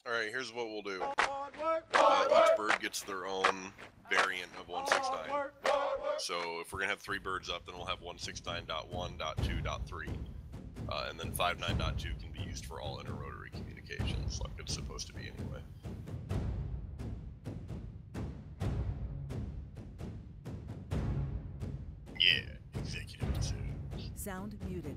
Alright, here's what we'll do. Each bird gets their own variant of 169. So if we're going to have 3 birds up, then we'll have 169.1.2.3. And then 59.2 can be used for all interrotary communications, like it's supposed to be anyway. Yeah, executive decisions. Sound muted.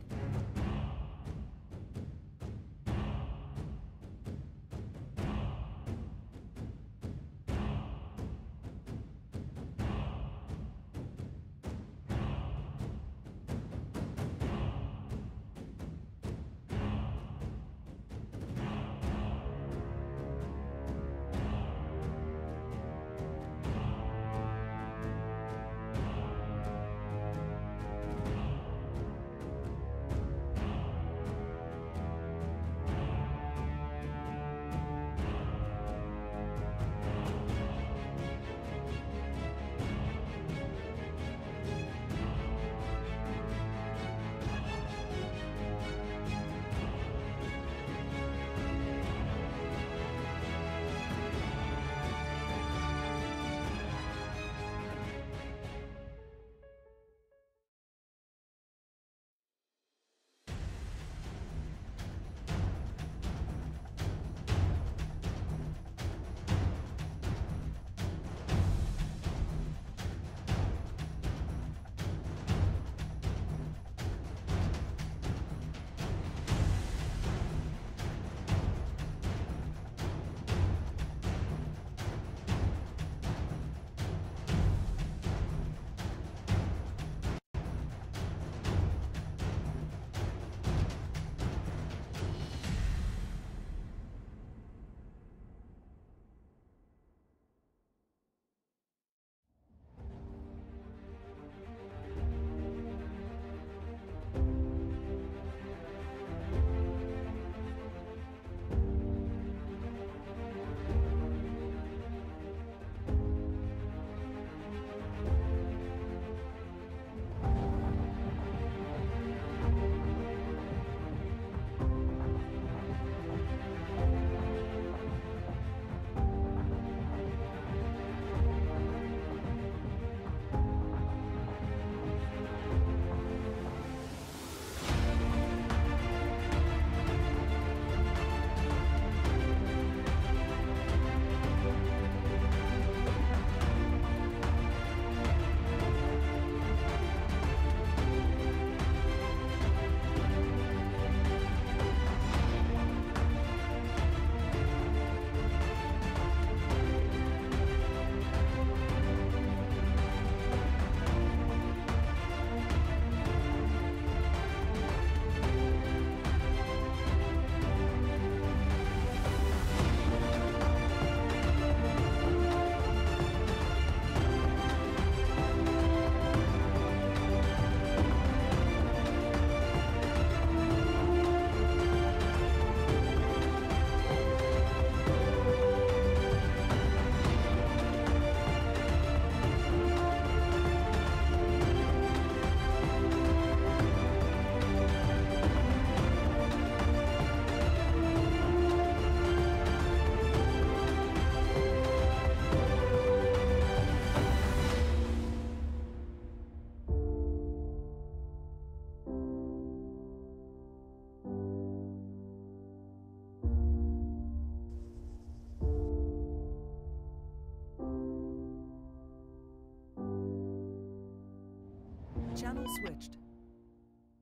Channel switched.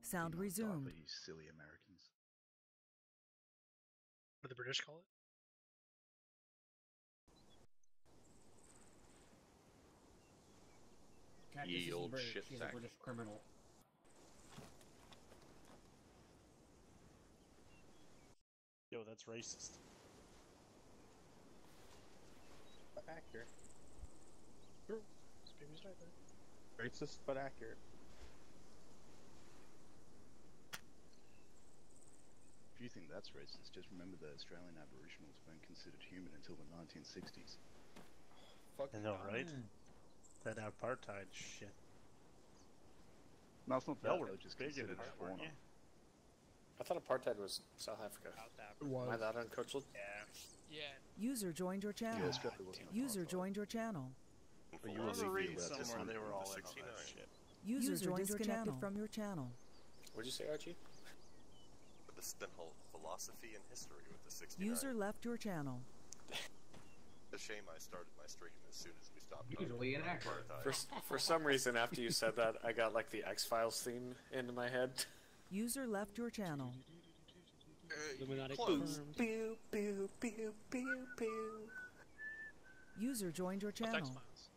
Sound resumed. You silly Americans. What do the British call it? Ye old British. shit She's sack. a British criminal. Yo, that's racist. Accurate. True. This baby's right there. Racist, but accurate. If you think that's racist, just remember that Australian Aboriginals weren't considered human until the 1960s. Fuck. I know, right? That apartheid shit. No, it's not that. Y'all They were were just big in considered it, weren't fauna. you? I thought apartheid was South Africa. Am I that uncultured? Yeah. User joined your Yeah, channel. Australia wasn't User apartheid. joined your channel. But you I were was legally reading allowed to somewhere hunt they were in all the in on 69. that shit. User joined your disconnected channel. from your channel. What'd you say, Archie? But this has been whole philosophy and history with the 69. User left your channel. It's a shame I started my stream as soon as we stopped. Usually talking about inaccurate. apartheid. For some reason, after you said that, I got like the X-Files theme into my head. User left your channel. Illuminati Close. confirmed. Pew, pew, pew, pew, pew. User joined your What's channel. X-Files?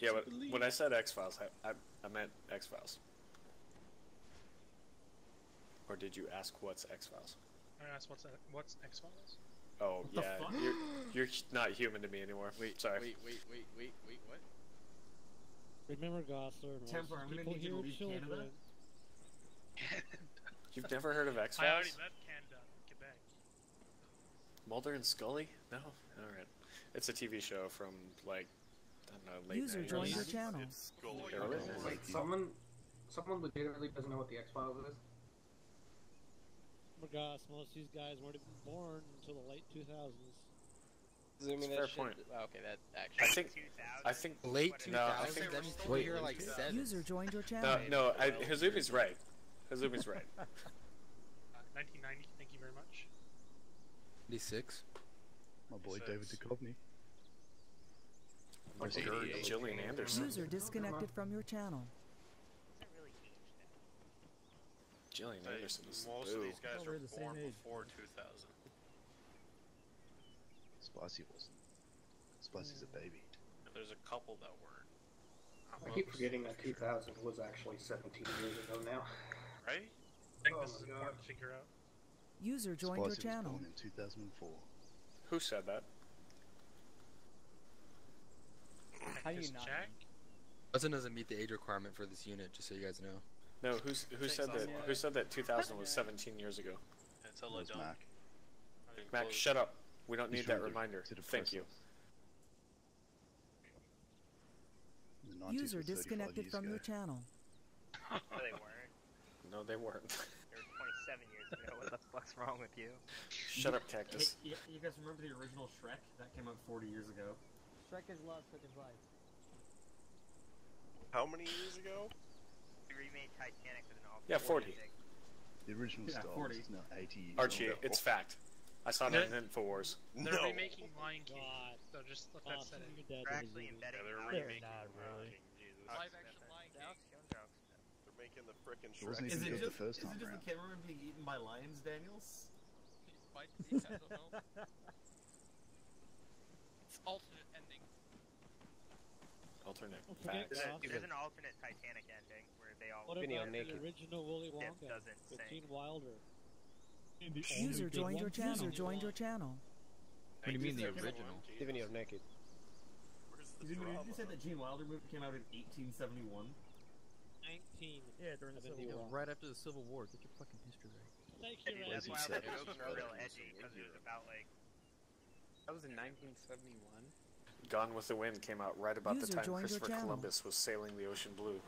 Yeah, but when I said X-Files, I meant X-Files. Or did you ask what's X-Files? I asked what's X-Files? Oh, the yeah, fuck? you're not human to me anymore. Sorry. Wait, what? Remember Gosler, most Templar, I'm gonna people need you to here leave children. Canada. You've never heard of I already X-Files? met Canada, Quebec. Mulder and Scully? No? Alright. It's a TV show from, like, I don't know, late User 90s. joined your channel. It's Scully. Really? Wait, someone legitimately doesn't know what the X-Files is? Oh my gosh, most of these guys weren't even born until the late 2000s. Zooming fair point. Okay, that actually. I think Late no, I 2000s? think That means we're here like 7. User joined your channel. no, Hazumi's right. Hazumi's right. 1990, thank you very much. 96. My boy David Duchovny. Or Gillian Anderson. User disconnected from your channel. Gillian Anderson is Most boo. of these guys Oh, were we're the same born age. before 2000. Spicy wasn't. Spicy's a baby. There's a couple that weren't. I keep forgetting that 2000 was actually 17 years ago now. Right? I think Oh this is my important to figure out. User joined your Spicy was channel. born in 2004. Who said that? How do you Just not? check. Hudson doesn't meet the age requirement for this unit, just so you guys know. No, who said that? Who said that 2000 was 17 years ago? It's That was Mac. Max, shut up. We don't He's need that trying to reminder. depress Thank you. us. The 90s User were 35 disconnected years from ago. your channel. No, they weren't. No, they weren't. They were 27 years ago. What the fuck's wrong with you? Shut up, Cactus. Hey, you guys remember the original Shrek? That came out 40 years ago. Shrek is love, Shrek is life. How many years ago? They remade Titanic with an all. Yeah, 40. The original Yeah, Star 40. Wars is now 80 years Archie, old. it's fact. I saw that in InfoWars. They're No. remaking Lion King, God. so just let that set in. They're actually embedding. Yeah, they're Lion remaking King. Lion King, Jesus. Alex Live action Smith. Lion King. Alex Jones or Alex Smith? They're making the frickin' It wasn't Shrek. even good the first is time it just around. the cameraman being eaten by lions, Daniels? I don't know. It's alternate ending. Alternate Don't forget facts. Gosler. There's an alternate Titanic ending where they all. What about the original Willy Dip Wonka doesn't with sing. Gene Wilder? User joined your channel. User joined your channel. What do you mean the original? Even you're naked. Did you say that Gene Wilder movie came out in 1871? 19. Yeah, during the Civil It War. was right after the Civil War. Get your fucking history right. Thank you, That's As why he all said, the it jokes was were real better than edgy because it was about like. That was in 1971. Gone with the Wind came out right about the User time joined your Christopher channel. Columbus was sailing the ocean blue.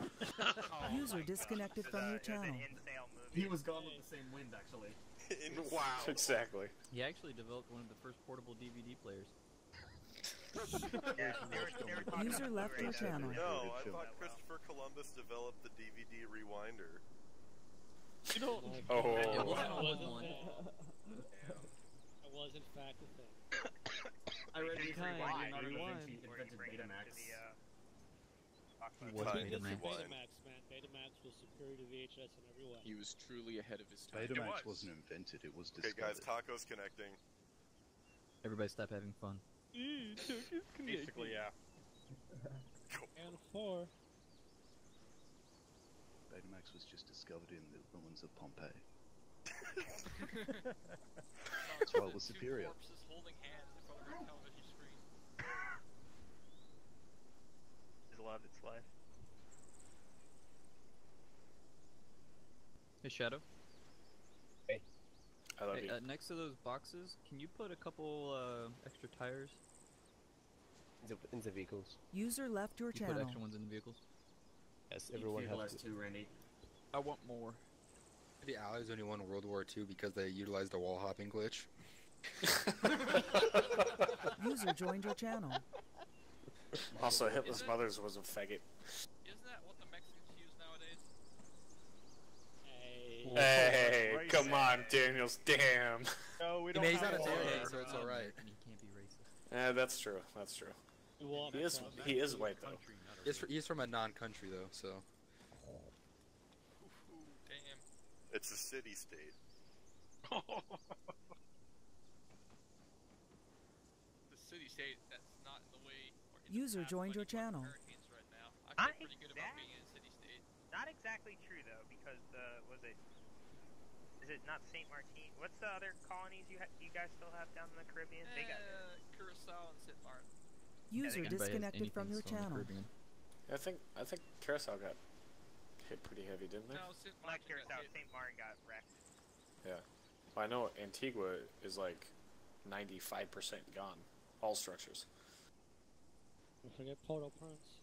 User disconnected from your It was an channel. in-sale movie. He was gone with the same wind, actually. Wow. Exactly. He actually developed one of the first portable DVD players. Yeah, they were talking User about left your Blu-ray channel. No, I Film. thought Christopher Columbus developed the DVD rewinder. You know, Oh. It wasn't that all was in one. That was in fact a thing. I read Please recently rewind, that Leonardo da rewind. Vinci before you invented bring it up Betamax. to the, talk about What? Time Betamax. to rewind. Betamax, man. Betamax was superior to VHS in every way. He was truly ahead of his time. Betamax was. wasn't invented, it was Okay, discovered. guys, Taco's connecting. Everybody stop having fun. Basically, yeah. And 4. Betamax was just discovered in the ruins of Pompeii. That's why it was superior. Corpses holding hands in front of a television screen. Just loved its life. Hey, Shadow. I love Hey, you. next to those boxes, can you put a couple extra tires? In the vehicles. User left your You put channel. extra ones in the vehicles. Yes, Each everyone vehicle has has to. 2, Randy. I want more. The Allies only won World War II because they utilized a wall hopping glitch. User joined your channel. Also, Hitler's mother's was a faggot. Isn't that what the Mexicans use nowadays? Hey, come on, Daniels, damn. No, we I don't mean, he's have not a a Syrian, war. so it's alright. And you can't be racist. Yeah, that's true. That's true. He is white though. He's from a non-country though, so. Damn. It's a city-state. The city-state that's not in the way. User joined your channel. Hurricanes right now. I feel pretty good about being in a city-state. Not exactly true though, because is it not Saint Martin? What's the other colonies you guys still have down in the Caribbean? They got Curacao and Saint Martin. User disconnected from your channel. I think Curacao got hit pretty heavy, didn't they? No, Saint not Martin Curacao. got hit. Saint Martin got wrecked. Yeah. Well, I know Antigua is like 95% gone. All structures. Don't forget Port-au-Prince.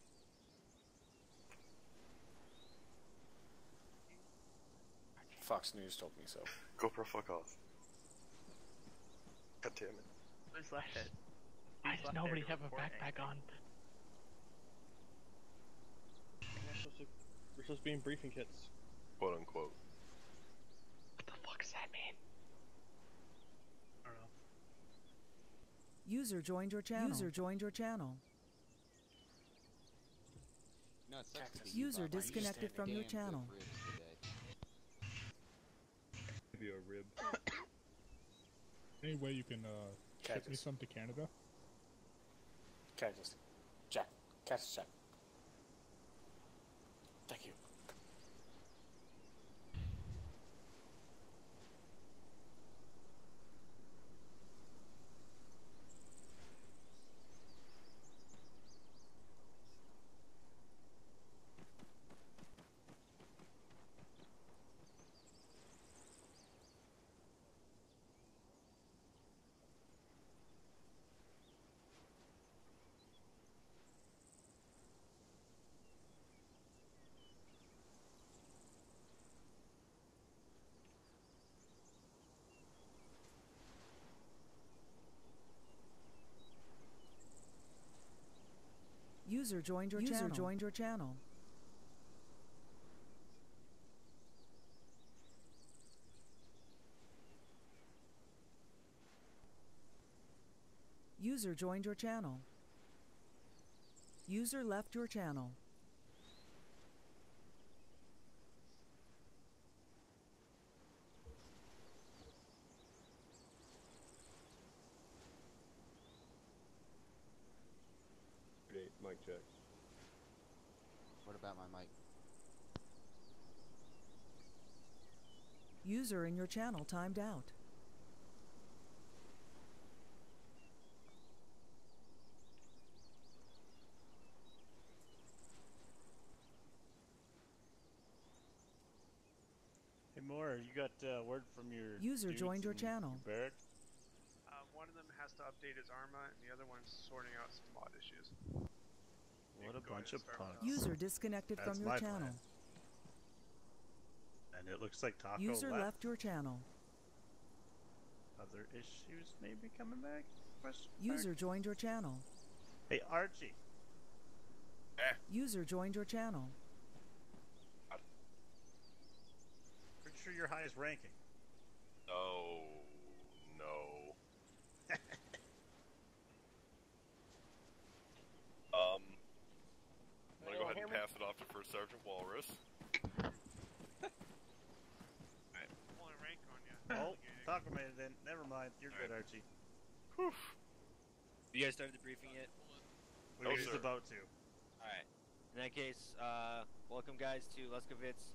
Fox News told me so. GoPro, fuck off. God damn it. Who's left it? Why does nobody have a backpack on? We're supposed to be in briefing kits. Quote unquote. What the fuck does that mean? I don't know. User joined your channel. User joined your channel. No, it sucks to be User you, Bob. disconnected from your channel. Give you a rib. Any way you can ship me some to Canada? Cactus. Jack. Cactus Jack. Thank you. User joined your channel. User joined your channel. User joined your channel. User left your channel. Mic check. What about my mic? User in your channel timed out. Hey, Moore, you got word from your User dudes joined your in channel. Barrack? One of them has to update his Arma, and the other one's sorting out some mod issues. What a bunch of punks. User disconnected That's from your my channel. plan. And it looks like Taco User left. left your channel. Other issues maybe coming back? Question User mark? joined your channel. Hey, Archie. User joined your channel. Pretty sure your highest ranking. Oh, no. I'm gonna go ahead and pass it off to First Sergeant Walrus. Pulling rank on you. Oh, Taco made it in. Never mind. You're good, Archie. You guys started the briefing yet? We're just about to. Alright. In that case, welcome guys to Leskovitz.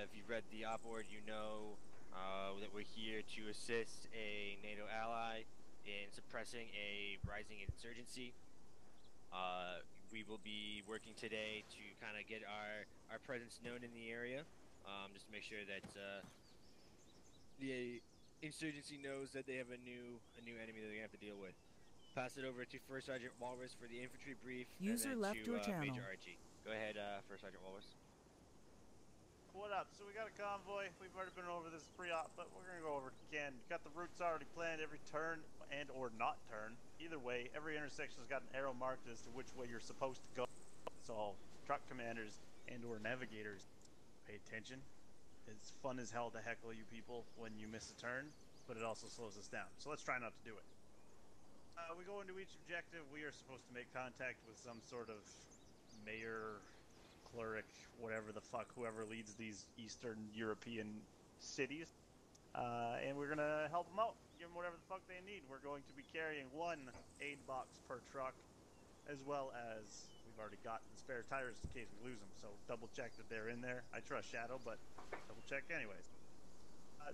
If you've read the op board, you know that we're here to assist a NATO ally in suppressing a rising insurgency. We will be working today to kind of get our presence known in the area, just to make sure that the insurgency knows that they have a new enemy that they're gonna have to deal with. Pass it over to First Sergeant Walrus for the infantry brief. User and then left to, your channel. Major Archie. Go ahead, First Sergeant Walrus. What up? So we got a convoy. We've already been over this pre-op, but we're gonna go over it again. You got the routes already planned. Every turn and or not turn. Either way, every intersection's got an arrow marked as to which way you're supposed to go. So truck commanders and or navigators, pay attention. It's fun as hell to heckle you people when you miss a turn, but it also slows us down. So let's try not to do it. We go into each objective. We are supposed to make contact with some sort of mayor, cleric, whatever the fuck, whoever leads these Eastern European cities. And we're gonna help them out, give them whatever the fuck they need. We're going to be carrying one aid box per truck, as well as we've already got the spare tires in case we lose them. So double check that they're in there. I trust Shadow, but double check anyways.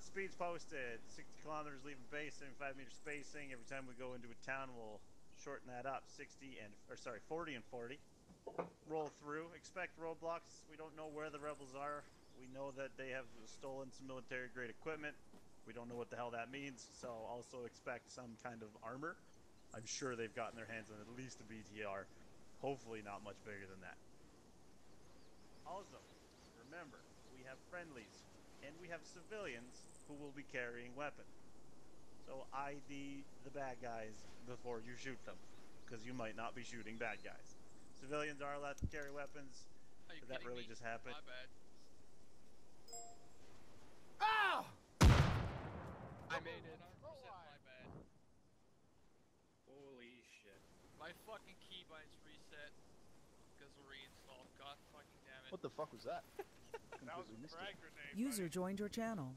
Speed's posted, 60 kilometers leaving base, 75 meter spacing. Every time we go into a town, we'll shorten that up, 40 and 40. Roll through, expect roadblocks. We don't know where the rebels are. We know that they have stolen some military grade equipment. We don't know what the hell that means, so also expect some kind of armor. I'm sure they've gotten their hands on at least a BTR. Hopefully not much bigger than that. Also, remember, we have friendlies, and we have civilians who will be carrying weapons. So ID the bad guys before you shoot them, because you might not be shooting bad guys. Civilians are allowed to carry weapons. Did that really just happen? My bad. Ah! I made it. 100% my bad. Holy shit. My fucking keybinds reset because of reinstall. God fucking damn it. What the fuck was that? That was a frag grenade. User joined your channel.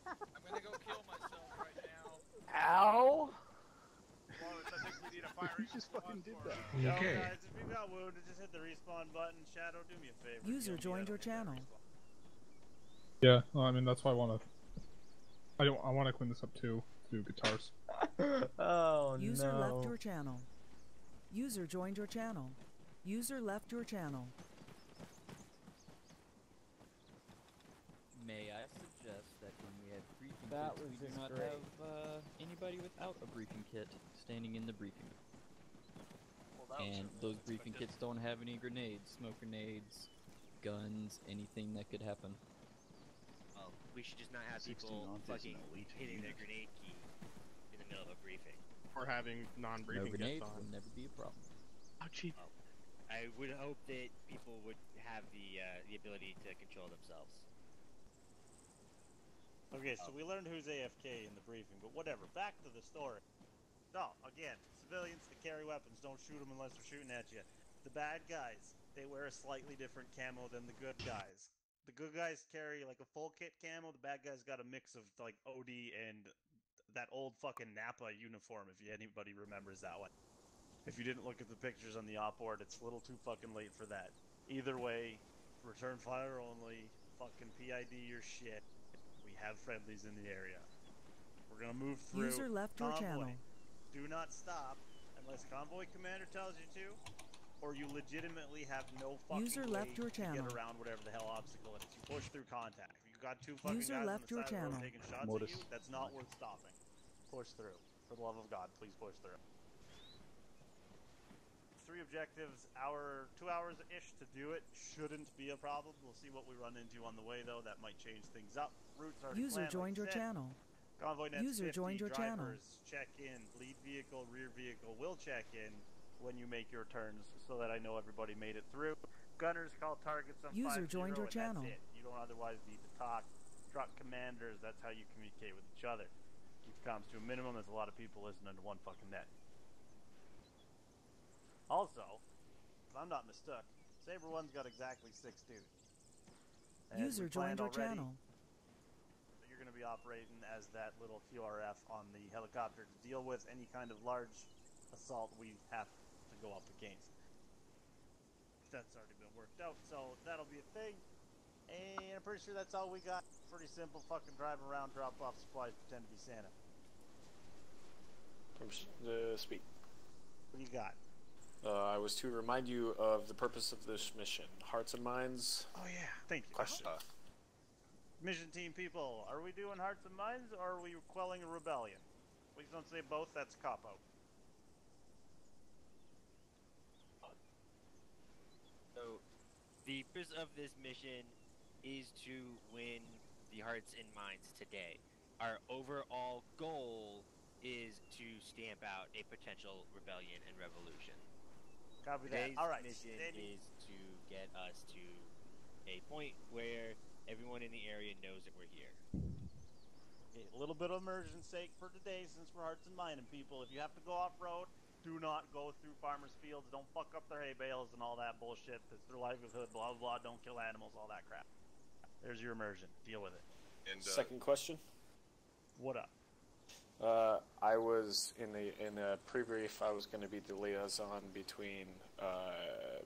I'm gonna go kill myself right now. Ow! Wallace, I think we need a firing You just fucking did that. Yo, Okay. guys, if you got wounded, just hit the respawn button. Shadow, do me a favor. User Heal me, joined I your don't hit that channel. respawn. Yeah, well, I mean that's why I want to clean this up too. Do guitars. Oh User no. left your channel. User joined your channel. User left your channel. May I suggest that when we have briefing That kits, was we do just not great. have anybody without a briefing kit standing in the briefing. Well, that was And those briefing kits don't have any grenades, smoke grenades, guns, anything that could happen. Well, we should just not have 69 people is an fucking elite hitting their unit. grenade key in the middle of a briefing. Or having No non-briefing grenades kits will on. never be a problem. Oh, gee. I would hope that people would have the ability to control themselves. Okay, so we learned who's AFK in the briefing, but whatever. Back to the story. So, again, civilians that carry weapons, don't shoot them unless they're shooting at you. The bad guys, they wear a slightly different camo than the good guys. The good guys carry like a full kit camo, the bad guys got a mix of like OD and that old fucking Napa uniform, if anybody remembers that one. If you didn't look at the pictures on the op board, it's a little too fucking late for that. Either way, return fire only, fucking PID your shit. We have friendlies in the area. We're gonna move through. User left your convoy. channel. Do not stop unless convoy commander tells you to, or you legitimately have no fucking User way left your to get channel. around whatever the hell obstacle it is. You push through contact. If you got two fucking User guys left on the your side of the road channel. taking shots Modus. at you, that's not worth stopping. Push through. For the love of God, please push through. 3 objectives, 2 hours-ish to do it. Shouldn't be a problem. We'll see what we run into on the way, though. That might change things up. Routes are User planned, joined your like I said. channel. Convoy nets User 50, joined your channel. drivers check in. Lead vehicle, rear vehicle will check in when you make your turns so that I know everybody made it through. Gunners call targets on User 5-0, joined your and channel. That's it. You don't otherwise need to talk. Truck commanders, that's how you communicate with each other. Keep comms to a minimum. There's a lot of people listening to one fucking net. Also, if I'm not mistook, Saber 1's got exactly 6 dudes. As User we planned joined your already, channel. you're going to be operating as that little QRF on the helicopter to deal with any kind of large assault we have to go up against. That's already been worked out, so that'll be a thing. And I'm pretty sure that's all we got. Pretty simple, fucking drive around, drop off supplies, pretend to be Santa. Speak. What do you got? I was to remind you of the purpose of this mission. Hearts and minds. Oh yeah, thank you. Question. Mission team people, are we doing hearts and minds, or are we quelling a rebellion? Please don't say both, that's cop-out. So, the purpose of this mission is to win the hearts and minds today. Our overall goal is to stamp out a potential rebellion and revolution. Copy that. Today's All right, mission Danny. is to get us to a point where everyone in the area knows that we're here. Okay, a little bit of immersion sake for today, since we're hearts and minding people. If you have to go off-road, do not go through farmers' fields. Don't fuck up their hay bales and all that bullshit. That's their livelihood, blah, blah, blah. Don't kill animals, all that crap. There's your immersion. Deal with it. And Second question. What up? I was in the pre-brief. I was going to be the liaison between the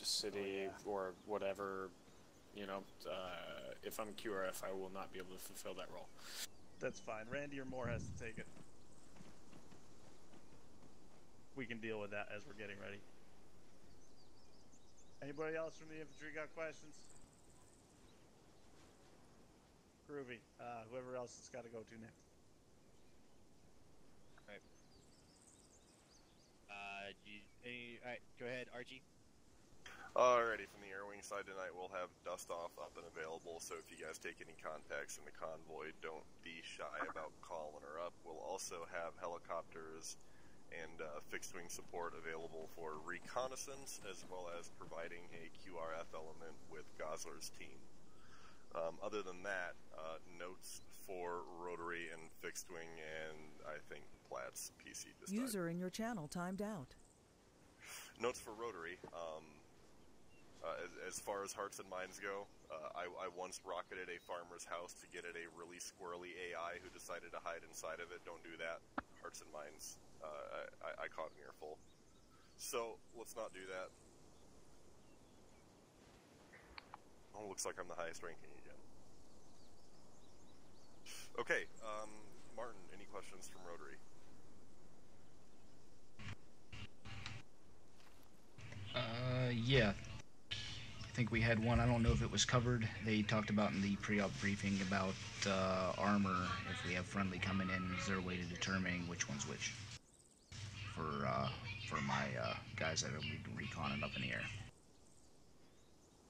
city or whatever. You know, if I'm QRF, I will not be able to fulfill that role. That's fine. Randy or Moore has to take it. We can deal with that as we're getting ready. Anybody else from the infantry got questions? Groovy. Whoever else has got to go to next. Alright. Alright, go ahead, Archie. Alrighty, from the air wing side tonight, we'll have dust off up and available, so if you guys take any contacts in the convoy, don't be shy about calling her up. We'll also have helicopters and fixed wing support available for reconnaissance, as well as providing a QRF element with Gosler's team. Other than that, notes for rotary and fixed wing, and I think Platt's PC this time. User in your channel timed out. Notes for rotary. As far as hearts and minds go, I once rocketed a farmer's house to get at a really squirrely AI who decided to hide inside of it. Don't do that. Hearts and minds. I caught an earful. So, let's not do that. Oh, looks like I'm the highest ranking again. Okay, Martin, any questions from Rotary? Yeah. I think we had one. I don't know if it was covered. They talked about in the pre-op briefing about armor. If we have friendly coming in, is there a way to determine which one's which? For my guys that will be reconning up in the air.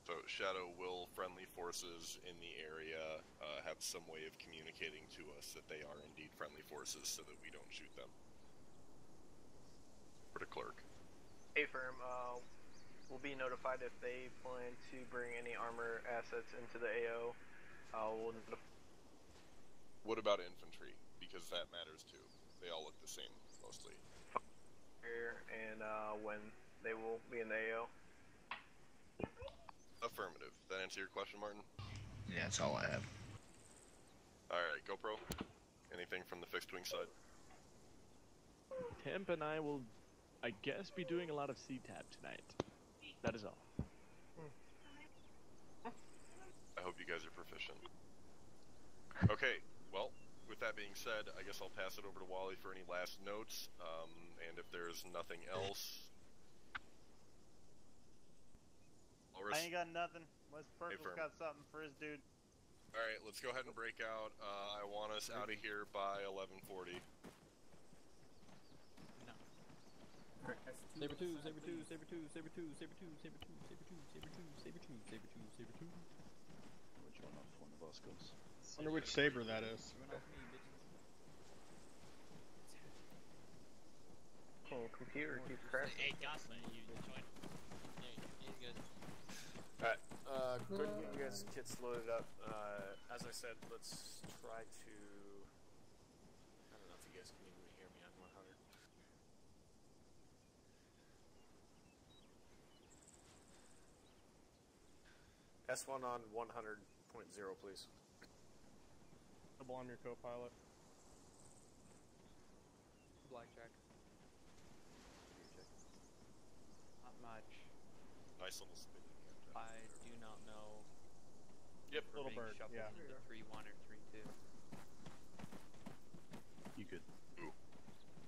So, Shadow, will friendly forces in the area have some way of communicating to us that they are indeed friendly forces so that we don't shoot them? For the clerk. Hey, firm, we'll be notified if they plan to bring any armor assets into the AO. What about infantry? Because that matters too. They all look the same, mostly. And when they will be in the AO. Affirmative. That answer your question, Martin? Yeah, that's all I have. Alright, GoPro. Anything from the fixed wing side? Temp and I will, I guess, be doing a lot of C-Tab tonight. That is all. I hope you guys are proficient. Okay, well, with that being said, I guess I'll pass it over to Wally for any last notes, and if there's nothing else... I ain't got nothing. West Purple's got something for his dude. Alright, let's go ahead and break out. I want us out of here by 11:40. No. Saber 2, Saber 2, Saber 2, Saber 2, Saber 2, Saber 2, Saber 2, Saber 2, Saber 2, Saber 2, Saber 2. Which one of us goes? Wonder which saber that is. Oh, computer keeps crashing. Hey, Gosling, you joined. Hey, you guys. Alright, go ahead and get you guys' kits loaded up. As I said, let's try to... I don't know if you guys can even hear me on 100. S1 on 100.0, please. Double on your co-pilot. Blackjack. Not much. Nice little spin. I do not know. Yep, little bird. Yeah. Into 3-1 or 3-2. You could. Ooh.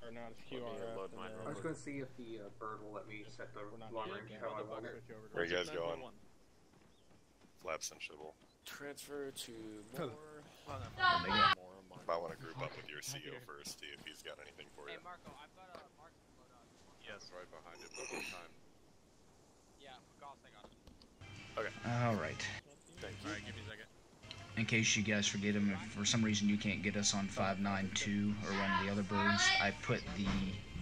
Or not, it's Let me QRF. load mine I was going to see if the bird will let me set the long range how I want it. Where are you guys going? Flaps and Shibble. Transfer to more. I want to group up with your CEO first, see if he's got anything for you. Hey Marco, I've got a marksman load up. Yes, right behind him the whole time. Yeah, Goss, I got it. Okay. All right. Thank you. Alright, give me a second. In case you guys forget them, if for some reason you can't get us on 592 or one of the other birds, I put the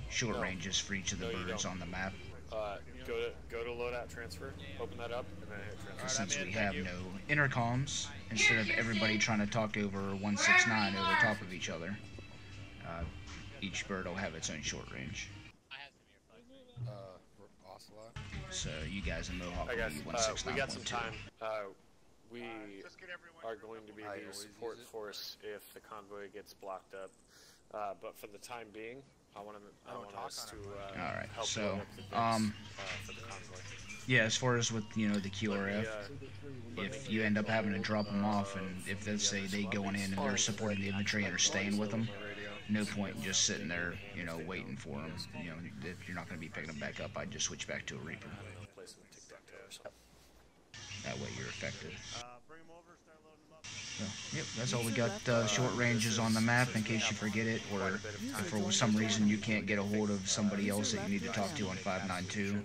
short ranges for each of the birds on the map. Go to loadout transfer, open that up, and then hit transfer. Since we have no intercoms, instead of everybody trying to talk over 169 over top of each other, each bird will have its own short range. Ocelot. So you guys in Mohawk I will guess, be 169.2. we got some time. We are going to be the support force if the convoy gets blocked up. But for the time being, I want us to Alright, help so, load up the bits, for the convoy. yeah, as far as with, you know, the QRF, if you end up having to drop them off, and if they say they going in and they're supporting the infantry and are staying with them, no point in just sitting there, you know, waiting for them. You know, if you're not going to be picking them back up, I'd just switch back to a Reaper. That way you're effective. So, yep, that's all we got. Short ranges on the map in case you forget it, or if for some reason you can't get a hold of somebody else that you need to talk to on 592,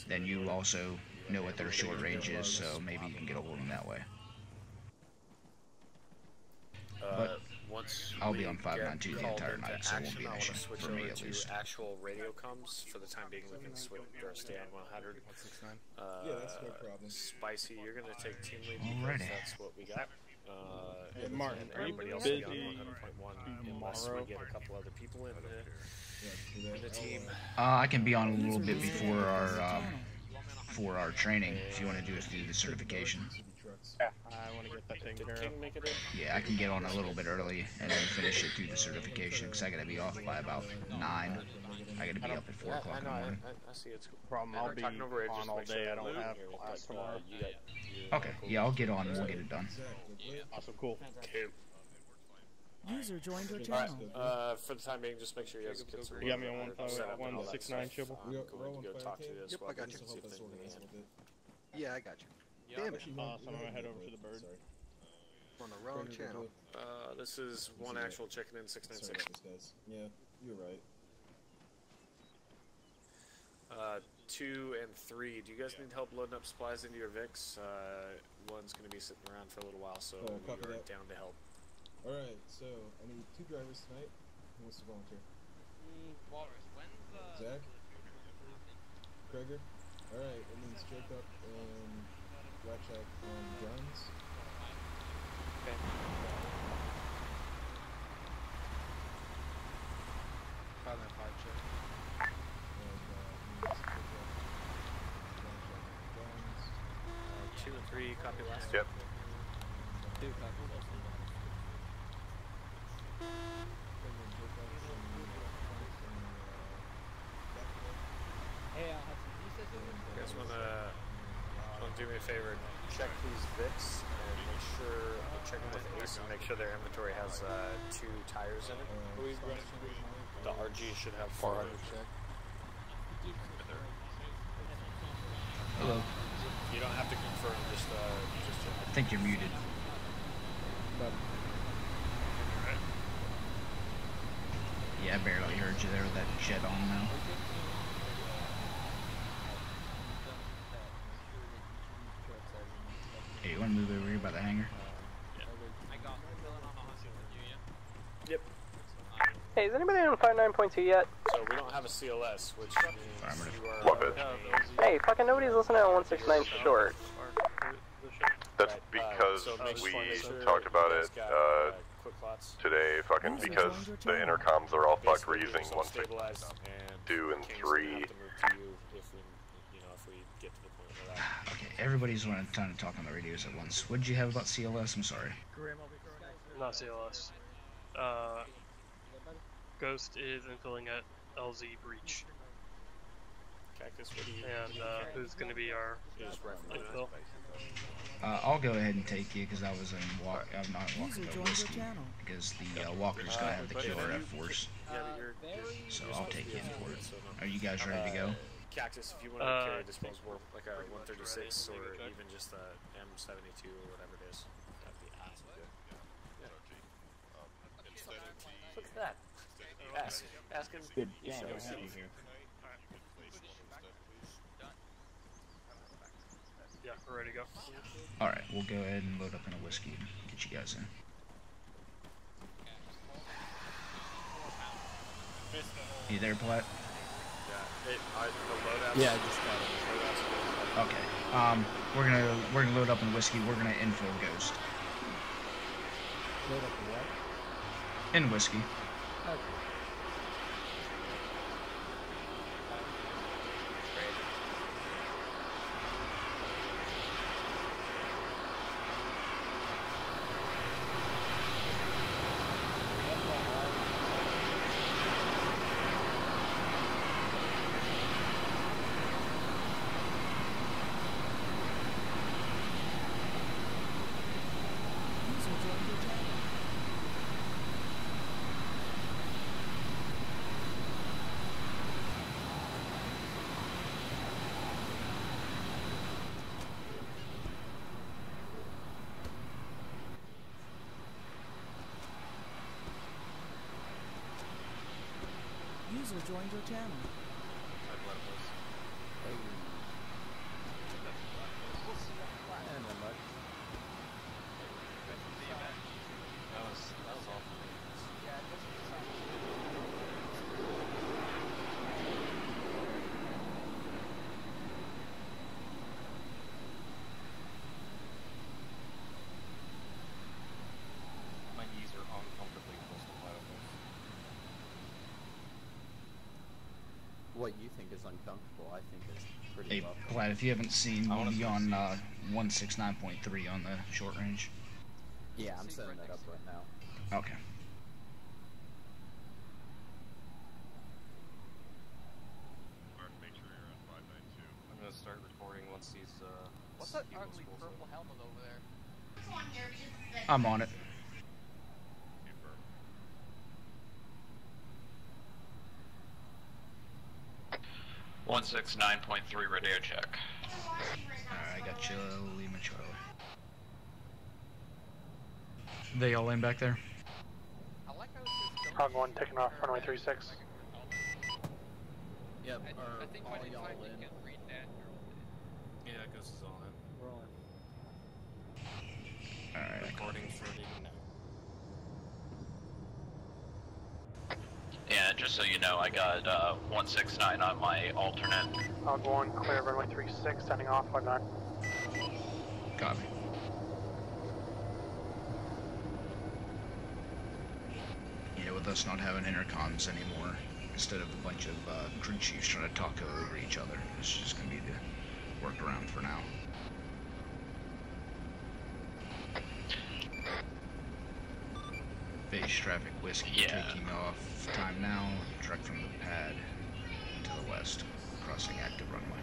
then you also know what their short range is, so maybe you can get a hold of them that way. But I'll be on 592 the entire night, so it won't be an issue for me at least. Actual radio comms for the time being. We can switch or stay on 100. Yeah, that's no problem. Spicy, you're gonna take team lead because that's what we got. Martin, and everybody else will be on 100.1 unless we get a couple other people in the team. I can be on a little bit before our for our training if you want to do it through the certification. Yeah, I want to get that taken care of. Yeah, I can get on a little bit early and then finish it through the certification because I gotta be off by about 9. I gotta be up at 4 o'clock in the morning. I see it's cool. Problem, I'll be on all day. I don't have class tomorrow. Okay, yeah, I'll get on and we'll get it done. Awesome, cool. User joined your channel. Alright, for the time being, just make sure you guys get some. You got me on 169 Shibble? Going to go talk to this. Yep, I got you. Yeah, I got you. Damn it. So I'm gonna head over to the bird. On the wrong channel. This is one actual chicken in 696. Yeah, you're right. 2 and 3. Do you guys need help loading up supplies into your VIX? One's going to be sitting around for a little while, so you're down to help. Alright, so I need 2 drivers tonight. Who wants to volunteer? Walrus, when's Zach? Gregor? Alright, it means Jacob and Blackjack on guns. Okay. Found that 5 check. And means Jacob, Blackjack on guns. 2 and 3, copy last. Yep. 2 copy last. Hey, I'll have some pieces of it. You guys want to do me a favor? Check these VIX and make sure, check them with Ace and make sure their inventory has 2 tires in it. The RG should have 400 check. Hello. You don't have to confirm, just check. I think you're muted. Yeah, I barely heard you there with that jet on now. Hey, you want to move over here by the hangar? Yep. Hey, is anybody on 59.2 yet? So we don't have a CLS, which means you are... Love it. Hey, fucking nobody's listening on 169 short. That's because we talked about it today, fucking because the intercoms are all fucked. We're using 162 and 3. Okay, everybody's trying to talk on the radios at once. What did you have about CLS? I'm sorry. Not CLS. Ghost is infilling at LZ Breach. Cactus, what do you and who's going to be our infill? I'll go ahead and take you because I was in I'm not walking the whiskey because the Walker's gonna have the QRF force. So I'll take you in for it. Are you guys ready to go? Cactus, if you want to carry a disposable, like a 136 or even just a M72 or whatever it is, that'd be awesome. Look at that. Ask him. Good damn, I have you here. Yeah, we're ready to go. Alright, we'll go ahead and load up in a whiskey and get you guys in. You there, Platt? Yeah, I just got it. Okay. We're gonna load up in whiskey. We're gonna infill Ghost. Load up in what? In whiskey. Okay. User joined your channel. My knees are uncomfortably close to platypus. What you think is uncomfortable, I think is pretty Hey, welcome. Platt, if you haven't seen, we'll be on 169.3 on the short range. Yeah, I'm setting that up right now. Okay. Make sure you're at 592. I'm gonna start recording once these What's that ugly purple helmet over there? I'm on it. 169.3 radio check. Alright, I got you, Lima Charlie. They all in back there? Hog 1 taking off, runway 36. Yep, I think all when you y'all finally in. can read that, Yeah, Ghost is all in. Rolling. Alright. Recording's ready now. Yeah, just so you know, I got 169 on my alternate. Hog 1, clear runway 36, sending off, Hog 9. Copy. Yeah, with us not having intercoms anymore, instead of a bunch of crew chiefs trying to talk over each other, it's just going to be the workaround for now. Base traffic whiskey taking off. Time now. Truck from the pad to the west, crossing active runway.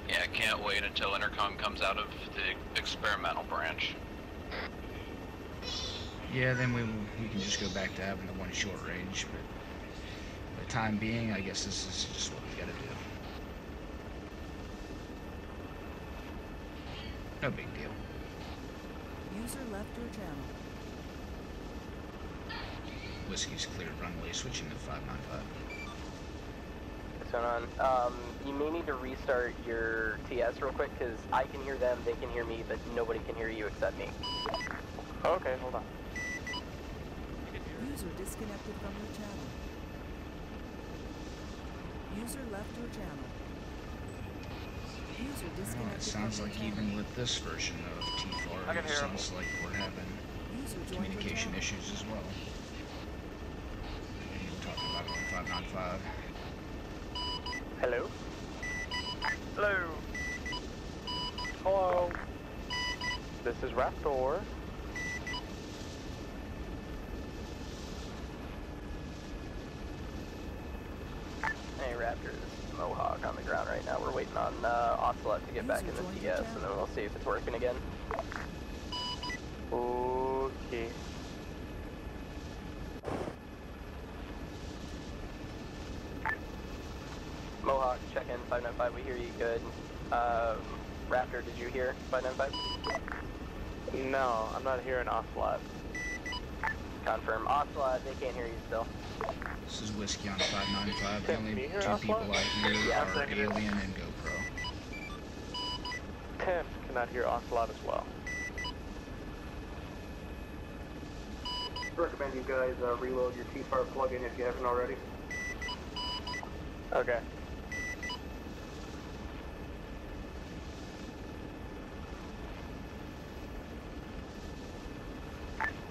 Yeah, I can't wait until intercom comes out of the experimental branch. Yeah, then we can just go back to having the one short range, but for the time being, I guess this is just what we gotta do. No big deal. User left your channel. Whiskey's cleared runway, switching to 595. What's going on? You may need to restart your TS real quick, because I can hear them, they can hear me, but nobody can hear you except me. Okay, hold on. User disconnected from your channel. User left your channel. User Well, disconnected it sounds like even with this version of I can T4, it hear sounds like we're having communication issues as well. And you're talking about it on 595. Hello? Hello. Hello. This is Raptor. Hey Raptor, this is Mohawk on the ground right now. We're waiting on Ocelot to get back in the TS, and then we'll see if it's working again. Okay. Mohawk, check in, 595, we hear you good. Raptor, did you hear 595? No, I'm not hearing Ocelot. Confirm. Ocelot, they can't hear you still. This is Whiskey on 595. The Tim, only can you hear two us, people Ocelot? I hear Yeah, are negative. Alien and GoPro. Tim cannot hear Ocelot as well. Recommend you guys reload your T-Fire plug-in if you haven't already. Okay.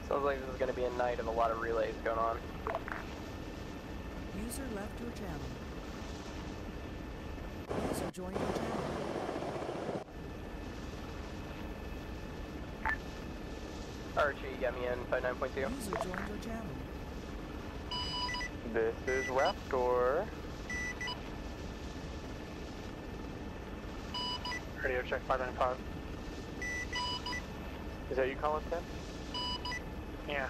Sounds like this is going to be a night of a lot of relays going on. User left your channel. User joined your channel. Archie, you got me in 59.2. User joined your channel. This is Raptor. Radio check 595. Is that you calling, Tim? Yeah.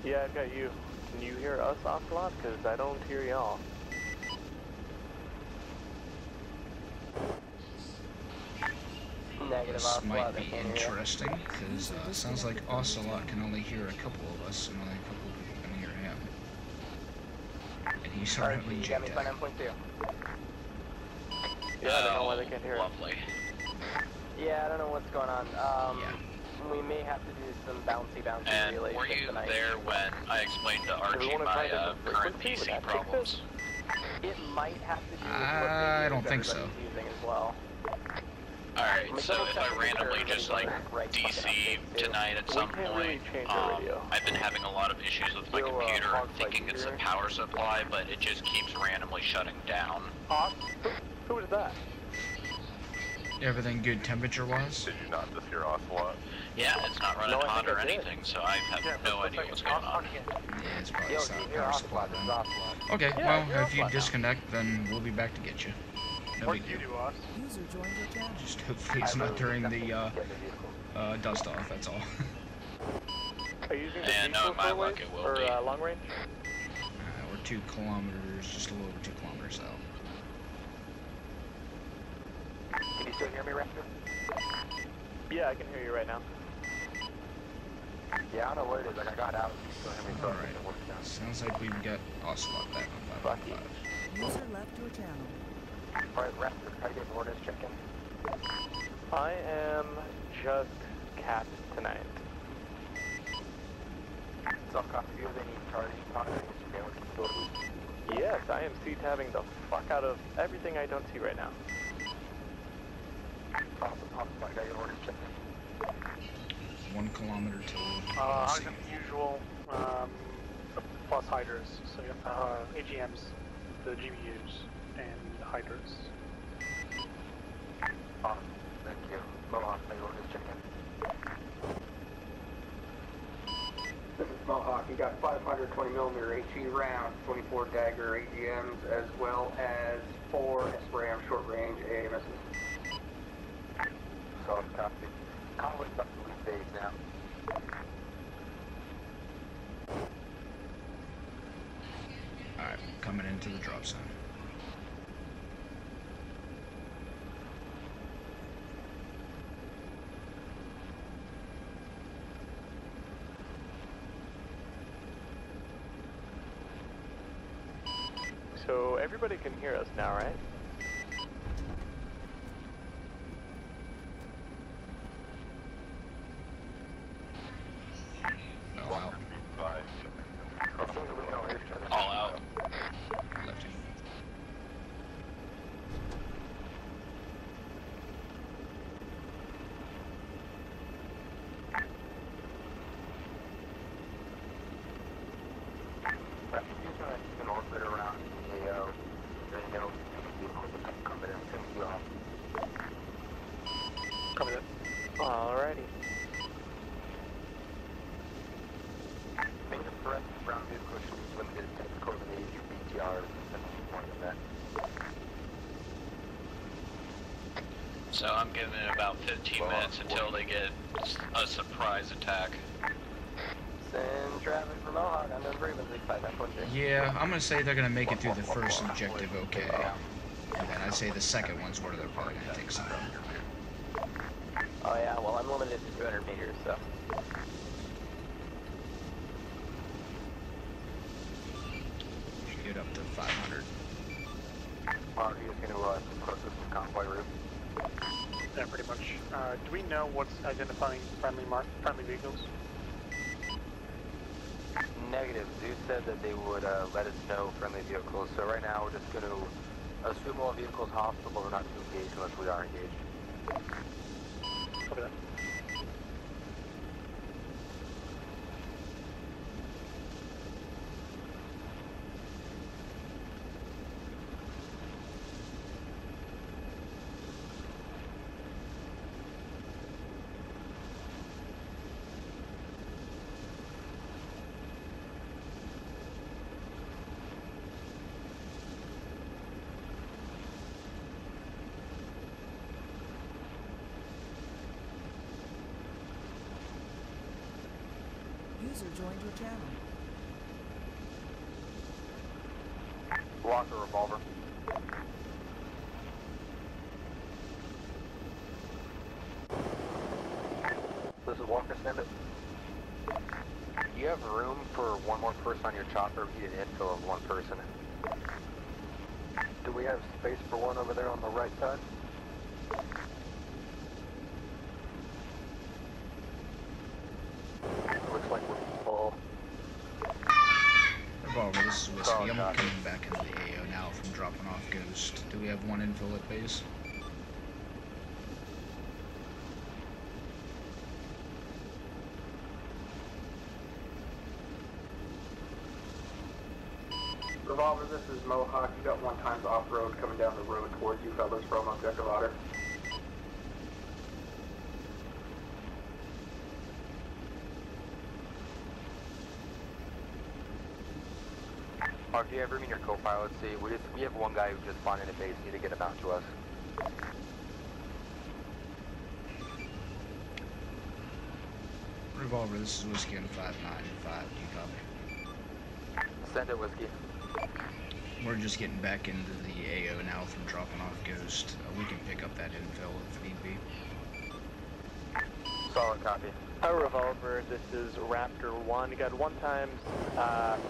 Yeah, I've got you. Can you hear us, Ocelot? Because I don't hear y'all. Negative, This Ocelot. might They be can't hear you. interesting, because sounds like Ocelot can only hear a couple of us, and only a couple of people can hear him. And he's Archie, currently you got me JTAG. 59.2. Yeah, I don't know why they can't hear us. Lovely. Yeah, I don't know what's going on. We may have to do some bouncy And relays were you tonight. there when I explained to Archie Everyone my try different current frequency? Would PC that take problems? It might have to do with I don't what think so. everybody's using as well. Alright, so if I randomly just like DC tonight at some point, I've been having a lot of issues with my computer. I'm thinking it's the power supply, but it just keeps randomly shutting down. Who was that? Everything good temperature-wise? Did you not just hear Ocelot? Yeah, it's not running No, I hot think or I did. anything, so I have no idea what's going on. Yeah, it's probably Yo, just you not hear power supply Ocelot, this is then. Ocelot. Okay, Yeah, I well, hear if you Ocelot now. disconnect, then we'll be back to get you. No What big did you deal. do, Oz? User joined your channel. Just hopefully it's not during the dust off, that's all. Are you using the And diesel knowing my luck, shortwave it will or be. long range? We're 2 kilometers, just a little over 2 kilometers out. Can you still hear me, Raptor? Yeah, I can hear you right now. Yeah, I don't know what it is. Like, I got out. Alright, sounds like we've got Ocelot back on 515. User left your channel. Alright, Raptor, how you getting orders checking? I am just Cat tonight. Self-copy, do you have any targeting Yes, I am C-tabbing the fuck out of everything I don't see right now. Awesome, I got your orders checking. 1 kilometer till As usual, plus hydras, so you have AGMs, the GBUs, and hydras. Awesome, thank you. Mohawk, I got orders checking. This is Mohawk. You got 520mm HE rounds, 24 dagger AGMs, as well as 4 SRAM short-range AMSs. Soft copy. Conway's up to these days now. Alright, coming into the drop zone. So everybody can hear us now, right? All out. All out. Lefty. An orbit around EAO. They know coming in, send you off. Coming in. Alrighty. Make the correct ground vehicle should be limited to coordinate BTR and more than that. So I'm giving it about 15 minutes until they get a surprise attack. Send traffic from Mohawk. I'm in Bravensley, 59.6. Yeah, I'm gonna say they're gonna make it through the first objective okay. And then I'd say the second one's where they're probably gonna take some. Oh yeah, well I'm limited to 200 meters, so. get up to 500. Are you just going to close to some convoy route? Yeah, pretty much. Do we know what's identifying friendly vehicles? Negative. Zeus said that they would let us know friendly vehicles. So right now we're just going to assume all vehicles hostile, but we're not to engage unless we are engaged. Copy that. User joined your channel. Walker revolver. This is Walker, send it. You have room for one more person on your chopper. We need an infill of one person. Do we have space for one over there on the right side? Looks like we're full. Revolver, this is Whiskey. I'm coming back into the AO now from dropping off Ghost. Do we have one infill at base? Revolver, this is Mohawk. You got 1 times off-road coming down the road towards you fellas from Objective Otter. Mark, do you have room in your co-pilot seat? We have one guy who just spawned in a base. Need to get him out to us. Revolver, this is Whiskey on 595. Do you copy? Send it, Whiskey. We're just getting back into the AO now from dropping off Ghost. We can pick up that infill if need be. Solid copy. Revolver, this is Raptor 1. You got 1 times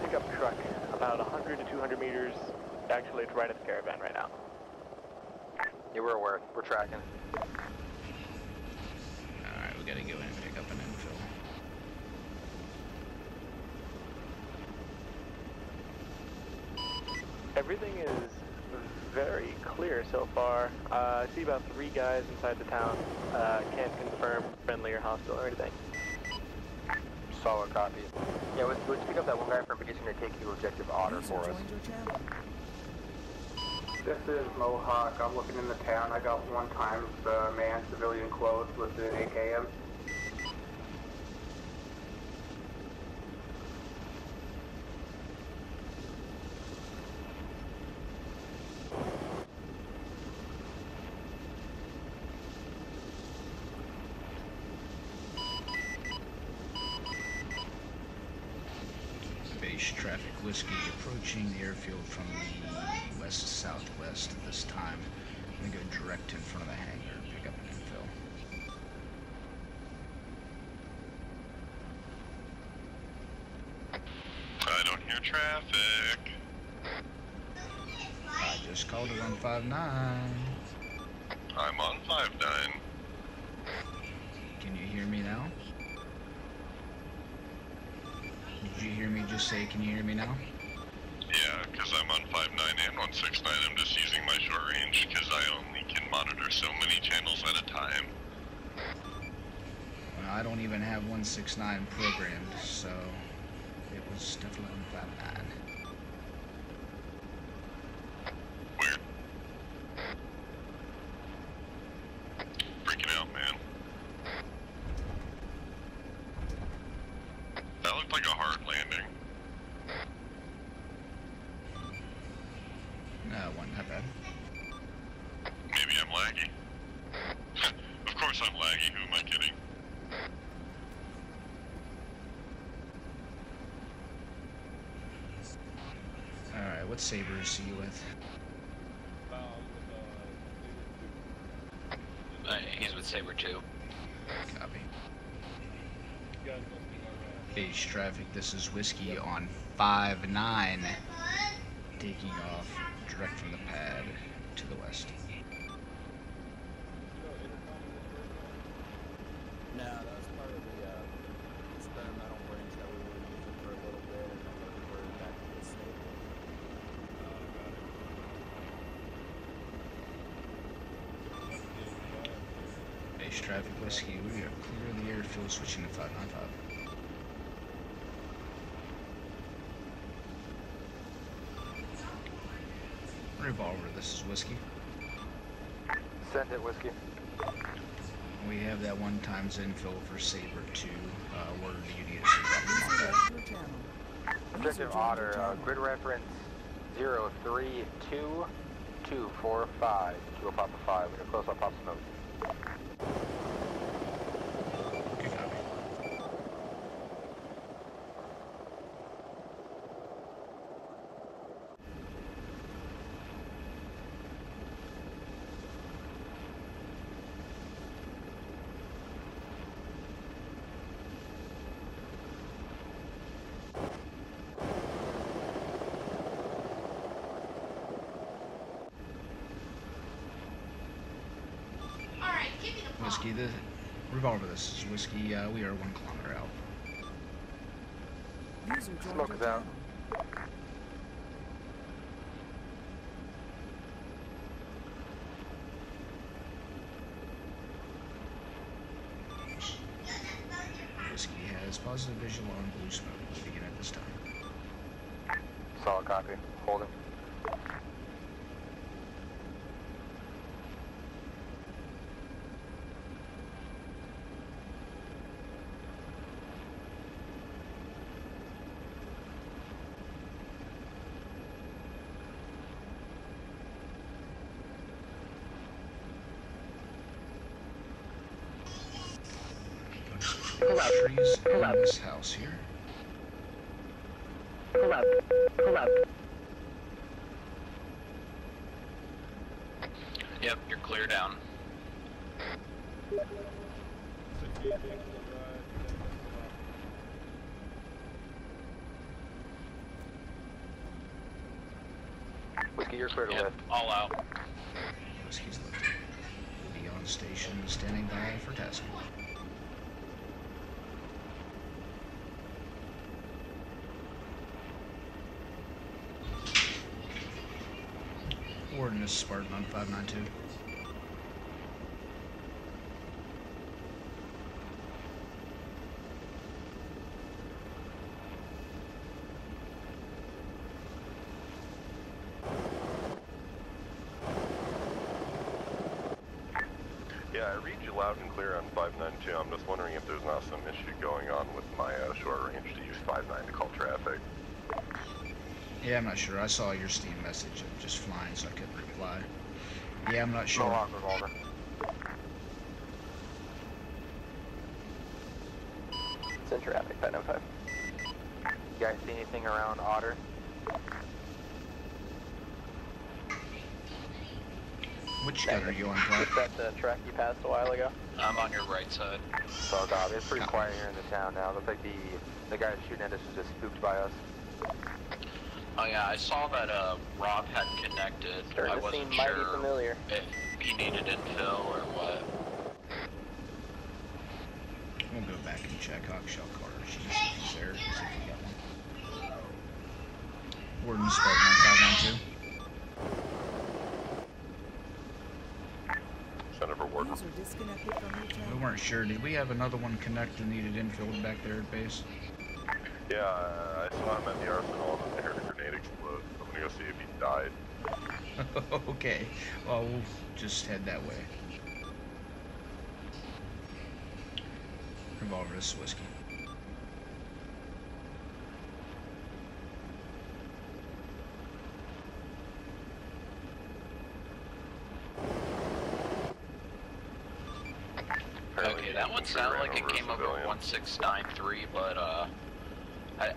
pickup truck about 100 to 200 meters. Actually, it's right at the caravan right now. Yeah, we're aware. We're tracking. Alright, we gotta go in and pick up an infill. Everything is very clear so far. I see about 3 guys inside the town. Can't confirm friendly or hostile or anything. Solid copy. Yeah, let's pick up that one guy from base and take you Objective Otter for us. This is Mohawk. I'm looking in the town. I got 1 times man, civilian clothes with an AKM. Base traffic Whiskey approaching the airfield from the west-southwest at this time. I'm gonna go direct in front of the hangar and pick up an infill. I don't hear traffic. I just called it on 5-9. I'm on 5-9. Can you hear me now? Did you hear me just say, can you hear me now? Yeah, because I'm on 5-9 and 169. I'm just using my short range because I only can monitor so many channels at a time. Well, I don't even have 169 programmed, so it was definitely on 5-9. Weird. Freaking out, man. That looked like a hard landing. No, it wasn't that bad. Maybe I'm laggy. Of course I'm laggy, who am I kidding? Alright, what sabers are you with? He's with Saber 2. Copy. Base traffic, this is Whiskey on 5-9. taking off direct from the pad to the west. No, that was part of the experimental branch that we were using for a little bit, and then we reverted back to the stable. Base traffic whiskey, we are clear of the airfield, switching to 595. Revolver, this is whiskey. Send it, whiskey. We have that 1 times infill for Saber 2. Word you need to Objective Otter, grid reference 032245. Kilo Papa 5. We're close on Pop Smoke. Whiskey, the Revolver, this is whiskey. We are 1 kilometer out. Smoke is out. Whiskey has positive visual on blue smoke. We'll begin at this time. Solid copy. Holding. Trees in this house here. Pull up. Pull up. Yep, you're clear down. Whiskey, you're clear to Yep, lift. all out. Whiskey's lifted. We'll be on station, standing by for tasking. Warden is Spartan on 592. Yeah, I read you loud and clear on 592. I'm just wondering if there's not some issue going on with my short range to use 59 to call traffic. Yeah, I'm not sure. I saw your Steam message of just flying, so I couldn't reply. Yeah, I'm not sure. Revolver. It's in traffic, 595. You guys see anything around Otter? Which gun are you on, Clark? Is that the track you passed a while ago? I'm on your right side. So, God, it's pretty quiet here in the town now. Looks like the guy shooting at us was just spooked by us. Oh yeah, I saw that Rob had connected. I wasn't sure if he needed infill or what. We'll go back and check Hawkshell Carter. She's there. See if we got one. Warden Spartan on 592. Send over Warden. We weren't sure. Did we have another one connect and needed infilled back there at base? Yeah, I saw him at the arsenal and I heard a grenade explode. I'm gonna go see if he died. Okay. Well, we'll just head that way. Revolver is whiskey. Okay, that one sounded like it came over 1693, but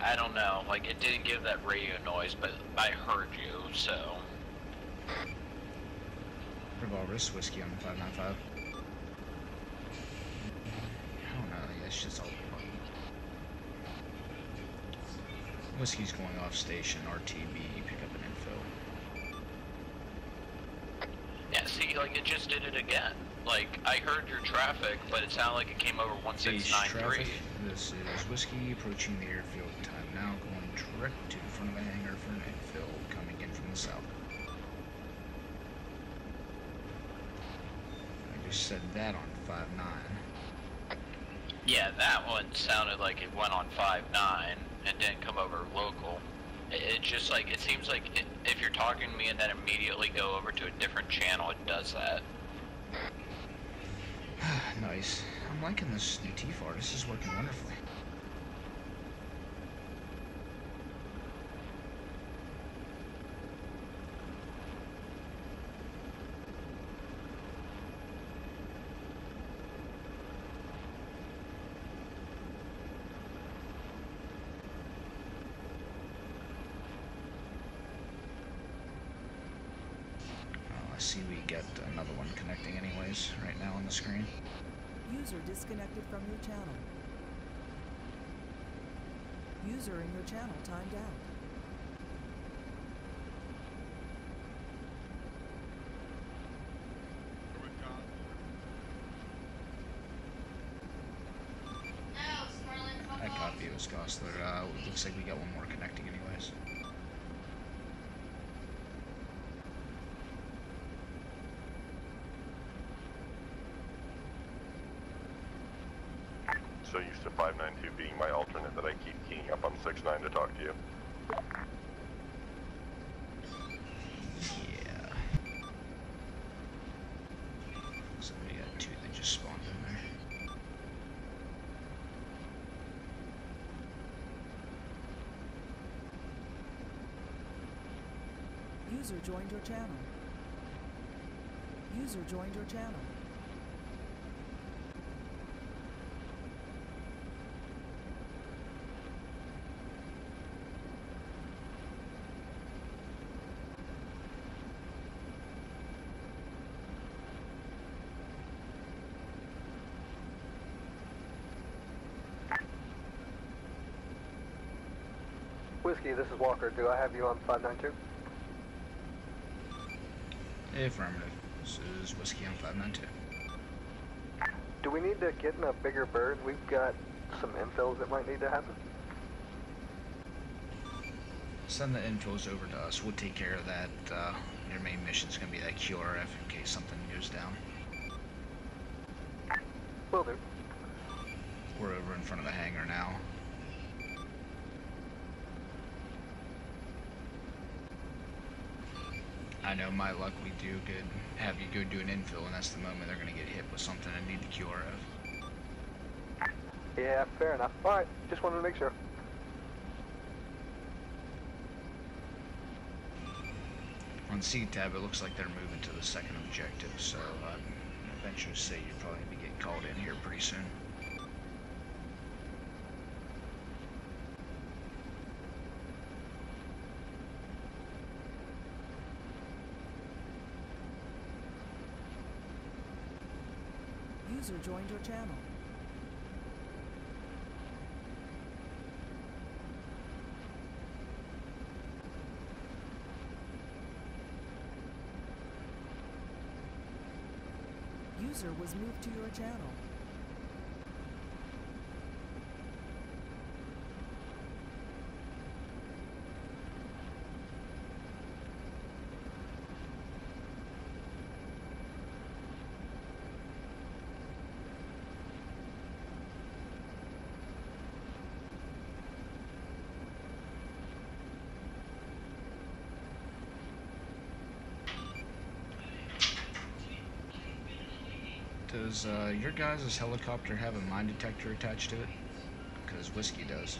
I don't know. Like, it didn't give that radio noise, but I heard you, so. Revolver is whiskey on 595. I don't know. That's just all. Whiskey's going off station. RTB. Pick up an info. like, it just did it again. Like, I heard your traffic, but it sounded like it came over 1693. Traffic. This is Whiskey approaching the airfield. Time now, going direct to the front of the hangar for an infill coming in from the south. I just said that on 5-9. Yeah, that one sounded like it went on 5-9 and didn't come over local. It just like, it seems like if you're talking to me and then immediately go over to a different channel, it does that. Nice. I'm liking this new T-FAR. This is working wonderfully. I see we get another one connecting anyways right now on the screen. User disconnected from your channel. User in your channel timed out. I copy it was Gosler. Looks like we got one more connecting anyways. So used to 592 being my alternate that I keep keying up on 69 to talk to you. Yeah. So we got two that just spawned in there. User joined your channel. User joined your channel. Whiskey, this is Walker. Do I have you on 592? Affirmative. This is Whiskey on 592. Do we need to get in a bigger bird? We've got some infills that might need to happen. Send the infos over to us. We'll take care of that. Your main mission's gonna be that QRF in case something goes down. Will do. We're over in front of the hangar now. I know my luck, we could have you go do an infill, and that's the moment they're going to get hit with something and need the QRF. Yeah, fair enough. Alright, just wanted to make sure. On C-Tab, it looks like they're moving to the second objective, so I'd venture to say you're probably going to be getting called in here pretty soon. User joined your channel. User was moved to your channel. Does your guys' helicopter have a mine detector attached to it? Because Whiskey does.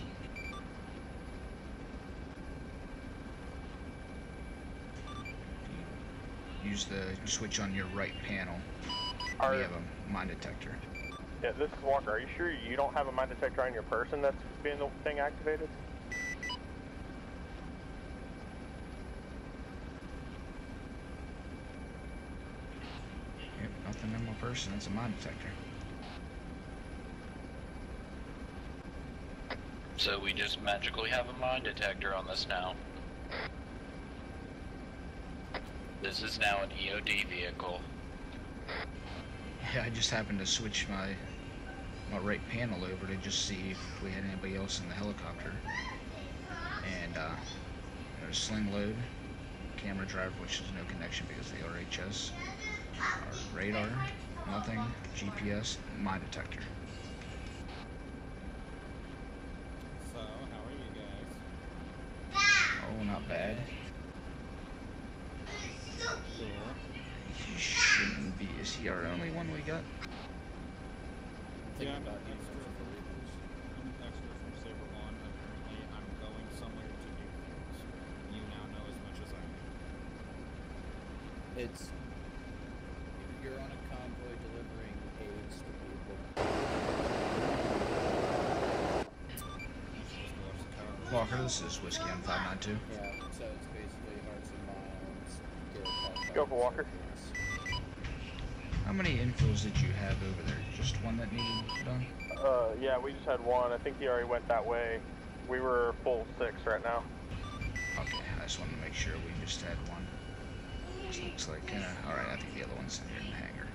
Use the switch on your right panel. We have a mine detector. Yeah, this is Walker. Are you sure you don't have a mine detector on your person that's being the thing activated? Yep, nothing in my person. It's a mine detector. So we just magically have a mine detector on this now. This is now an EOD vehicle. Yeah, I just happened to switch my right panel over to just see if we had anybody else in the helicopter. And there's sling load, camera driver, which is no connection because of the RHS, our radar, nothing, GPS, mine detector. So, how are you guys? Oh, not bad. Cool. You shouldn't be. Is he our only one we got? Yeah, I'm an extra from Saber 1. Apparently, I'm going somewhere to do things. You now know as much as I do. It's... You're on a convoy delivering aids to people. Walker, this is Whiskey on 592. Yeah, so it's basically hearts and minds. Go for Walker. How many infills did you have over there? Just one that needed done? Yeah, we just had one. I think he already went that way. We were full 6 right now. Okay, I just wanted to make sure we just had one. This looks like, alright, I think the other one's in here in the hangar.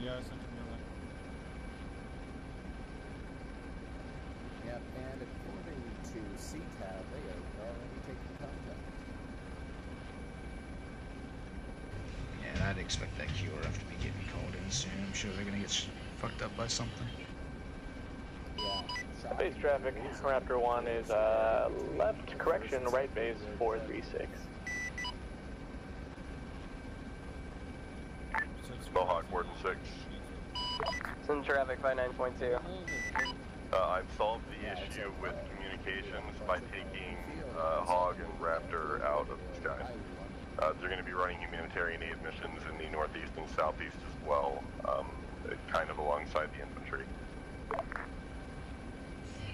Yeah, I sent him your link. Yep, and according to CTAB, they are already taking contact. Yeah, and I'd expect that QRF to be getting called in soon. I'm sure they're gonna get fucked up by something. Yeah. Base traffic, Raptor 1 is left correction, right base 436. Mohawk, Warden 6. Some traffic by 9.2. I've solved the issue with communications by taking Hog and Raptor out of the sky. They're going to be running humanitarian aid missions in the northeast and southeast as well, kind of alongside the infantry.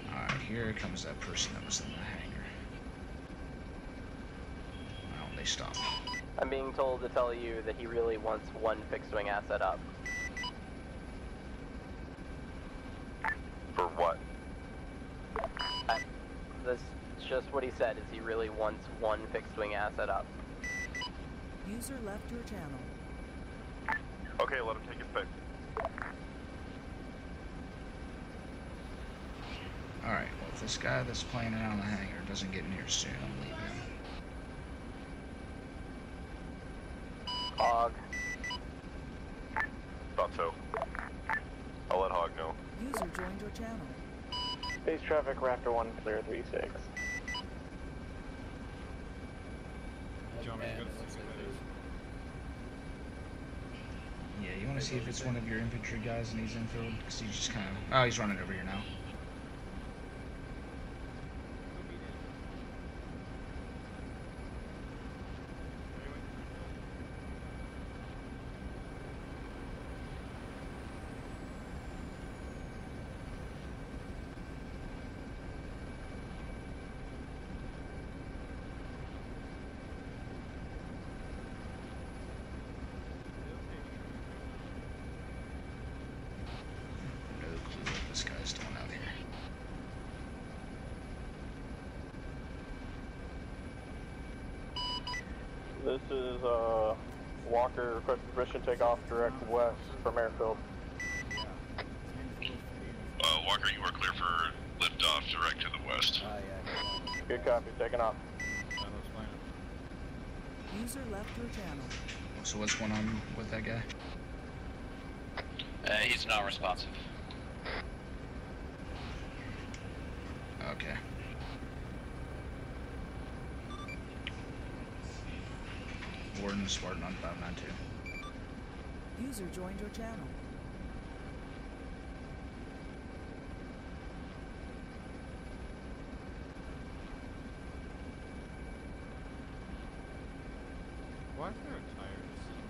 Alright, here comes that person that was in the hangar. Well, they stopped. I'm being told to tell you that he really wants one fixed-wing asset up. For what? That's just what he said, is he really wants one fixed-wing asset up. User left your channel. Okay, let him take his pick. Alright, well, if this guy that's playing around the hangar doesn't get near soon, I'm leaving him. Hog. Thought so. I'll let Hog know. User joined your channel. Base traffic, Raptor 1, clear 36. Do you want me to go to Yeah, you want to see if it's one of your infantry guys and he's infield? Because he's just kind of... Oh, he's running over here now. This guy's doing out here. This is Walker requesting permission to take off direct west from airfield. Walker, you are clear for liftoff direct to the west. Good copy, taking off. User left your channel. So what's going on with that guy? He's not responsive. Okay. Warden Spartan on 592. User joined your channel. Why is there a tire just sitting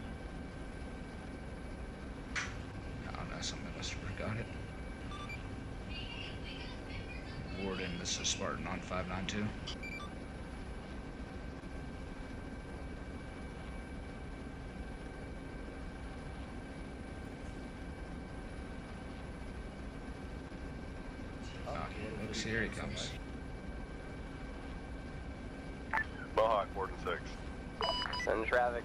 there? Oh no, somebody must have forgot it. Warden, this is Spartan on 592. Looks here he comes. Mohawk, Warden 6. And traffic.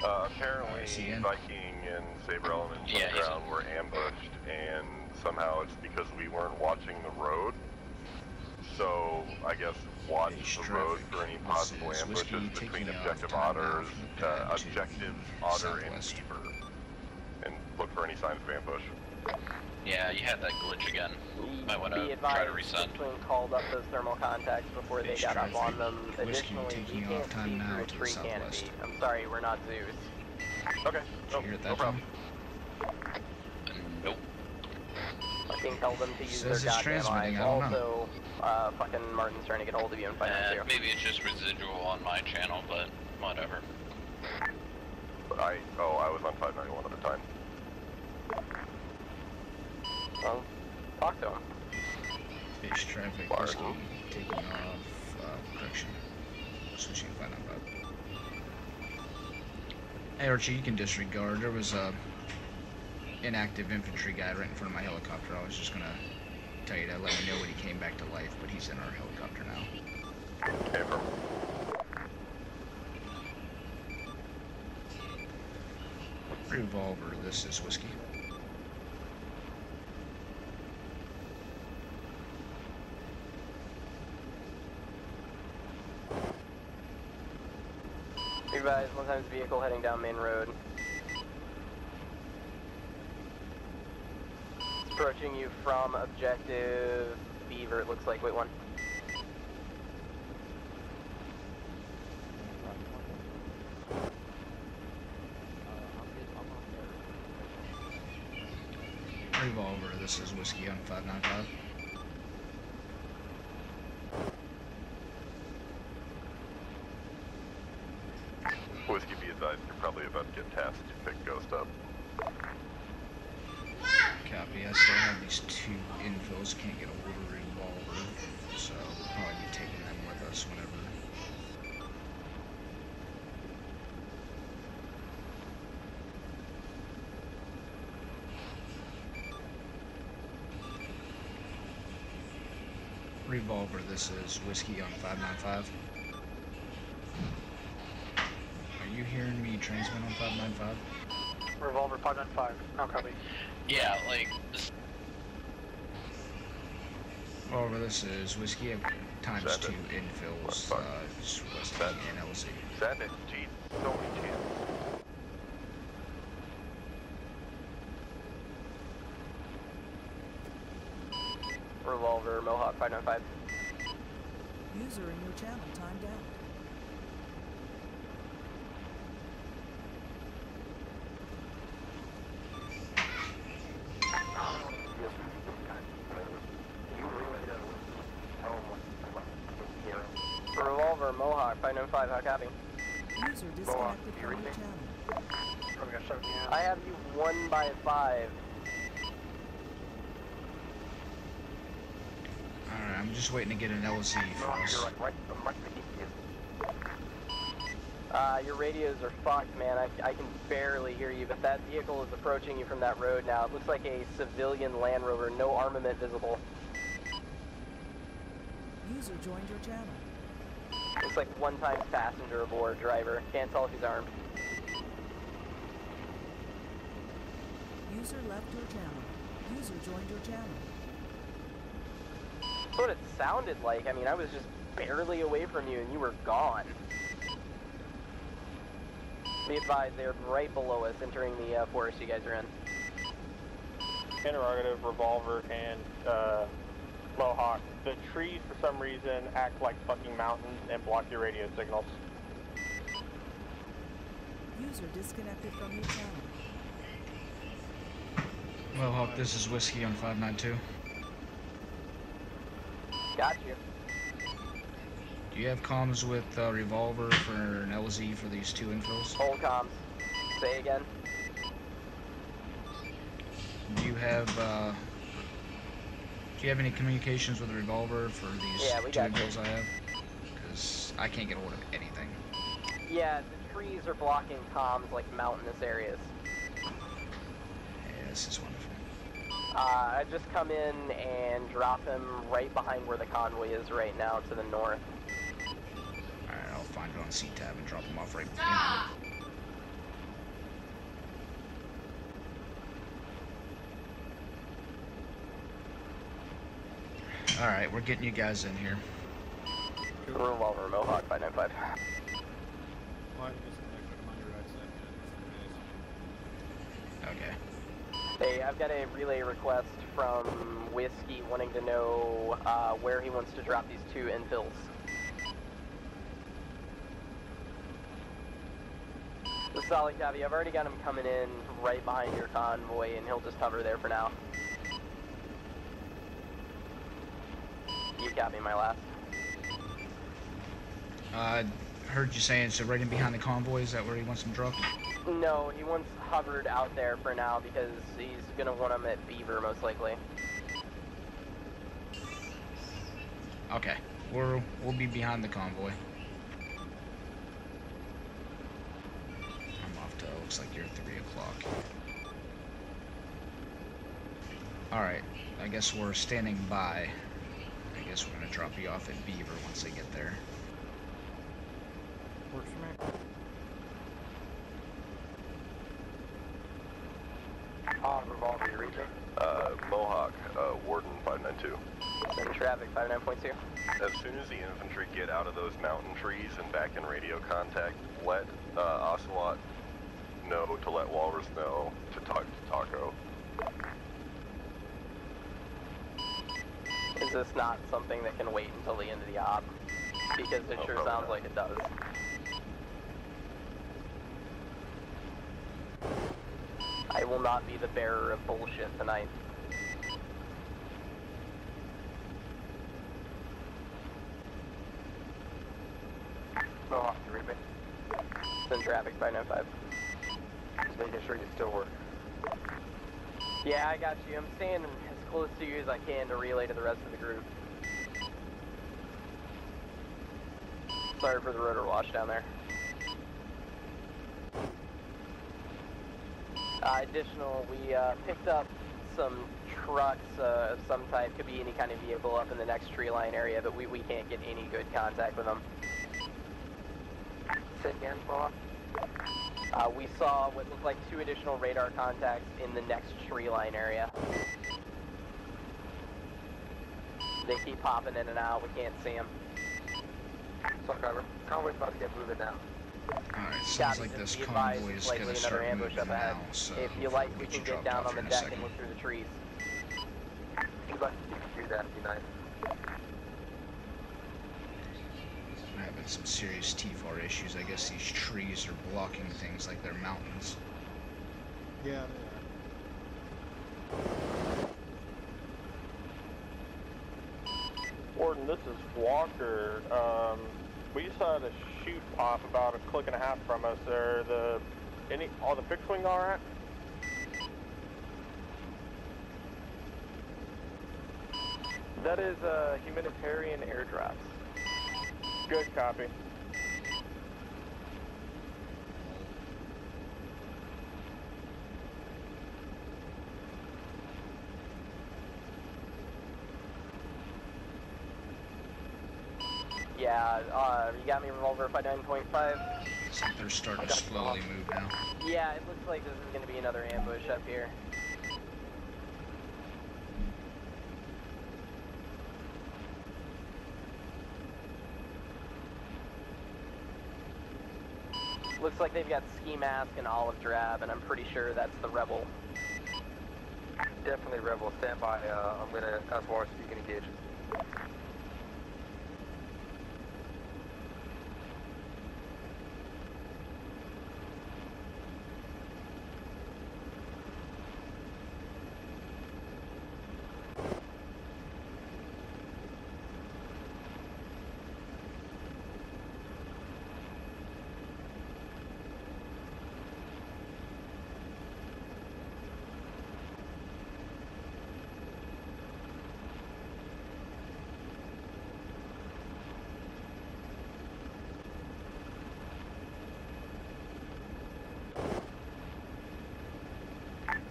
Apparently, Viking and Saber Element Ground were ambushed, and somehow it's because we weren't watching the road. So, I guess watch the road for any possible ambushes between Objective Otter and Beaver. And look for any signs of ambush. Yeah, you had that glitch again. Might want to try to reset. Called up those thermal contacts before they got up on them. Additionally, we can't see through a tree canopy. I'm sorry, we're not Zeus. Okay, no problem. Nope. I think tell them to use their goddamn eyes. Also, fucking Martin's trying to get hold of you and find out too. Maybe it's just residual on my channel, but whatever. I was on 591 at the time. Well, talk to him. Fish traffic, whiskey, taking off, correction. Switching to 595. Hey Archie, you can disregard. There was a inactive infantry guy right in front of my helicopter. I was just gonna tell you to let me know when he came back to life, but he's in our helicopter now. Revolver, this is whiskey. Advise, one times vehicle heading down main road. It's approaching you from Objective Beaver, it looks like. Wait, one. Revolver, this is whiskey on 595. Whiskey, be advised, you're probably about to get tasked to pick Ghost up. Copy, I still have these two infos, can't get a hold of Revolver, so we'll probably be taking them with us whenever. Revolver, this is whiskey on 595. Are you hearing me transmit on 595? Revolver 595, no copy. Yeah, like... Revolver, this is whiskey times 2 infills, just west and LZ. Send it, G. So many chances. Revolver, Mohawk 595. User in your channel timed out. Revolver, Mohawk 595, how copy? User disconnected from your channel. I have you 1 by 5. Alright, I'm just waiting to get an LZ first. Your radios are fucked, man. I can barely hear you, but that vehicle is approaching you from that road now. It looks like a civilian Land Rover, no armament visible. User joined your channel. Looks like one-time passenger aboard, driver. Can't tell if he's armed. User left your channel. User joined your channel. That's what it sounded like. I mean, I was just barely away from you and you were gone. Be advised, they're right below us, entering the forest you guys are in. Interrogative, Revolver, and Mohawk. The trees, for some reason, act like fucking mountains and block your radio signals. User disconnected from your channel. Mohawk, this is whiskey on 592. Got you. Do you have comms with Revolver for an LZ for these two infills? Hold comms. Say again. Do you have any communications with Revolver for these two infills I have? Because I can't get a hold of anything. Yeah, the trees are blocking comms like mountainous areas. Yeah, this is wonderful. I just come in and drop him right behind where the convoy is right now to the north. Alright, I'll find it on C-Tab and drop them off right behind it. Alright, we're getting you guys in here. Revolver, Mohawk, 595. Okay. Hey, I've got a relay request from Whiskey wanting to know where he wants to drop these 2 infills. The solid copy. I've already got him coming in right behind your convoy, and he'll just hover there for now. You got me, my last. Heard you saying so right in behind the convoy. Is that where he wants them dropped? No, he wants hovered out there for now because he's gonna want them at Beaver most likely. Okay, we'll be behind the convoy. I'm off to, looks like you're 3 o'clock. Alright, I guess we're standing by. I guess we're gonna drop you off at Beaver once they get there. Works for me. Revolver, you reaching? Mohawk, Warden 592. In traffic, 59.2. As soon as the infantry get out of those mountain trees and back in radio contact, let Ocelot know to let Walrus know to talk to Taco. Is this not something that can wait until the end of the op? Because it sure sounds like it does. I will not be the bearer of bullshit tonight. Mohawk, you read me? It's in traffic, 595. Just making sure you still work. Yeah, I got you. I'm staying as close to you as I can to relay to the rest of the group. Sorry for the rotor wash down there. Additional, we picked up some trucks of some type, could be any kind of vehicle up in the next tree line area, but we can't get any good contact with them. Say again, Mohawk? We saw what looked like 2 additional radar contacts in the next tree line area. They keep popping in and out, we can't see them. So cover. Convoy's about to get moving now. Alright, sounds like this convoy is gonna start moving now, so if you like, we can get down on the deck and look through the trees. If you'd like to do that, it'd be nice. I'm having some serious T4 issues. I guess these trees are blocking things like they're mountains. Yeah, Warden, this is Walker. We just had a shoot off about a click and a half from us. Are all the fixed wing all right? That is humanitarian airdrops. Good copy. Yeah, you got me revolver 59.5. Looks like they're starting to slowly move now. Yeah, it looks like this is going to be another ambush up here. Looks like they've got ski mask and olive drab, and I'm pretty sure that's the rebel. Definitely rebel. Stand by. I'm gonna ask Walrus if you can engage.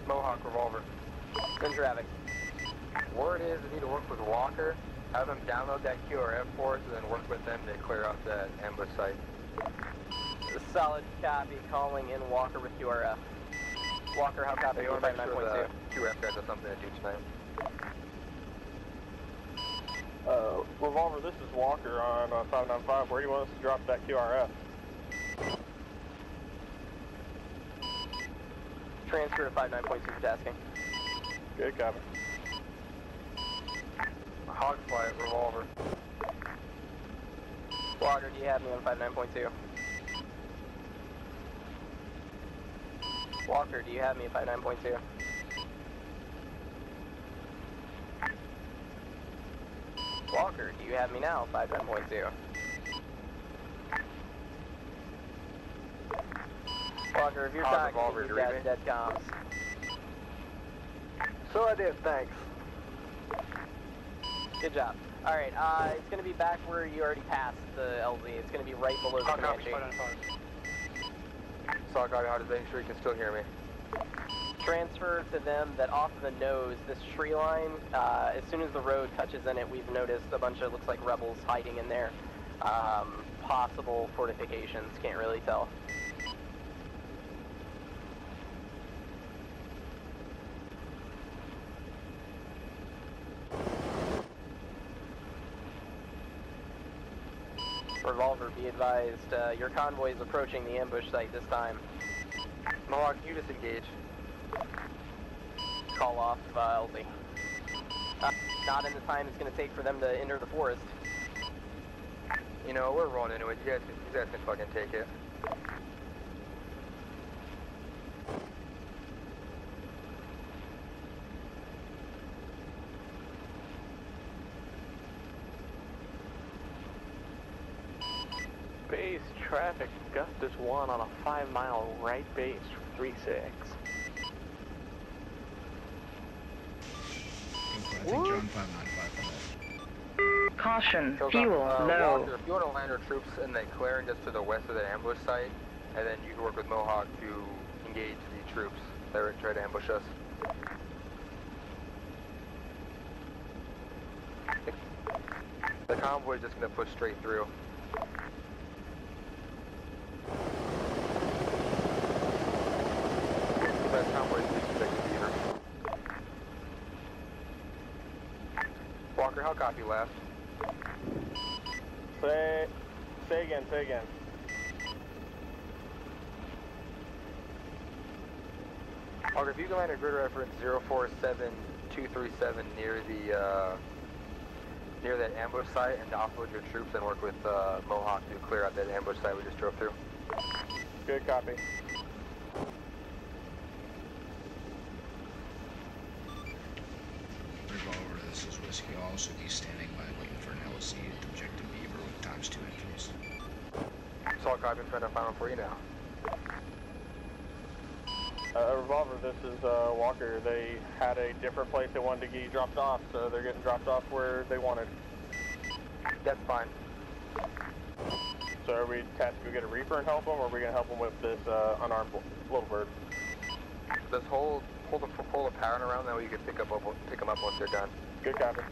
Mohawk revolver. In traffic. Word is we need to work with Walker. Have them download that QRF for us and then work with them to clear out that ambush site. Solid copy, calling in Walker with QRF. Walker, how copy? You want to make sure the QRF guys have something to do tonight. Revolver, this is Walker on 595. Where do you want us to drop that QRF? Transfer to 59.2 for tasking. Good copy. Hog flight, Revolver. Walker, do you have me on 59.2? Walker, do you have me at 59.2? Walker, do you have me now, 59.2? Walker, if you're talking, you've got dead comms. So I did, thanks. Good job. Alright, it's going to be back where you already passed the LZ. It's going to be right below the Comanche. Saw copy, how to make sure you can still hear me. Transfer to them that off the nose, this tree line, as soon as the road touches in it, we've noticed a bunch of, looks like rebels hiding in there. Possible fortifications, can't really tell. Revolver, be advised, your convoy is approaching the ambush site this time. Mohawk, you disengage. Call off LZ. Not in the time it's going to take for them to enter the forest. You know, we're rolling into it. You guys can fucking take it. Base traffic, Gustus 1 on a 5-mile right base, 3-6. I think you're on 595 for that. Caution, So, fuel low. Walker, if you want to land our troops in the clearing just to the west of the ambush site, and then you can work with Mohawk to engage the troops that would try to ambush us. The convoy is just going to push straight through. That convoy is 66 Beaver. Walker, how copy last? Say again, say again. Walker, if you can land a grid reference 047237 near that ambush site and offload your troops and work with Mohawk to clear out that ambush site we just drove through. Good copy. Revolver, this is Whiskey. I'll also be standing by waiting for an LC at Objective Beaver with ×2 entries. Assault copy, I'm trying to find one for you now. Revolver, this is Walker. They had a different place they wanted to get you dropped off, so they're getting dropped off where they wanted. That's fine. So are we tasked to go get a Reaper and help them, or are we going to help them with this unarmed little bird? Just pull the pattern around, that way you can pick them up once they're done. Good copy.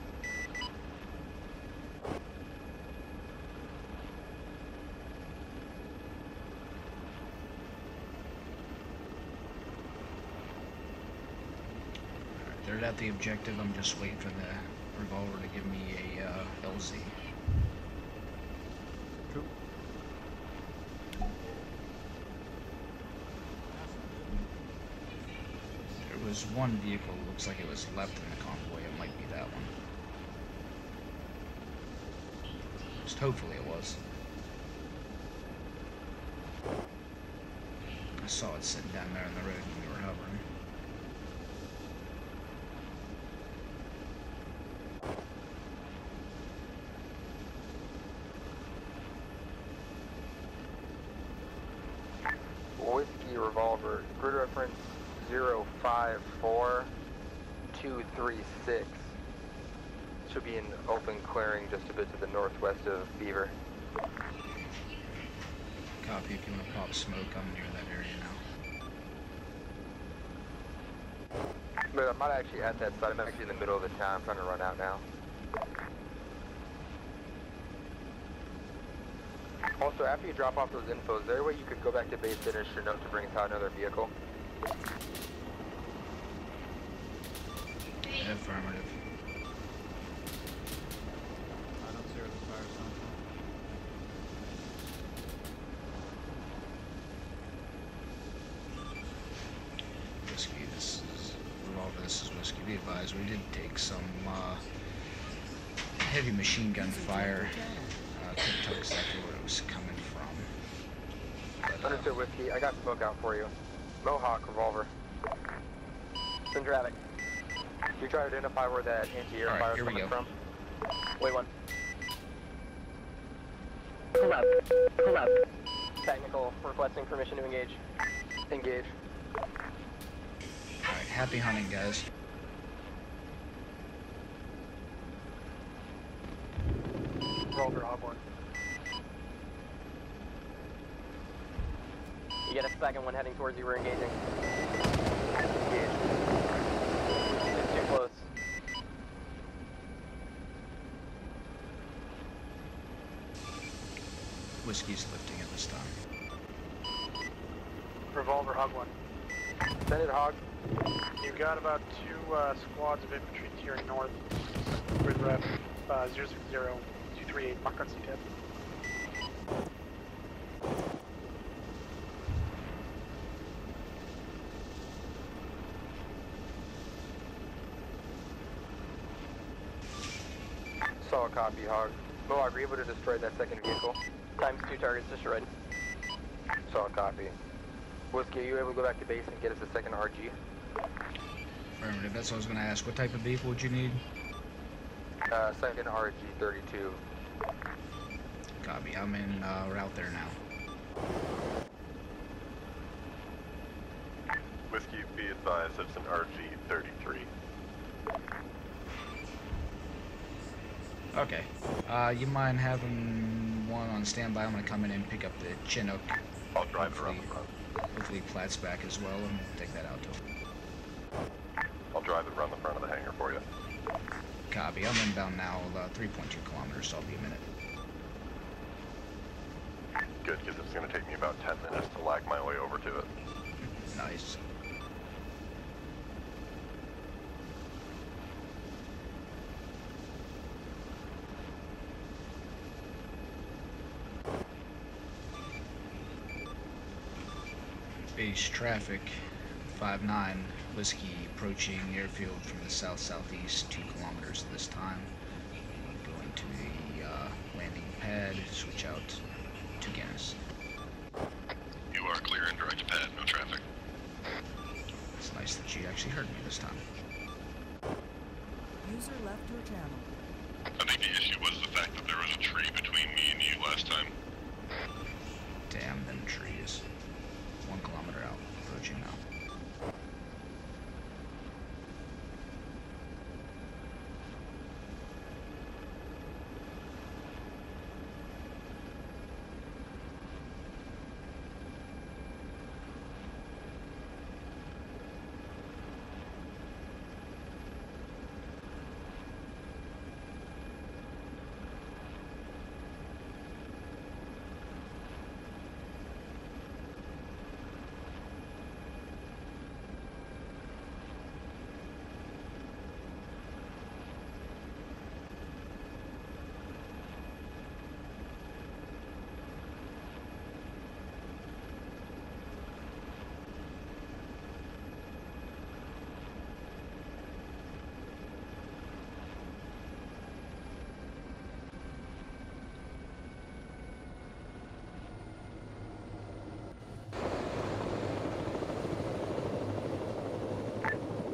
They're at the objective. I'm just waiting for the Revolver to give me a LZ. Cool. There was one vehicle, looks like it was left in the convoy. It might be that one. Just hopefully it was. I saw it sitting down there on the road when we were hovering. Whiskey Revolver, grid reference 054236. Should be an open clearing just a bit to the northwest of Beaver. Copy, if you want to pop smoke, I'm near that area now. But I'm not actually at that site, I'm actually in the middle of the town, I'm trying to run out now. Also, after you drop off those infos, is there a way you could go back to base, finish a note to bring us out another vehicle? Affirmative. I don't see where the fire's coming from. Whiskey, this is Revolver, this is Whiskey. Be advised, we did take some heavy machine gun fire. Couldn't tell exactly where it was coming from. But, Understood, Whiskey. I got smoke out for you. Mohawk, Revolver. It's in traffic. You try to identify where that anti-air fire is coming from? Wait one. Pull up. Pull up. Technical, requesting permission to engage. Engage. Alright, happy hunting, guys. Revolver, Hog 1. You get a second one heading towards you, we're engaging. Engage. It's too close. Whiskey's lifting at this time. Revolver, Hog 1. Send it, Hog. You've got about 2 squads of infantry to your north. Grid rep 060-238, mark on CTAP. Solid copy, Hog. Mohawk, were you able to destroy that second vehicle? Times 2 targets destroyed. Solid copy. Whiskey, are you able to go back to base and get us a second RG? Affirmative, that's what I was going to ask. What type of vehicle would you need? Second RG-32. Copy, I'm in route there now. Whiskey, be advised, it's an RG-33. Okay. You mind having one on standby? I'm going to come in and pick up the Chinook. I'll drive it around the front. Hopefully Platt's back as well, and we'll take that out to him. I'll drive it around the front of the hangar for you. Copy. I'm inbound now, 3.2 kilometers, so I'll be a minute. Good, because it's going to take me about 10 minutes to lag my way over to it. Nice. Base traffic, 5-9, Whiskey approaching airfield from the south-southeast, 2 kilometers this time. Going to the landing pad, switch out to Guinness. You are clear and direct to pad, no traffic. It's nice that you actually heard me this time. User left your channel. I think the issue was the fact that there was a tree between me and you last time. Damn them trees. 1 kilometer out, approaching now.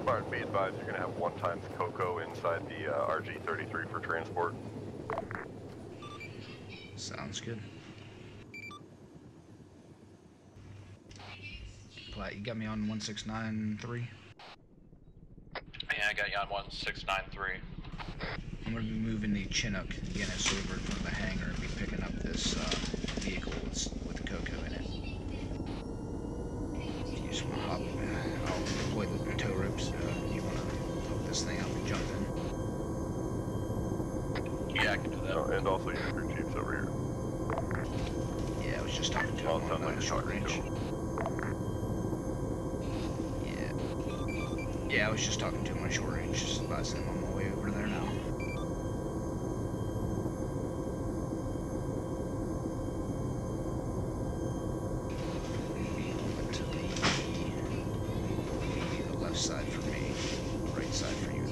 Martin, be advised, you're going to have 1 times Coco inside the RG-33 for transport. Sounds good. Platt, you got me on 1693? Yeah, I got you on 1693. I'm going to be moving the Chinook Guinness over in front of the hangar and be picking up this vehicle with the Coco in it. You just want to hop in. I'll deploy the tow ropes. You want to hook this thing up and jump in? Yeah, I can do that. And also your crew chief's over here. Yeah, I was just talking to him on the short range. Yeah, I was just talking to him on short range. Just advising him on my way over there now. The left side for me, right side for you.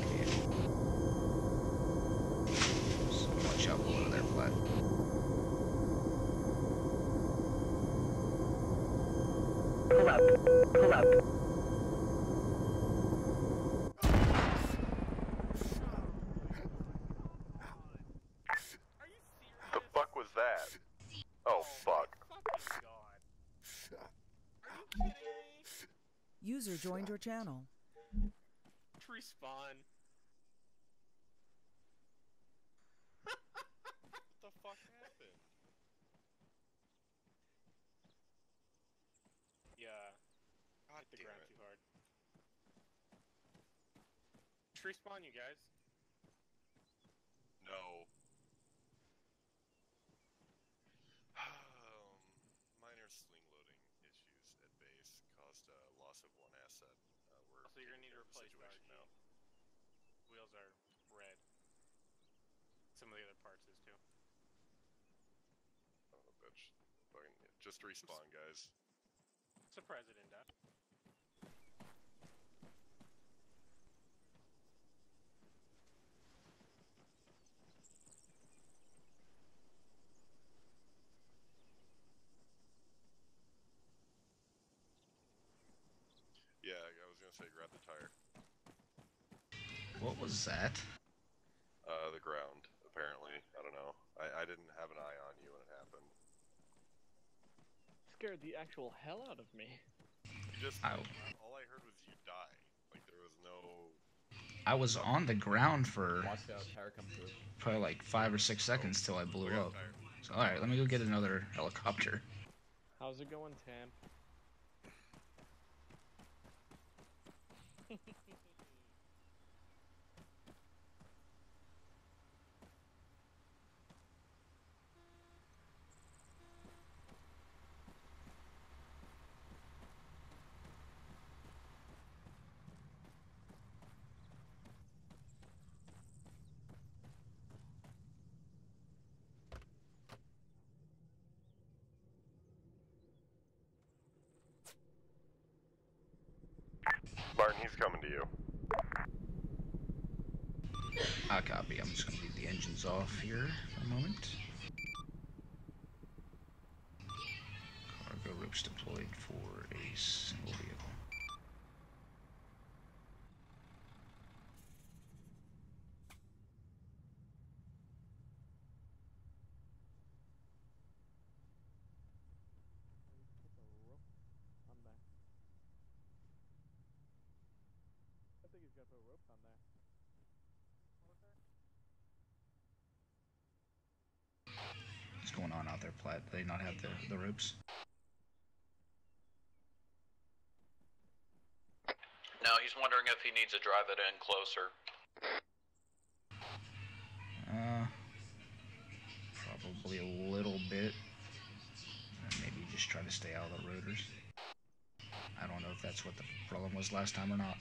So watch out below there, Flat. Pull up. Pull up. The fuck was that? Oh, fuck. User joined your channel. Tree spawn. What the fuck happened? Yeah. God Hit the damn ground it. too hard. Tree spawn, you guys. No. Minor sling loading issues at base caused loss of one asset. We're So you're gonna need to taking care of the replace the situation RG. now. Wheels are red. Some of the other parts is too. Oh, bitch. Fucking, just respawn, guys. It's a president, huh? Yeah, I was gonna say grab the tire. What was that? The ground, apparently. I don't know. I didn't have an eye on you when it happened. Scared the actual hell out of me. You just... All I heard was you die. Like, there was no... I was on the ground for Watch out, tire come through. probably like 5 or 6 seconds till I blew up. So alright, let me go get another helicopter. How's it going, Tam? Martin, he's coming to you. I copy. I'm just going to leave the engines off here for a moment. Cargo ropes deployed for a single vehicle. I think he's gonna put ropes on there. What's going on out there, Platt? Do they not have the ropes? No, he's wondering if he needs to drive it in closer. Probably a little bit. Maybe just try to stay out of the rotors. I don't know if that's what the problem was last time or not.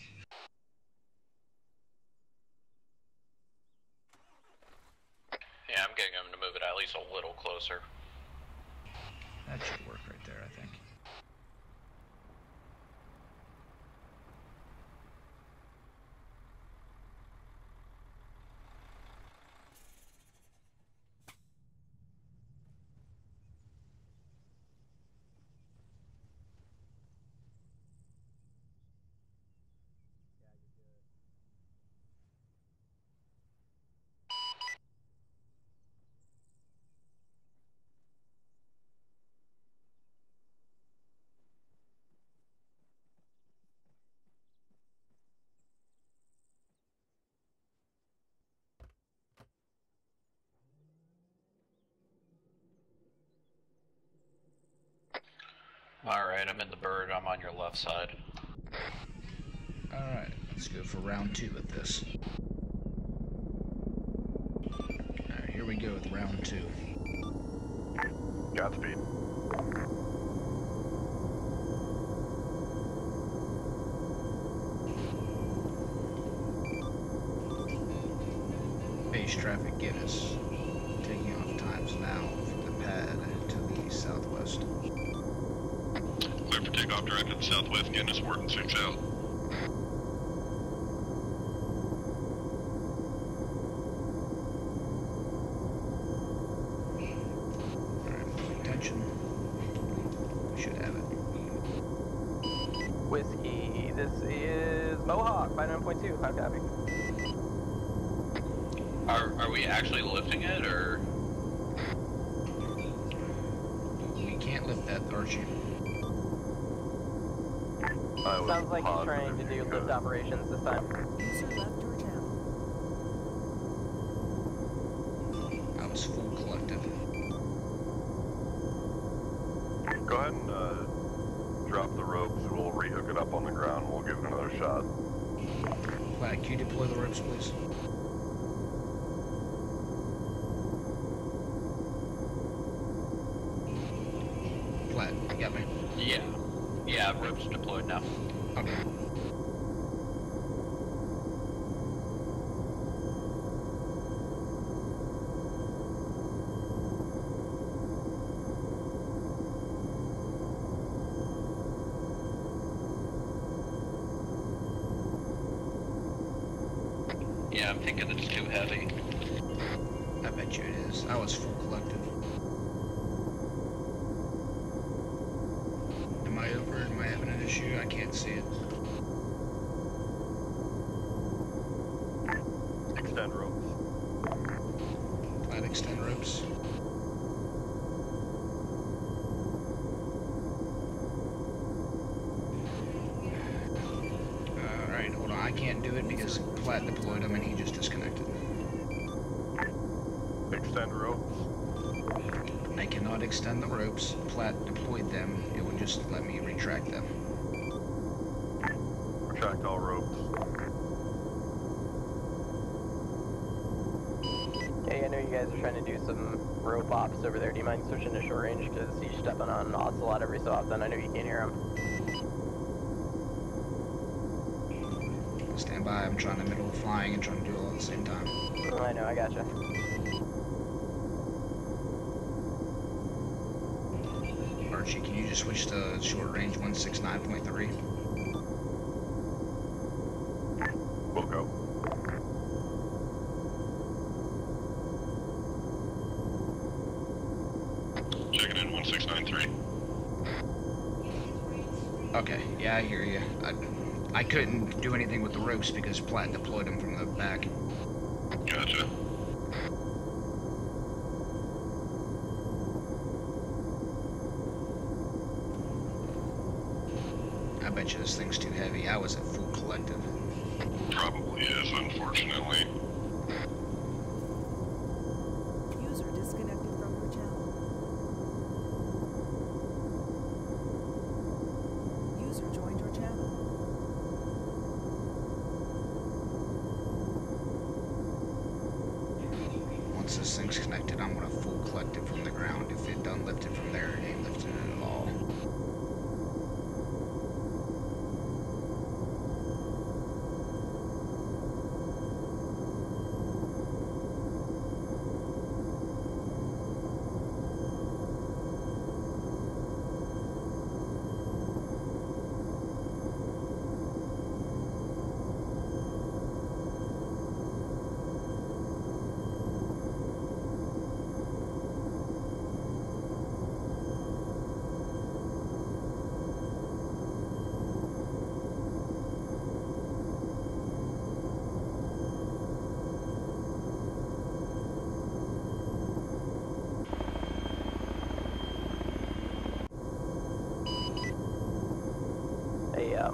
Yeah, I'm getting him to move it at least a little closer. That should work right there, I think. Alright, I'm in the bird. I'm on your left side. Alright, let's go for round 2 with this. Alright, here we go with round 2. Godspeed. Base traffic Guinness. Taking off times now from the pad to the southwest. Clear for takeoff direct to the southwest, Guinness working 6 out. Alright, attention. We should have it. Whiskey, this is Mohawk, 59.2, how copy? Are we actually lifting it, or? We can't lift that, Archie. Sounds like he's trying to do lift operations this time. User left your channel. I was full collective. Go ahead and drop the ropes. We'll rehook it up on the ground. We'll give it another shot. Platt, can you deploy the ropes, please? Platt, you got me? Yeah. Yeah, ropes deployed now. Okay. Yeah, I'm thinking it's too heavy. I bet you it is. I was full collective. Am I over? Am I having an issue? I can't see it. Extend ropes. Platt, extend ropes. Alright, hold on. I can't do it because Platt deployed him and he just disconnected. Extend ropes. I cannot extend the ropes. Platt deployed them. It would just let me retract them. Retract all ropes. Hey, I know you guys are trying to do some rope ops over there. Do you mind switching to short range? Because he's stepping on Ocelot every so often. I know you can't hear him. Stand by. I'm trying to middle flying and trying to do it all at the same time. Oh, I know, I gotcha. Archie, can you just switch to short range 169.3? We'll go. Checking in 1693. Okay, yeah, I hear you. I couldn't do anything with the ropes because Platt deployed them from the back. Gotcha. I bet you this thing's too heavy. I was at full collective. Probably is, unfortunately. User disconnected from your channel. User joined your channel. Once this thing's connected, I'm gonna full collect it from the ground. If it done lift it from there, it ain't lifting it at all.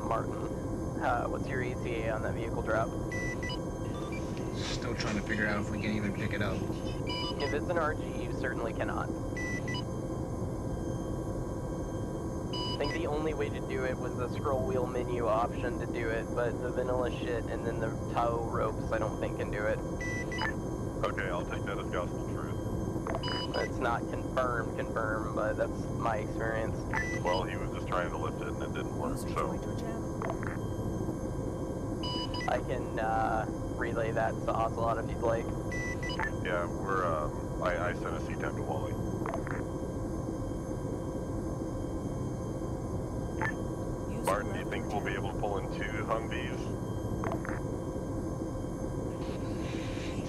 Martin, what's your ETA on that vehicle drop? Still trying to figure out if we can even pick it up. If it's an RG, you certainly cannot. I think the only way to do it was the scroll wheel menu option to do it, but the vanilla shit and then the tow ropes I don't think can do it. Okay, I'll take that as gospel truth. It's not confirmed, but that's my experience. Well, he was just trying to lift it and it didn't work, so... I can relay that to Ocelot if you'd like. Yeah, we're, I sent a C-10 to Wally. Martin, do you think we'll be able to pull in 2 Humvees?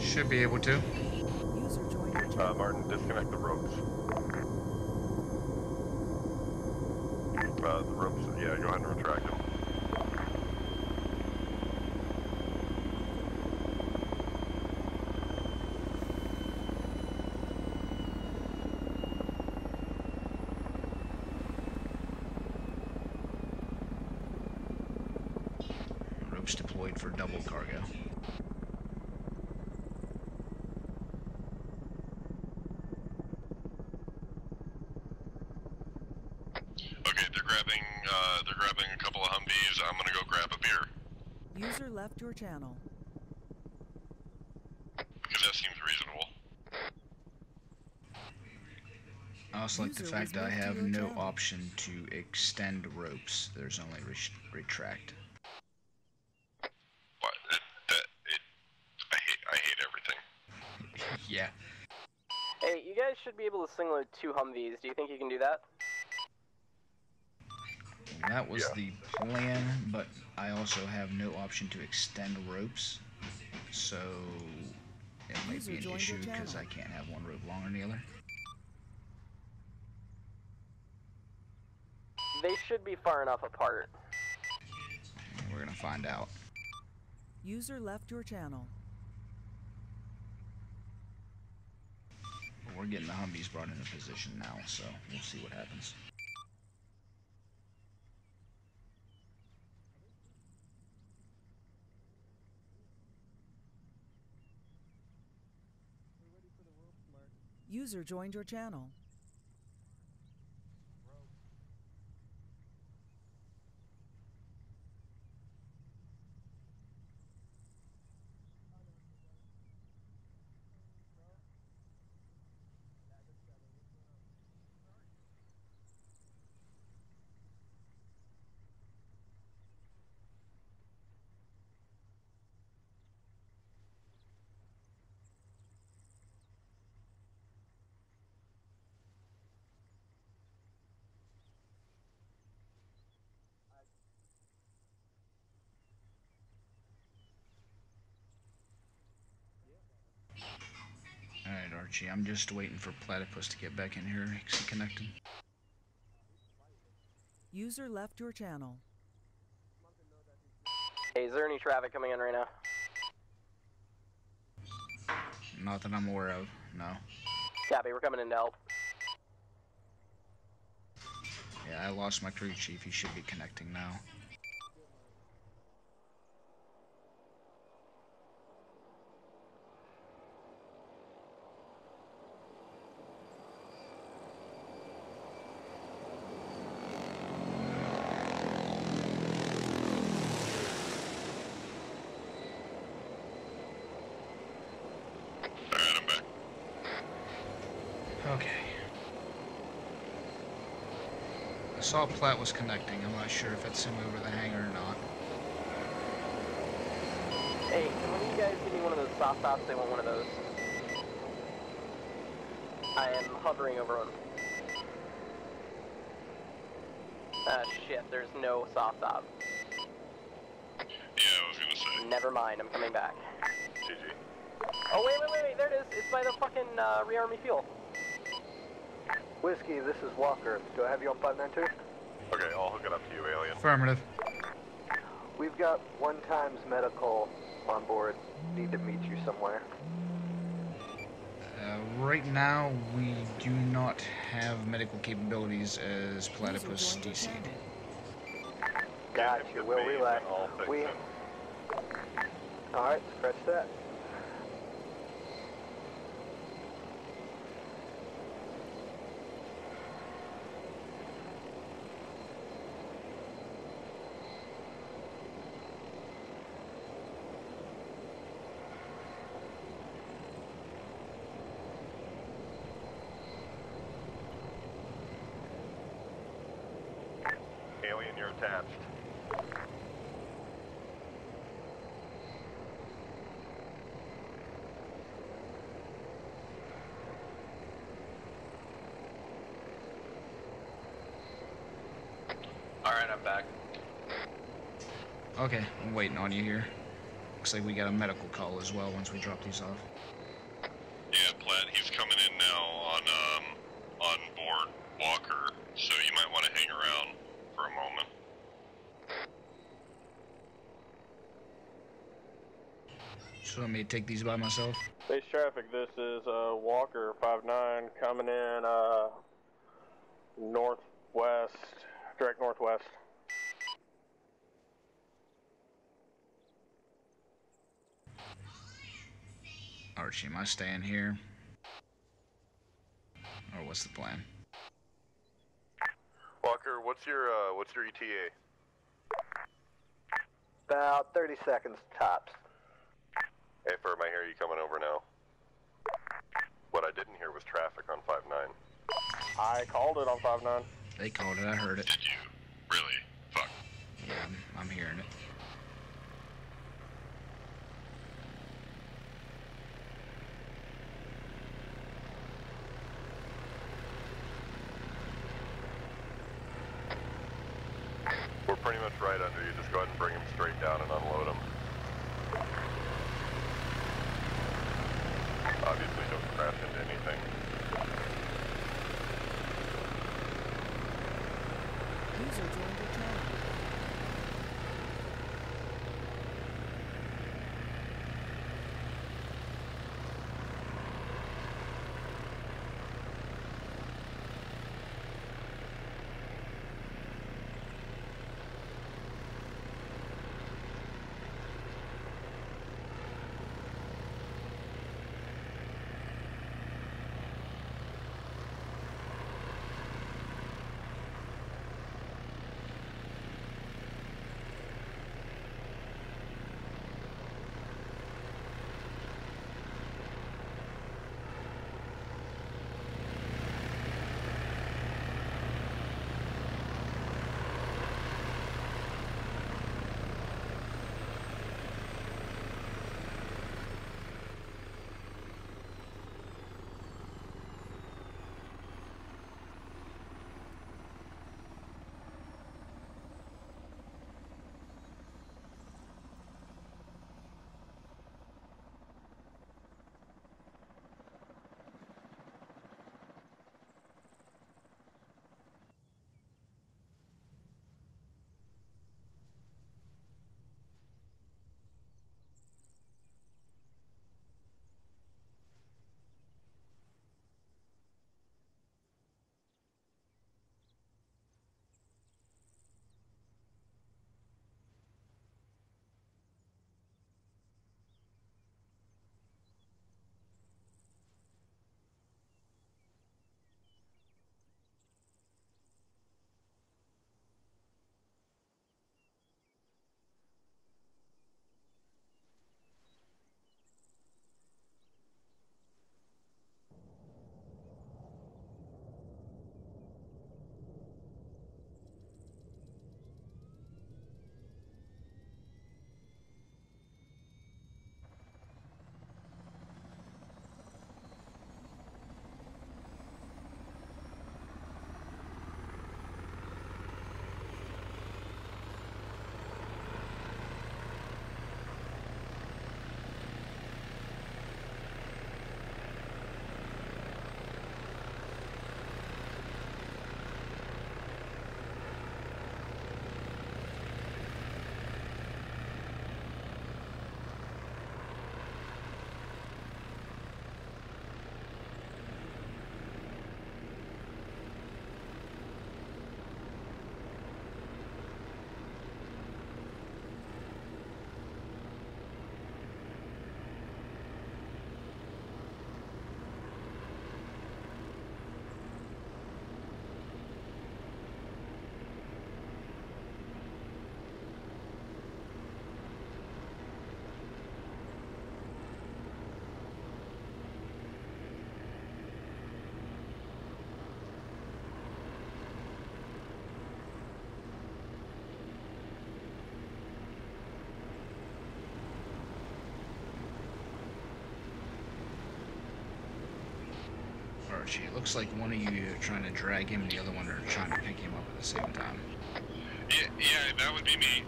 Should be able to. Martin, disconnect the ropes. The ropes, yeah, go ahead and retract them. Ropes deployed for double cargo. Okay, they're grabbing a couple of Humvees. I'm gonna go grab a beer. User left your channel. Because that seems reasonable. I also like the fact that I have no option to extend ropes. There's only retract. What? I hate everything. Yeah. Hey, you guys should be able to single 2 Humvees. Do you think you can do that? That was the plan, but I also have no option to extend ropes, so it might be an issue because I can't have one rope longer than the other. They should be far enough apart. We're gonna find out. User left your channel. We're getting the Humvees brought into position now, so we'll see what happens. User joined your channel. Alright, Archie, I'm just waiting for Platypus to get back in here. Is he connected? User left your channel. Hey, is there any traffic coming in right now? Not that I'm aware of, no. Copy, we're coming in to help. Yeah, I lost my crew chief. He should be connecting now. Okay. I saw Platt was connecting. I'm not sure if it's him over the hangar or not. Hey, can one of you guys give me one of those soft tops? They want one of those. I am hovering over one. Ah, shit, there's no soft top. Yeah, I was gonna say. Never mind, I'm coming back. GG. Oh, wait, there it is. It's by the fucking rearmy fuel. Whiskey, this is Walker. Do I have you on 592? Okay, I'll hook it up to you, alien. Affirmative. We've got 1x medical on board. Need to meet you somewhere. Right now, we do not have medical capabilities as Platypus DC'd. Gotcha. We'll relax. Alright, scratch that. you're attached. Alright, I'm back. Okay, I'm waiting on you here. Looks like we got a medical call as well once we drop these off. Yeah, Platt, he's coming in now on board Walker, so you might want to hang around for a moment. So want me to take these by myself? Base traffic, this is Walker 5-9 coming in northwest, direct northwest. Archie, am I staying here? Or what's the plan? Walker, what's your ETA? About 30 seconds tops. Hey, Firm, I hear you coming over now. What I didn't hear was traffic on 5-9. I called it on 5-9. They called it, I heard it. Did you? Really? Fuck. Yeah, I'm hearing it. We're pretty much right under you. Just go ahead and bring him straight down and unload him. Obviously, don't crash into anything. User joined your channel. Archie. It looks like one of you are trying to drag him and the other one are trying to pick him up at the same time. Yeah, that would be me.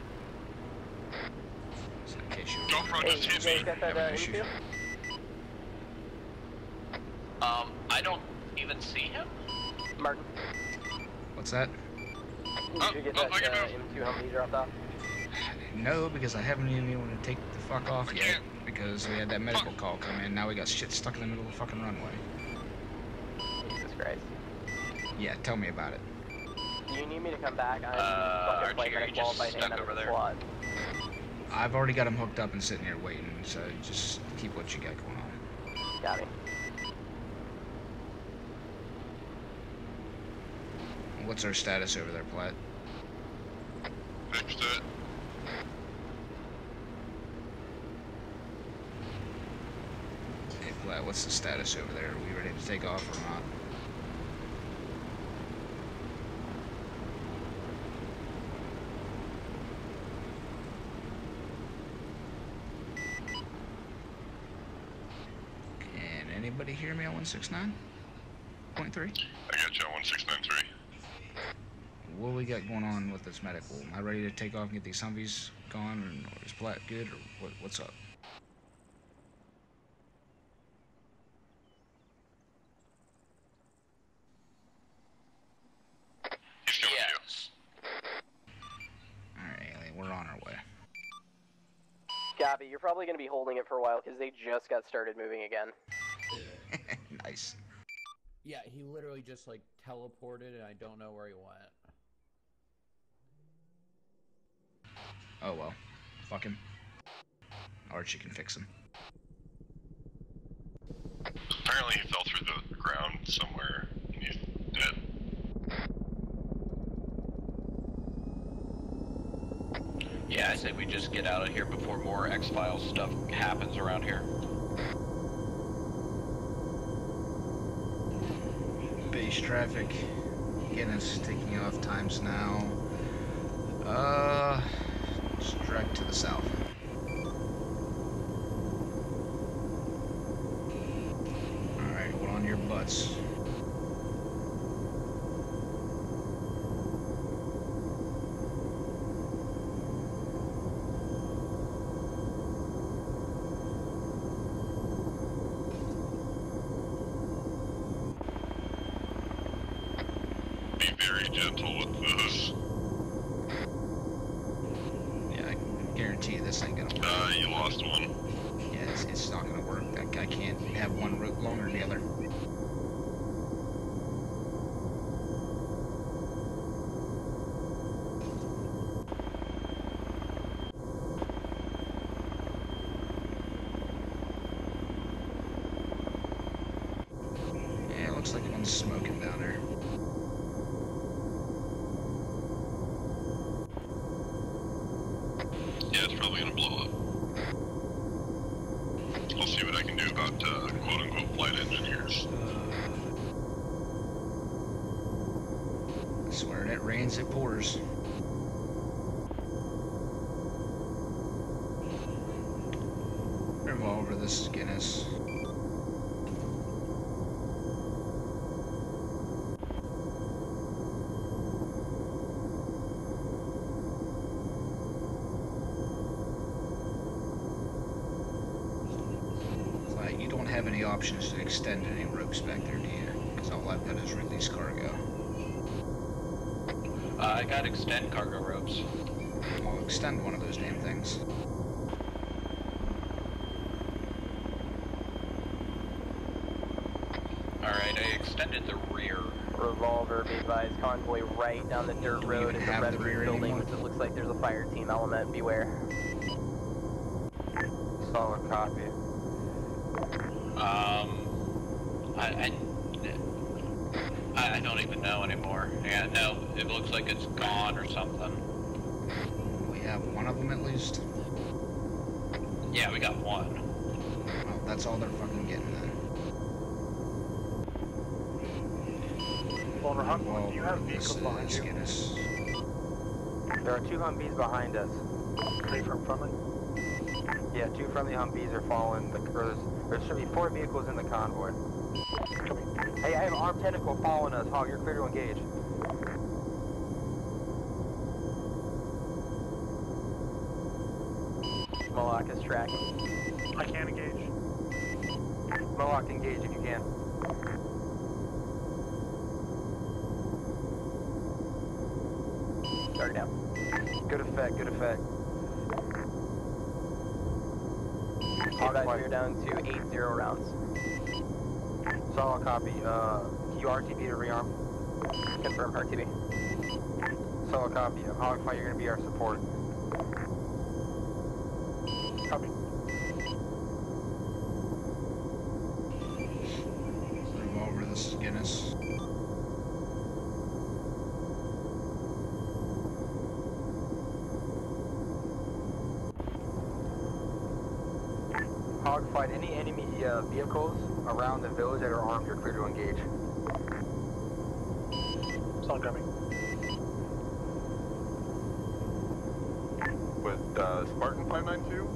So in case you GoPro just hit me. I don't even see him. Martin. What's that? Did you get that M2 Humvee dropped off? No, because I haven't even been able to take the fuck off yet. Because we had that medical call come in. Now we got shit stuck in the middle of the fucking runway. Jesus Christ. Yeah, tell me about it. Do you need me to come back? I'm fucking flight medic qualified and I'm in the squad. I've already got him hooked up and sitting here waiting, so just keep what you got going on. Got me. What's our status over there, Platt? Fixed it. Hey, Platt, what's the status over there? Are we ready to take off or not? Can anybody hear me on 169.3? I got you on 1693. What we got going on with this medical? Am I ready to take off and get these Humvees gone, or is Platt good, or what's up? Yes. Alright, Alien, we're on our way. Gabby, you're probably going to be holding it for a while because they just got started moving again. Nice. Yeah, he literally just like teleported and I don't know where he went. Oh well. Fuck him. Archie can fix him. Apparently he fell through the ground somewhere and he's dead. Yeah, I say we just get out of here before more X-Files stuff happens around here. Base traffic. Guinness taking off times now. Strike to the south. Alright, well, on your butts. Be very gentle with those. Yeah, I can guarantee you this ain't gonna work. You lost one. Yeah, it's not gonna work. I can't have one route longer than the other. Yeah, it looks like one's smoking down there. Yeah, it's probably gonna blow up. I'll see what I can do about quote-unquote flight engineers. I swear, it rains, it pours. Revolver, this is Guinness. You don't have any options to extend any ropes back there, do you? Because all I've got is release cargo. I got extend cargo ropes. I'll extend one of those damn things. Alright, I extended the rear. Revolver, be advised, convoy right down the dirt road in the red building, which it looks like there's a fire team element. Beware. Solid copy. I don't even know anymore. Yeah, no, it looks like it's gone or something. We have one of them at least? Yeah, we got one. Well, that's all they're fucking getting then. Walter Hunt, do you have vehicles behind you? Guinness. There are two Humvees behind us. Are they from friendly? Yeah, two friendly Humvees are following the... There should be 4 vehicles in the convoy. Hey, I have an armed tentacle following us. Hog, you're clear to engage. Mohawk is tracking. I can't engage. Mohawk, engage if you can. Start down. Good effect, good effect. Hog, you're down to 80 rounds. Solid copy. Can you RTB to rearm? Confirm RTB. Solid copy. Hogfight, you're going to be our support. Copy. Revolver, this is Guinness. Hogfight, any enemy vehicles around the village that are armed, you're clear to engage. Solid copy. With Spartan 592?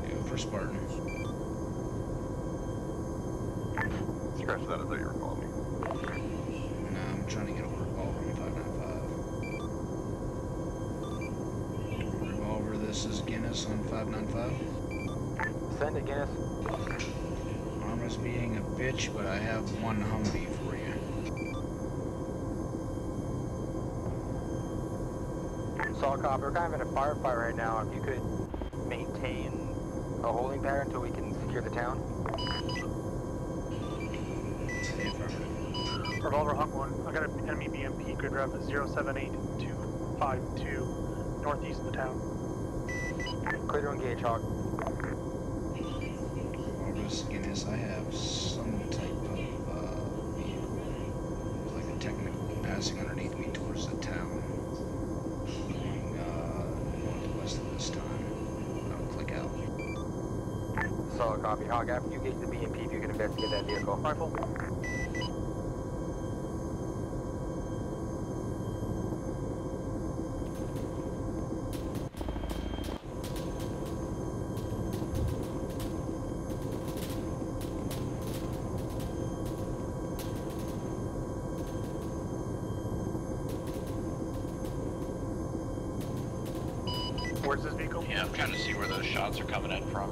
Go for Spartan. Scratch that, I thought you were calling me. No, I'm trying to get a revolver on 595. Revolver, this is Guinness on 595. Send it, Guinness. Armor's being a bitch, but I have one Humvee for you. Solid copy, we're kind of in a firefight right now. If you could maintain a holding pattern until we can secure the town. Revolver Hawk 1. I got an enemy BMP, grid ref 078252 northeast of the town. Clear to engage, Hawk. Guinness, I have some type of vehicle. It's like a technical passing underneath me towards the town. Going northwest of this time. I'll click out. Solid copy. Hog, after you get the BMP, if you can investigate that vehicle. Rifle. Where's this vehicle? Yeah, I'm trying to see where those shots are coming in from.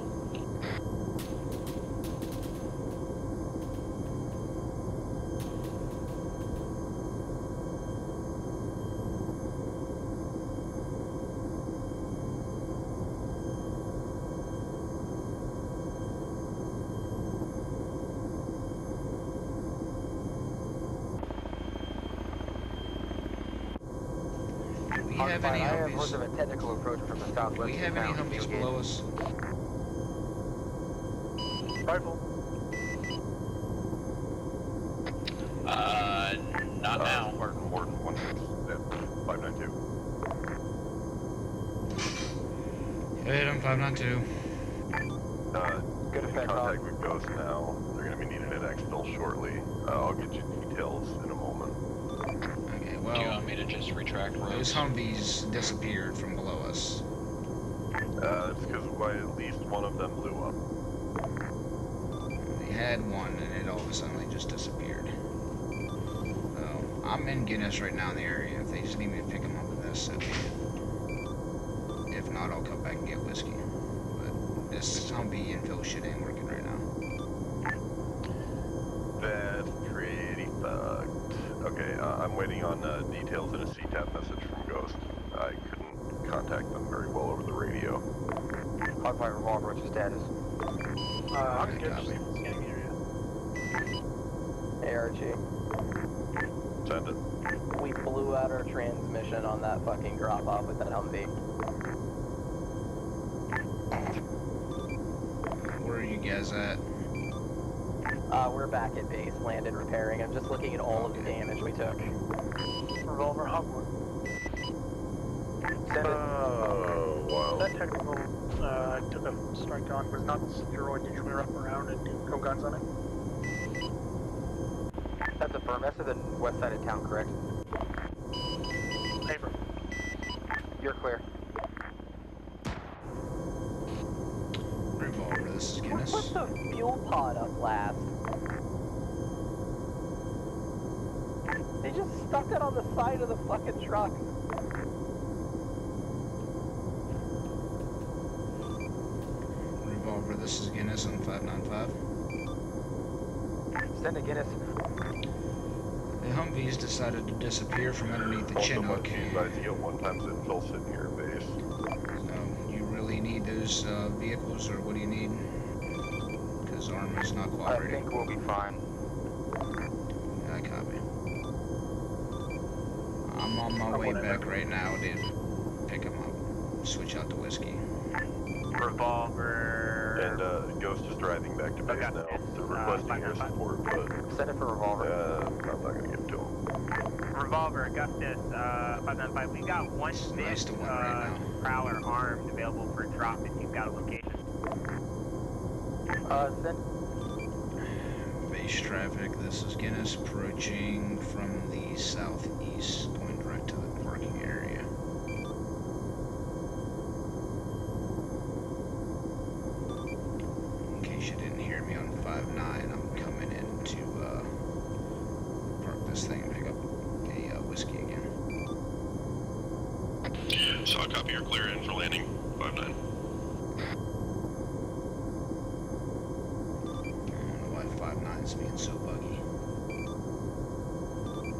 Do we have any I have Humvees? horse of a technical approach from the southwest. Do we have any Humvees below us? Rifle. Not now. Spartan Warden 592. Hit him, 592. Good effect, Contact with Ghost now. They're going to be needing an exfil shortly. I'll get you details in a moment. Okay, well, Do you want me to just retract roads? those Humvees disappeared from below us. It's because at least one of them blew up. They had one, and it all of a sudden just disappeared. So, I'm in Guinness right now in the area. If they just need me to pick them up with this, so be it. If not, I'll come back and get whiskey. But this Humvee infill shit ain't working right now. That's pretty fucked. Okay, I'm waiting on details and a CTAP message from Ghost. I couldn't contact them very well over the radio. Hogfight revolver, what's your status? I'm good, just scanning the area. ARG. Send it. We blew out our transmission on that fucking drop off with that Humvee. Where are you guys at? We're back at base, landed repairing. I'm just looking at all of the damage we took. Revolver Hawk 1. Send it. Oh, wow. That technical I took a strike on was not destroyed. Did you want to wrap around and go guns on it? That's a firm. That's to the west side of town, correct? Paper. You're clear. Revolver, this is Guinness. What's the fuel pod up last? They just stuck it on the side of the fucking truck. Revolver, this is Guinness on 595. Send a Guinness. The Humvees decided to disappear from underneath the Chinook. One times it fell sitting here at base. So, you really need those vehicles, or what do you need? Because Arma's not cooperating. I think we'll be fine. I copy. I'm on my way back right now to pick him up. Switch out to whiskey. Revolver. And Ghost is driving back to base now. They're requesting your support, but send it for Revolver. I'm not gonna give it to him. Revolver, Augustus, 595. We got one nice prowler armed available for drop if you've got a location. Send. Base traffic, this is Guinness approaching from the southeast, going direct to the parking area. In case you didn't hear me on 5-9, I'm coming in to park this thing and pick up a whiskey again. So I'll copy your clear in for landing, 5-9. It's being so buggy.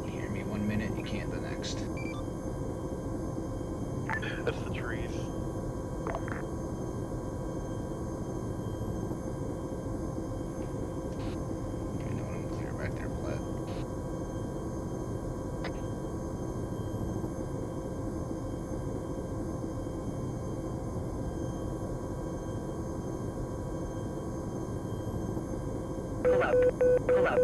You hear me 1 minute, you can't the next. That's the trees. You know when I'm clear back there, Plaid. Pull up. Pull up.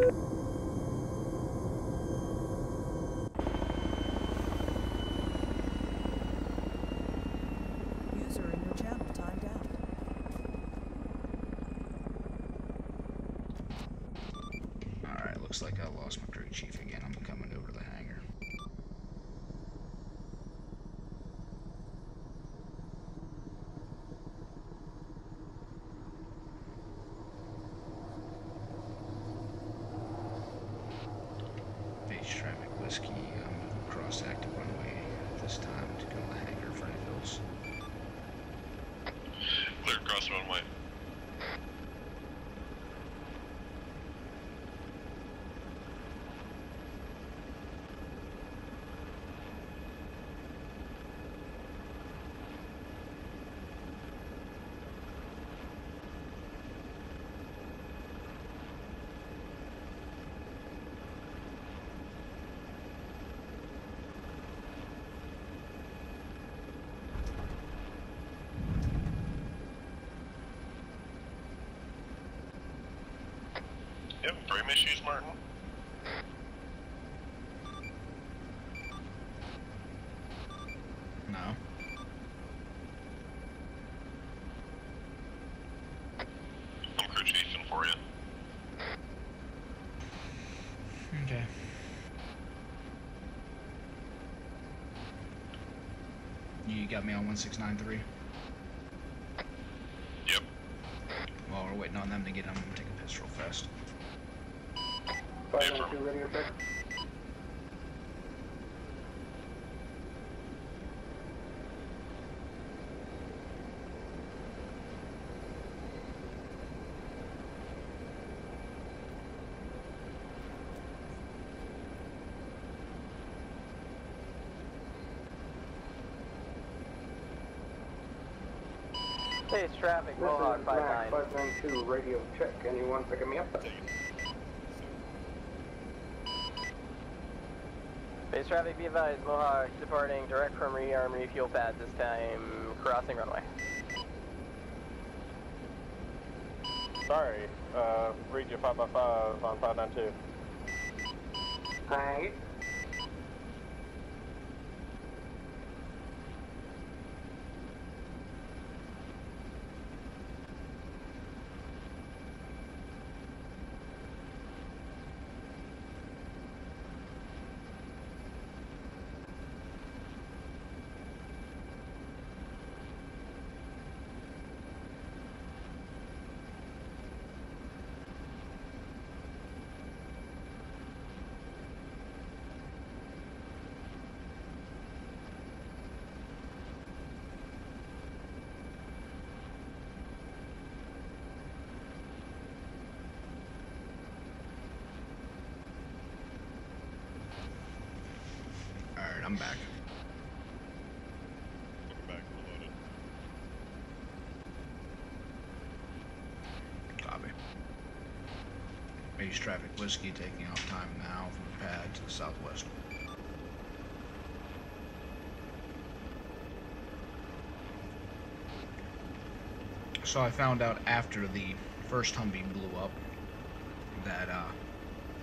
User in your channel timed out. Alright, looks like I lost my crew chief again. I'm coming over to the hangar. Base traffic whiskey, I'm across active runway at this time to go to the hangar for infills. Clear across runway. You having frame issues, Martin? No. I'm crew chiefing for you. Okay. You got me on 1693? Yep. While we're waiting on them to get them, I'm gonna take a piss real fast. 592 radio check. Base traffic, Mohawk 5-9. 592 radio check. Anyone picking me up? Base traffic, be advised, Mohawk departing direct from rearm refuel pad this time, crossing runway. Sorry, read you 5x5 on 592. Hi. Alright, I'm back. Welcome back, reloaded. Copy. Base traffic whiskey taking off time now from the pad to the southwest. So I found out after the first Humvee blew up that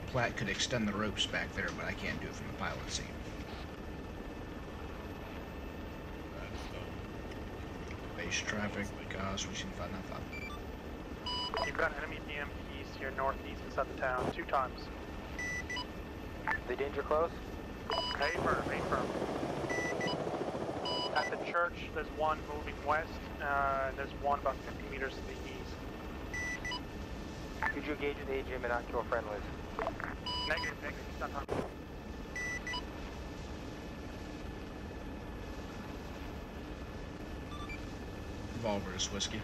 Platt could extend the ropes back there, but I can't do it from the pilot seat. Base traffic, switching 595. You've got enemy EMPs to your northeast inside the town 2 times. The danger close? A firm, A firm. At the church, there's one moving west, and there's one about 50 meters to the east. Could you engage with AGM and not kill friendlies? Negative, negative, it's not time. Revolver is whiskey.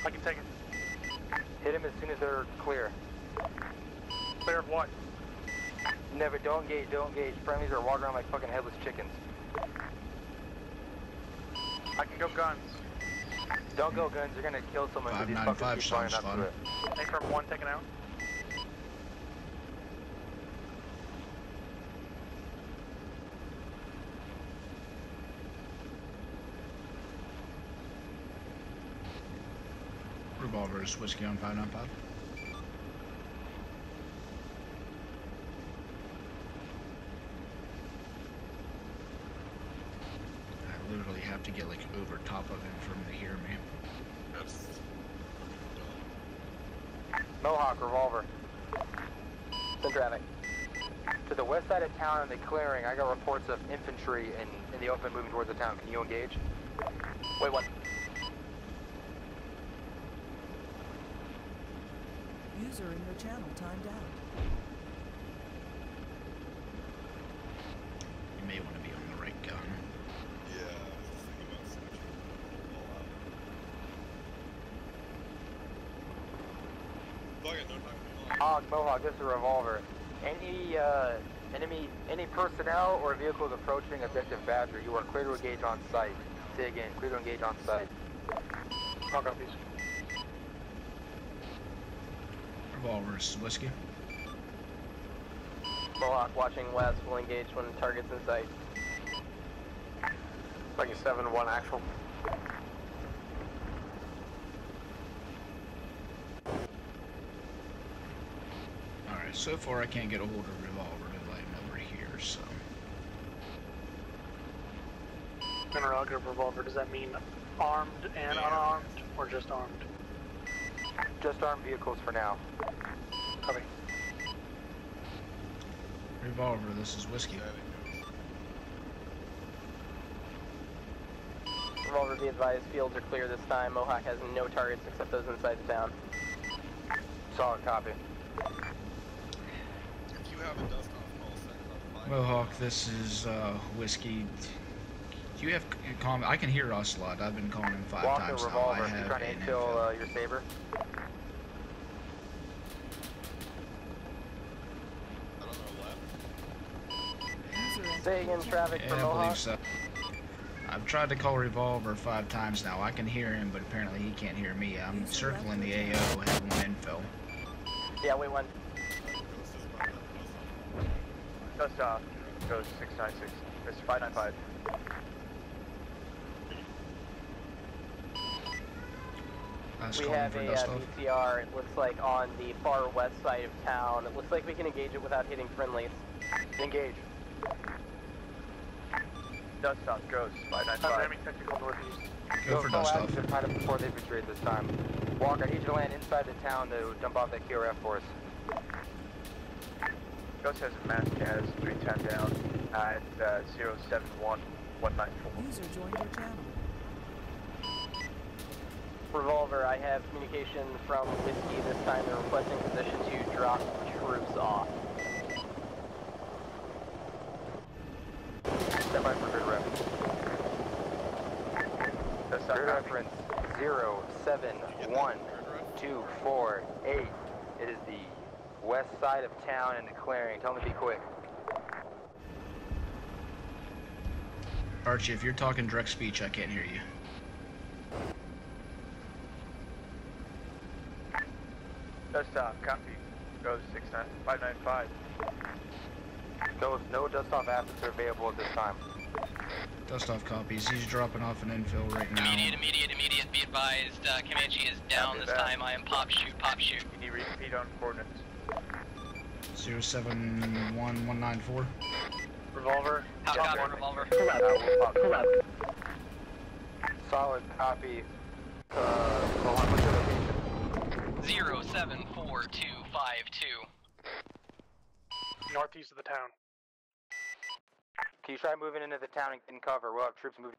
I can take it. Hit him as soon as they're clear. Clear of what? Never, don't engage, don't engage. Friendlies are walking around like fucking headless chickens. I can go guns. Don't go guns, you're gonna kill someone because these fuckers keep flying up to it. A firm 1 taken out. Revolver is whiskey on 595. I literally have to get like over top of him for him to hear me. Mohawk, revolver. Send traffic. To the west side of town in the clearing, I got reports of infantry in the open moving towards the town. Can you engage? Wait, 1. User in your channel timed out. You may want to be on the right gun. Yeah, I was just thinking about switching all out. Fuck it, no time. Mohawk, this is a revolver. Any personnel or vehicles approaching objective Badger, you are clear to engage on site. Say again, clear to engage on site. I'll go, please. Revolver is whiskey. Mohawk watching west will engage when target's in sight. Like a 7-1 actual. Alright, so far I can't get a hold of revolver to light him over here, so. Interrogative revolver, does that mean armed and unarmed, or just armed? Just armed vehicles for now. Copy. Revolver, this is whiskey. Revolver, be advised, fields are clear this time. Mohawk has no targets except those inside the town. Solid copy. If you have a dust off call second, Mohawk, this is whiskey. Do you have I can hear Ocelot. I've been calling him 5 Walker, times revolver. now. I have You're trying to infill your saber? Say again, traffic for I Mohawk. believe so. I've tried to call revolver 5 times now. I can hear him, but apparently he can't hear me. I'm circling the AO, having infill. Yeah, wait 1. Dust off. Goes 696. Mr. 595. Last We calling have for a dust off. BTR, it looks like on the far west side of town. It looks like we can engage it without hitting friendlies. Engage. Dust off goes 595. Enemy technical northeast. Go for dust off. They're tied up before the infantry at this time. Walker, I need you to land inside the town to dump off that QRF force. Ghost has a mass CAS 310 down at 071194. User joined your channel. Revolver, I have communication from Whiskey. This time they're requesting position to drop troops off. Stand by for grid rep. Grid reference 071248. It is the west side of town in the clearing. Tell them to be quick. Archie, if you're talking direct speech, I can't hear you. Dust off, copy. Go 595. No dust off assets are available at this time. Dust off copies. He's dropping off an infill right now. Immediate. Be advised. Comanche is down this time. I am pop shoot. Can you repeat on coordinates? 071194. Revolver. Copy, revolver. Pull out. Solid copy. What's your location? 074252. Northeast of the town. Can you try moving into the town and getting cover? We'll have troops moving.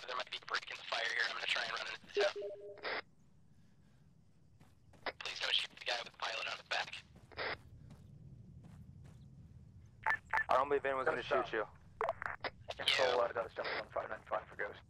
There might be a break in the fire here. I'm gonna try and run into the town. Please don't shoot the guy with the pilot on his back. I don't believe anyone's gonna shoot you. Yeah. Dust off on 595 for Ghost.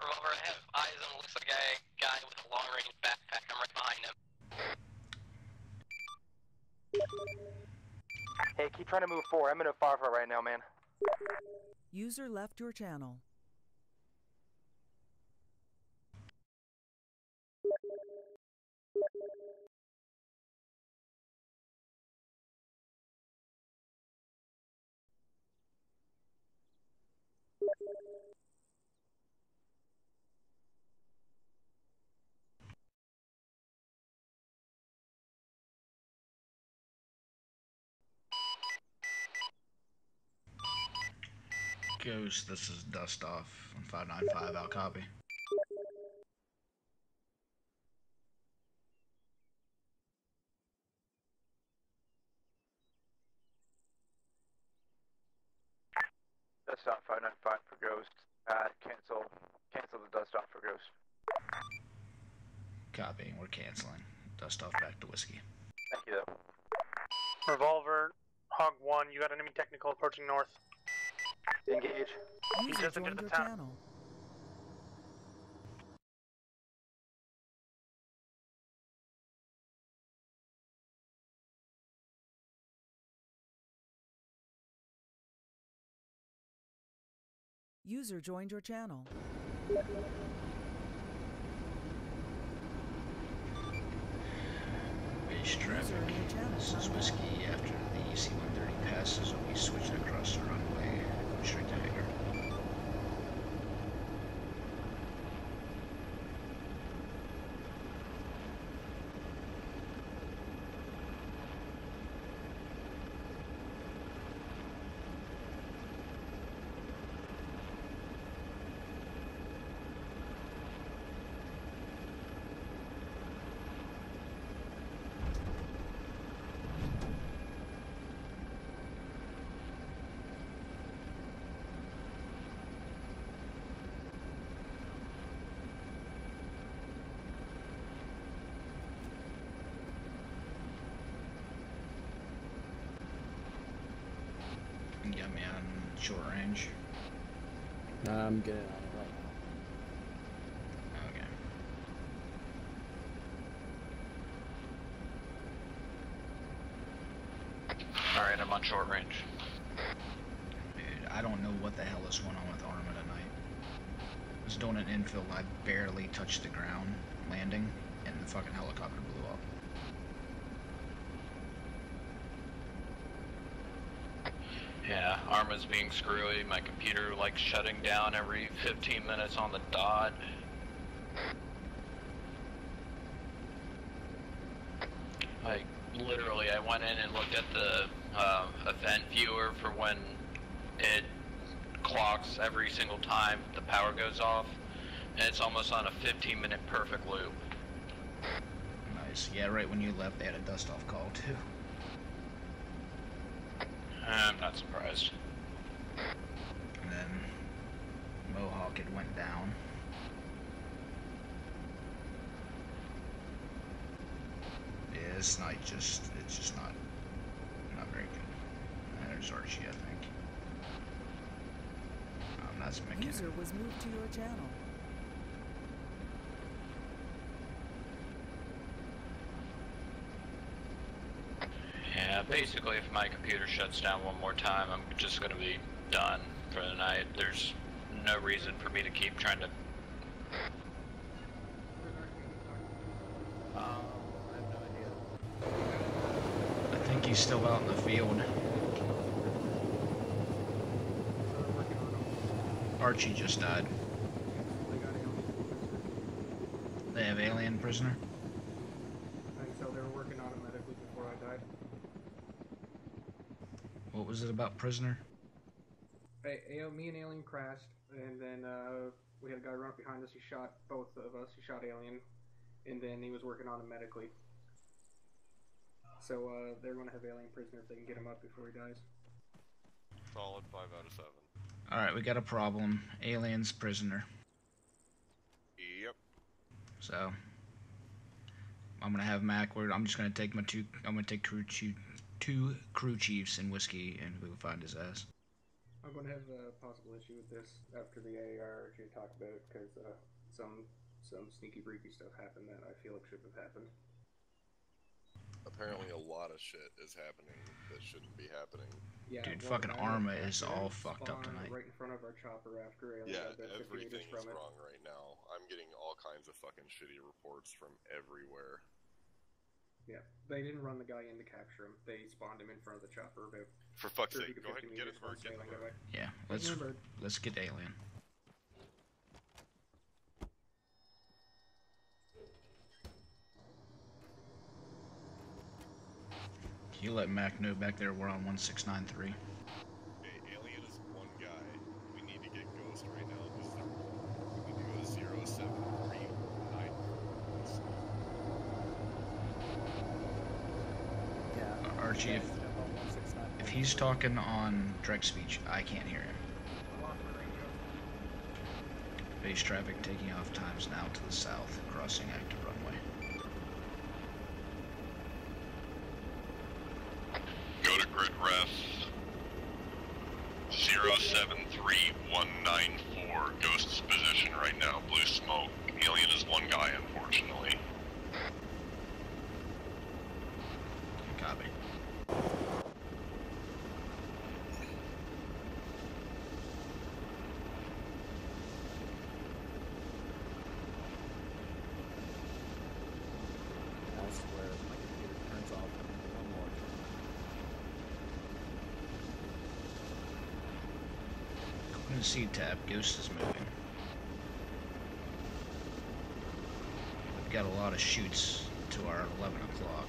Revolver, I have eyes on what looks like a guy with a long-range backpack. I'm right behind him. Hey, keep trying to move forward. I'm in a firefight right now, man. User left your channel. Ghost, this is Dust Off on 595. I'll copy. Dust off 595 for Ghost. Cancel the dust off for Ghost. Copy. We're canceling. Dust Off back to Whiskey. Thank you, though. Revolver, Hog 1, you got enemy technical approaching north. Engage. He just entered the town. Channel. User joined your channel. Base traffic. This is Whiskey. After the C-130 passes, we switch across the runway, going straight to hangar. Short range. I'm getting on it right Okay. Alright, I'm on short range. Dude, I don't know what the hell is going on with Arma tonight. I was doing an infill, I barely touched the ground landing, and the fucking helicopter blew up. Yeah, Arma's being screwy. My computer like shutting down every 15 minutes on the dot. Like, literally, I went in and looked at the event viewer for when it clocks every single time the power goes off, and it's almost on a 15-minute perfect loop. Nice. Yeah, right when you left, they had a dust-off call, too. I'm not surprised. And then Mohawk had went down. Yeah, this night it's just not very good. There's Archie, I think. That's McKinnon. User was moved to your channel. Yeah, basically if my computer shuts down one more time, I'm just gonna be done for the night. There's no reason for me to keep trying to... I have no idea. I think he's still out in the field. Archie just died. They have alien prisoner? I think so. They were working on him medically before I died. What was it about prisoner? Me and Alien crashed, and then we had a guy run up behind us. He shot both of us. He shot Alien, and then he was working on him medically. So they're going to have Alien prisoner if they can get him up before he dies. Solid 5 out of 7. Alright, we got a problem. Alien's prisoner. Yep. So I'm gonna have Mac where I'm just gonna take my two crew chiefs and whiskey and we'll find his ass. I'm going to have a possible issue with this after the AAR to talk about it because some sneaky freaky stuff happened that I feel like shouldn't have happened. Apparently a lot of shit is happening that shouldn't be happening. Yeah, dude, fucking Arma is all fucked up tonight. Right in front of our chopper after Alien got about 50 meters everything from is it. wrong right now. I'm getting all kinds of fucking shitty reports from everywhere. Yeah, they didn't run the guy in to capture him. They spawned him in front of the chopper about. For fuck's sake, go ahead and get the bird. Get the bird. Yeah, let's get Alien. Can you let Mac know back there we're on 1693? Hey, Alien is one guy. We need to get Ghost right now because we need to go to 07319. Yeah. Archie, if he's talking on direct speech, I can't hear him. Base traffic taking off times now to the south, crossing active runway. Go to grid ref 073194. Ghost's position right now, blue smoke. Alien is one guy, unfortunately. Copy. That's where my computer turns off one more time. Open the C tab, Ghost is moving. We've got a lot of shoots to our 11 o'clock.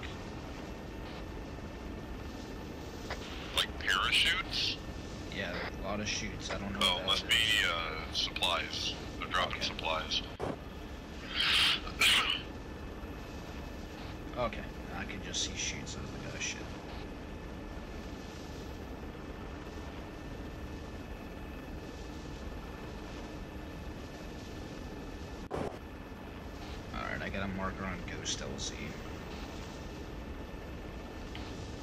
Like parachutes? Yeah, a lot of shoots. I don't know. Oh, must be supplies. They're dropping supplies. Okay, I can just see shoots. I was like, oh shit. Alright, I got a marker on Ghost LZ.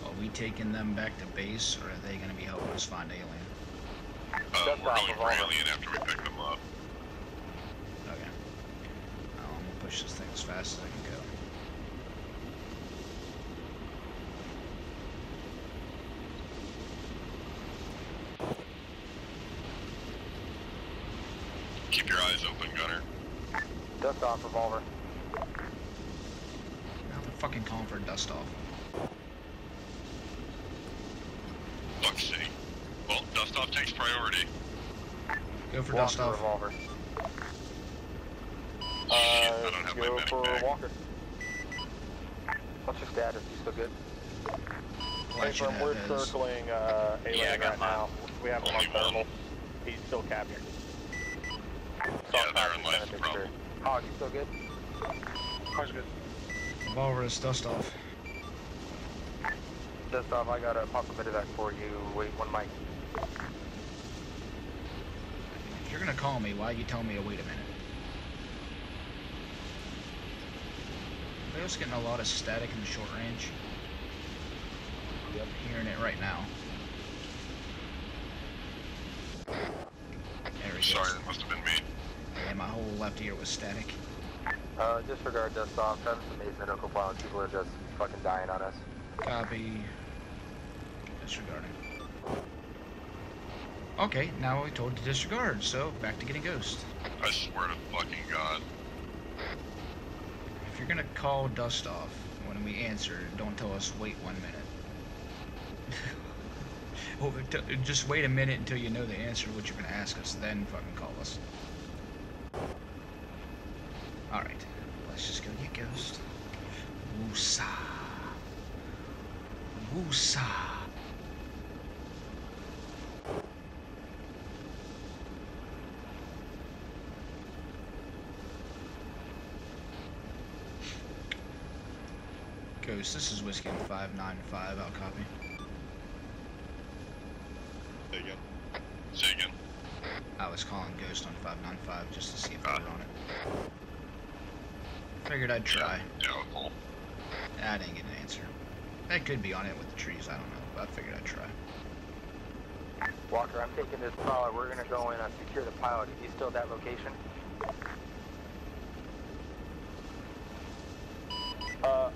Are we taking them back to base, or are they going to be helping us find Alien? We're going for Alien after we pick them up. Okay. I'm gonna push this thing as fast as I can go. Keep your eyes open, Gunner. Dust off, revolver. Now they're fucking calling for dust off. Fuck's sake. Well, dust off takes priority. Go for dust off. Revolver. I don't have my Go medic for bag. Walker. What's your status? You still good? Confirm, we're circling Alien right now. We have him on thermal. He's still captured. Yeah, they're in life, no problem. Hog, you still good? Hog's good. Revolver is dust off. Dust off, I got a pop a medevac for you. Wait, one mic. If you're gonna call me, why are you telling me to wait a minute? They're just getting a lot of static in the short range. Yep. I'm hearing it right now. There we go. Sorry, it must have been me. Yeah, my whole left ear was static. Disregard dust off. Having some medical pilots. People are just fucking dying on us. Copy. Disregarding. Okay, now we told to disregard, so back to getting ghost. I swear to fucking God. If you're gonna call dust off when we answer, don't tell us wait 1 minute. Well, just wait a minute until you know the answer to what you're gonna ask us, then fucking call us. Alright, let's just go get ghost. Woosa. Woosa. Ghost, this is Whiskey 595, I'll copy. Say again. Say again. I was calling Ghost on 595 just to see if they were on it. Figured I'd try. Doubtful. I didn't get an answer. They could be on it with the trees, I don't know, but I figured I'd try. Walker, I'm taking this pilot. We're gonna go in and secure the pilot. Is he still at that location?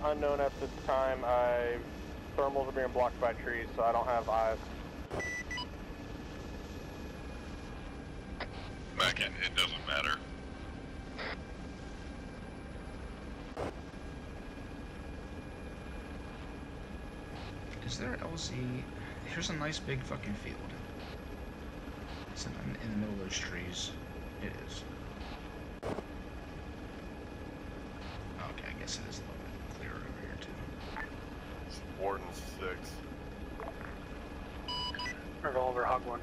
Unknown at this time. Thermals are being blocked by trees, so I don't have eyes. Back in, it doesn't matter. Is there LZ? Here's a nice big fucking field. It's in the middle of those trees. It is. Okay, I guess it is a little bit clearer over here too. It's Warden 6. Revolver, Hog 1.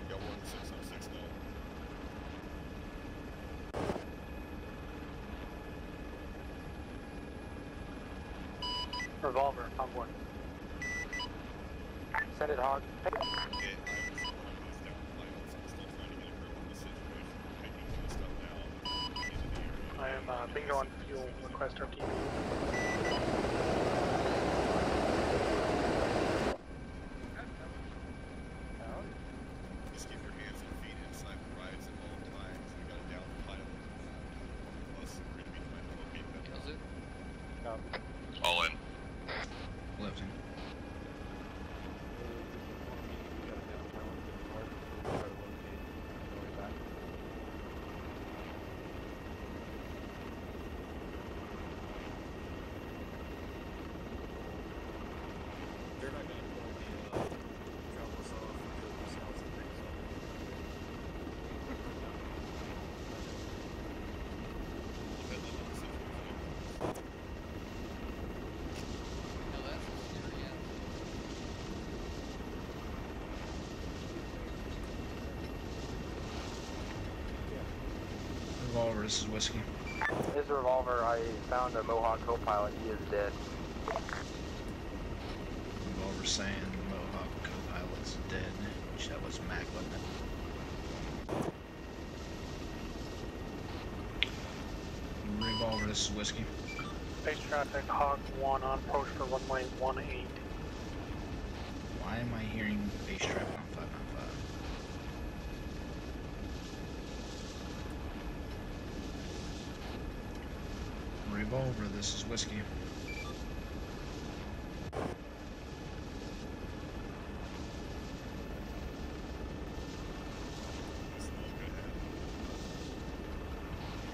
Got 16069. Revolver, Hog 1. Send it, Hog. I am bingo on fuel. Request RTB. Just keep your hands and feet inside the rides at all times. We got a down pilot. Plus, we're going to be trying to locate them. Kills it. All in. Lifting. They're not gonna drop us off because themselves and things. No, that's scary, yeah. Revolver, this is Whiskey. This is Revolver. I found a Mohawk co-pilot. He is dead. Revolver saying Mohawk co-pilot's dead, which that was Mac, wasn't it? Revolver, this is Whiskey. Base traffic, Hawk 1 on approach for runway 18. Why am I hearing base traffic on 595? Revolver, this is Whiskey.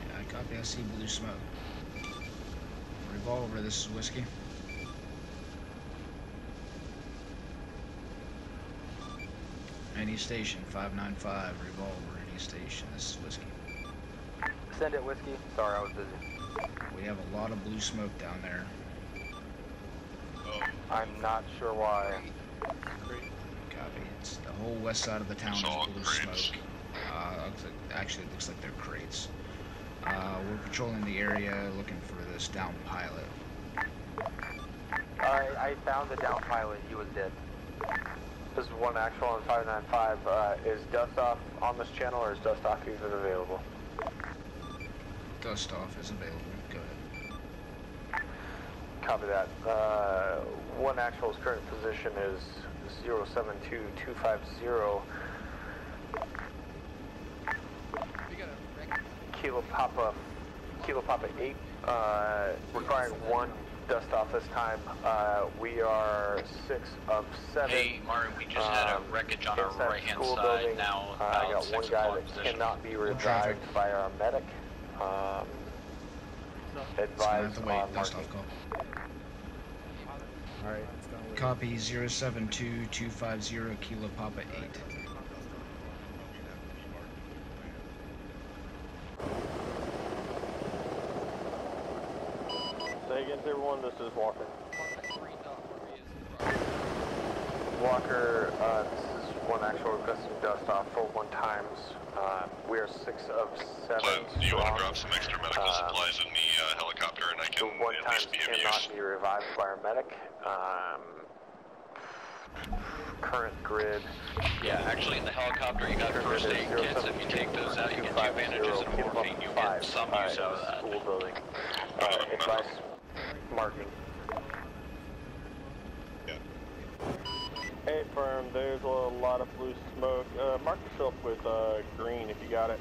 Yeah, I copy, I see blue smoke. Revolver, this is Whiskey. Any station, 595, Revolver, any station, this is Whiskey. Send it, Whiskey. Sorry, I was busy. We have a lot of blue smoke down there. I'm not sure why. Copy. It's the whole west side of the town is blue smoke. Actually, it looks like they're crates. We're patrolling the area looking for this down pilot. I found the down pilot. He was dead. This is one actual on 595. Is dust off on this channel, or is dust off even available? Dust off is available. Go ahead. Copy that. One actual's current position is 072250. Kilo Papa 8. Requiring one dust off this time. We are 6 of 7. Hey, Martin, we just had a wreckage on our right-hand side building. now. I got one guy that cannot be revived by our medic. Advised on marking. Alright, copy 072250 Kilo Papa 8. Say again to everyone, this is Walker. Walker, this is one actual requesting dust off for 1 times. We are 6 of 7. Do you want to drop some extra medical supplies in the helicopter, and I can at least be of use? Cannot be revived by our medic. Current grid. Yeah, actually in the helicopter you got first aid kits. If you take those out, you get two bandages and morphine. You get some use out of that. School building. Advice marking. Hey, firm, there's a lot of blue smoke. Mark yourself with green if you got it.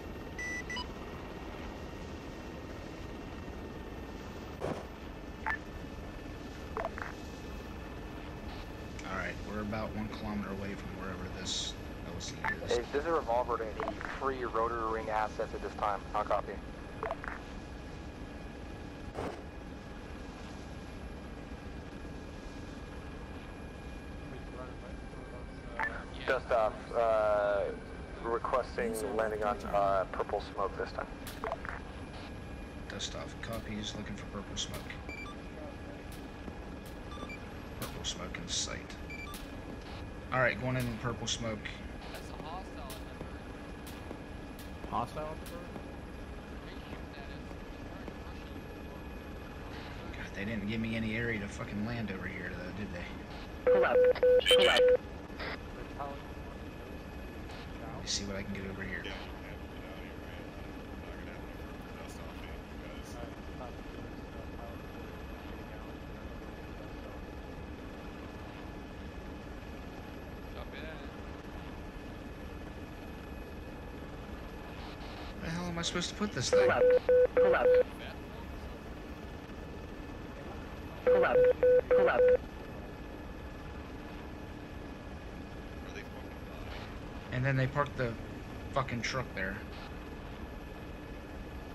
Alright, we're about 1 kilometer away from wherever this LC is. Hey, this is a revolver to any free rotary ring assets at this time. I'll copy. Dust off, requesting landing on purple smoke this time. Dust off, copies, looking for purple smoke. Purple smoke in sight. Alright, going in the purple smoke. That's a hostile in that bird. Hostile at the bird? God, they didn't give me any area to fucking land over here, though, did they? Pull up. Pull up. Let me see what I can get over here. Where the hell am I supposed to put this thing? Pull up. Pull up. Pull up. Pull up. And then they parked the fucking truck there.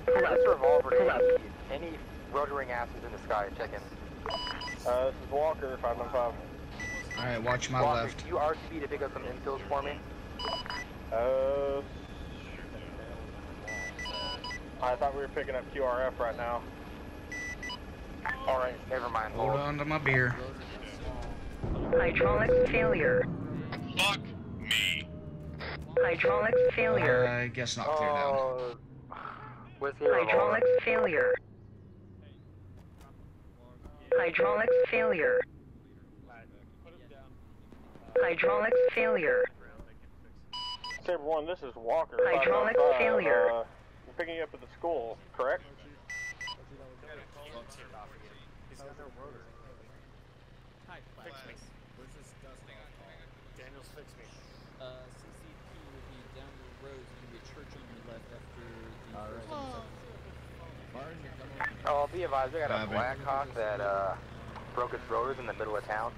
Pull up. This revolver to any rotary ring assets in the sky. Check in. This is Walker, 595. Alright, watch my Walker, left. can you RTB to pick up some infills for me? I thought we were picking up QRF right now. Alright, never mind. Hold on to my beer. Hydraulics failure. Fuck me. Hydraulics failure. I guess not clear down. Hydraulics failure. Hydraulics failure. Hydraulics failure. Saber 1, this is Walker. Hydraulics 595. failure. We're picking you up at the school, correct? got no rotor. Hi, Fix me. Where's this dust off? Daniels, fix me. CCP will be down the road. There's gonna be a church on your left after the Alright. Martin, you're coming in. Oh, I'll be advised, we got a Blackout that broke its rotors in the middle of town.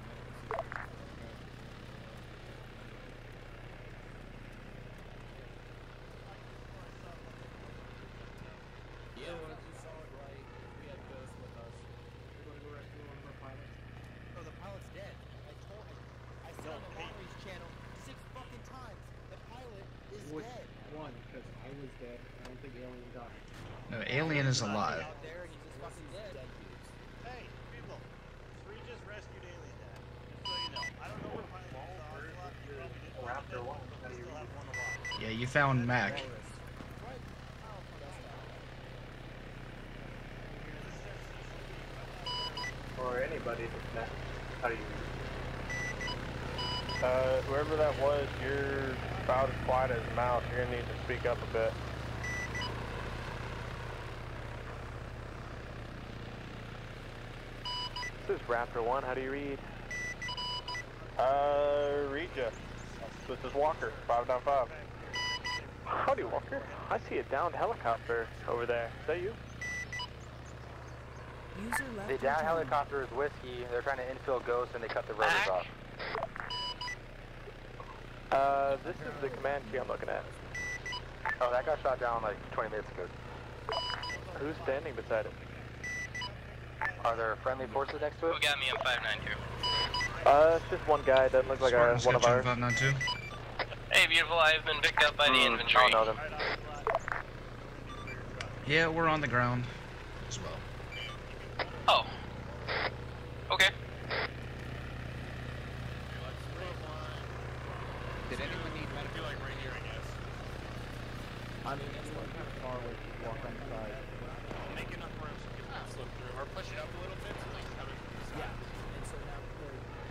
Yeah, you saw it right. We had Ghost with us. We're going to go rescue one of our pilots. Oh, the pilot's dead. I saw on the Lottery's channel 6 fucking times. The pilot is Which dead. one? Because I was dead. I don't think Alien died. No, Alien is alive. Out there, he's just fucking dead. Hey, people. We just rescued Alien Dad. Just so you know. I don't know what pilot Raptor 1. Yeah, you found Mac. Or anybody that's not. How do you Whoever that was, you're about as quiet as a mouse. You're gonna need to speak up a bit. This is Raptor 1, how do you read? Read ya. This is Walker, 595. Howdy, Walker. I see a downed helicopter over there. Is that you? User left The your down channel. helicopter is Whiskey. They're trying to infill Ghost and they cut the rotors off. This is the command key I'm looking at. Oh, that got shot down like 20 minutes ago. Who's standing beside it? Are there friendly forces next to it? Who got me on 592? It's just one guy, doesn't look like Spartan's one of got you ours. 592. Hey, beautiful, I've been picked up by the infantry. I don't know them. Yeah, we're on the ground as well. Oh. Okay. Did anyone need medical? like right here, I guess. I mean, it's kind of far away to walk on the side. Make enough room so people can slip through. Or push it up a little bit so they can come in from the side. Yeah, and so now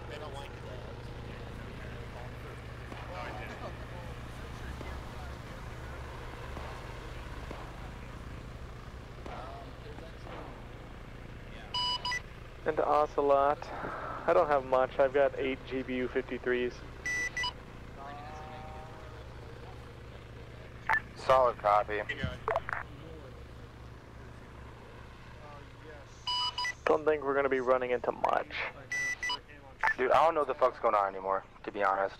They don't like it. Oh, I did. And Ocelot. I don't have much. I've got 8 GBU 53s. Solid copy. Don't think we're gonna be running into much. Dude, I don't know what the fuck's going on anymore, to be honest.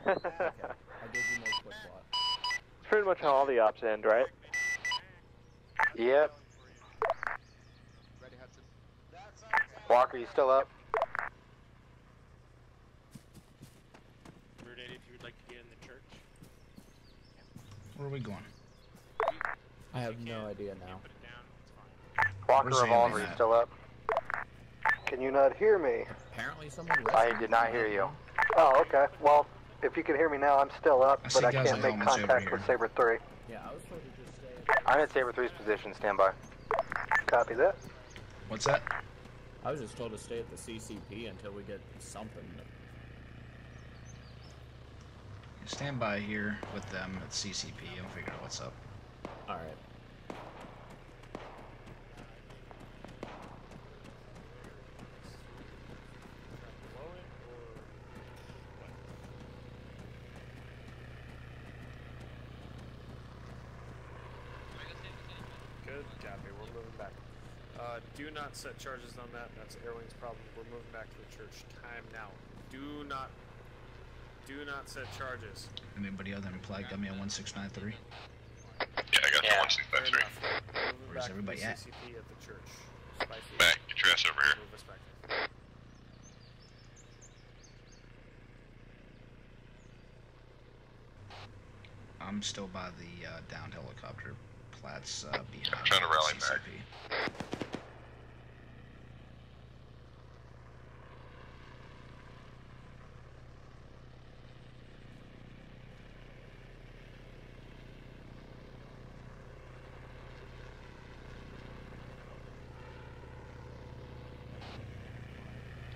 I gave you more quick slot. It's pretty much how all the ops end, right? Yep. Walker, you still up? Route 80 if you would like to get in the church. Where are we going? I have no idea now. Walker Where's Revolver, Alien you at? still up? Can you not hear me? Apparently someone I did not hear you. Oh, okay. Well, if you can hear me now, I'm still up, I see but I guys can't in make helmets over contact here. with Saber 3. Yeah, I was told to just stay. I'm at Saber 3's position, stand by. Copy that. What's that? I was just told to stay at the CCP until we get something. Stand by here with them at CCP. I'll figure out what's up. Alright. Good, copy. We're moving back. Do not set charges on that. That's Airwing's problem. We're moving back to the church. Time now. Do not set charges. Anybody other than Flag got me on 1693? Yeah, I got the 1693. Where's everybody at? CCP at the church. Spicy. Back, get your ass over here. Move us back there. I'm still by the downed helicopter. Platts behind I'm trying to rally CCP. back.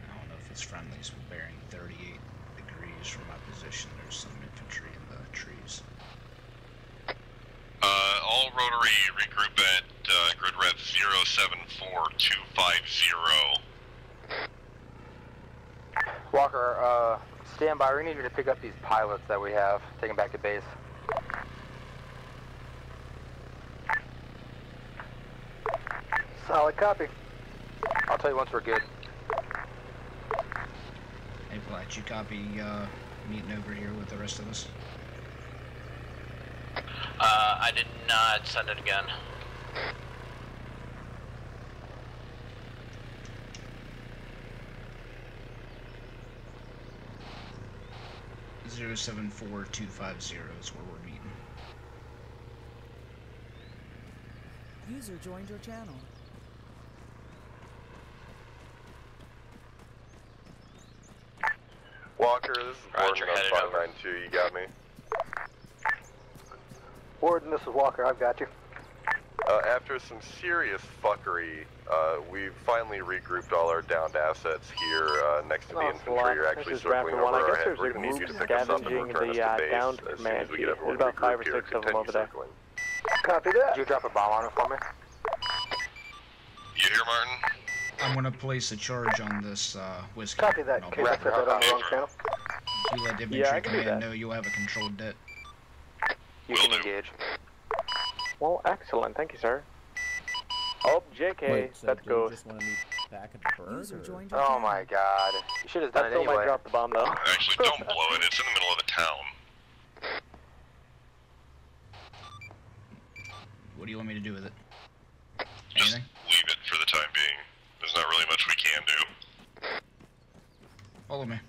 I don't know if it's friendlies. We're bearing 38 degrees from my position. There's some infantry in the trees. All rotary regroup at grid rep 074250. Walker, stand by. We need you to pick up these pilots that we have. Take them back to base. Solid copy. I'll tell you once we're good. Hey, Black, you copy meeting over here with the rest of us? I did not send it again. Zero 74250 is where we're meeting. User joined your channel. Walker, this is Warden on 592, you got me? Warden, this is Walker. I've got you. After some serious fuckery, we've finally regrouped all our downed assets here next to the infantry. You're actually circling over our head. We're going to need you to pick us up and return us to base as soon as we get everyone regrouped here. Continue circling. Copy that. Did you drop a bomb on it for me? You hear, Martin? I'm gonna place a charge on this whiskey. Copy that. I'll Can I put that on the wrong channel? You let infantry command know you have a controlled det. You can engage. Well, excellent. Thank you, sir. Oh, JK, Wait, so let's do go. you just want to meet back at the bird? User joined Oh your channel. my god. You should have done That's it still might anyway. drop the bomb, though. Actually, don't blow it. It's in the middle of a town. What do you want me to do with it? Just Anything? leave it for the time being. There's not really much we can do. Follow me.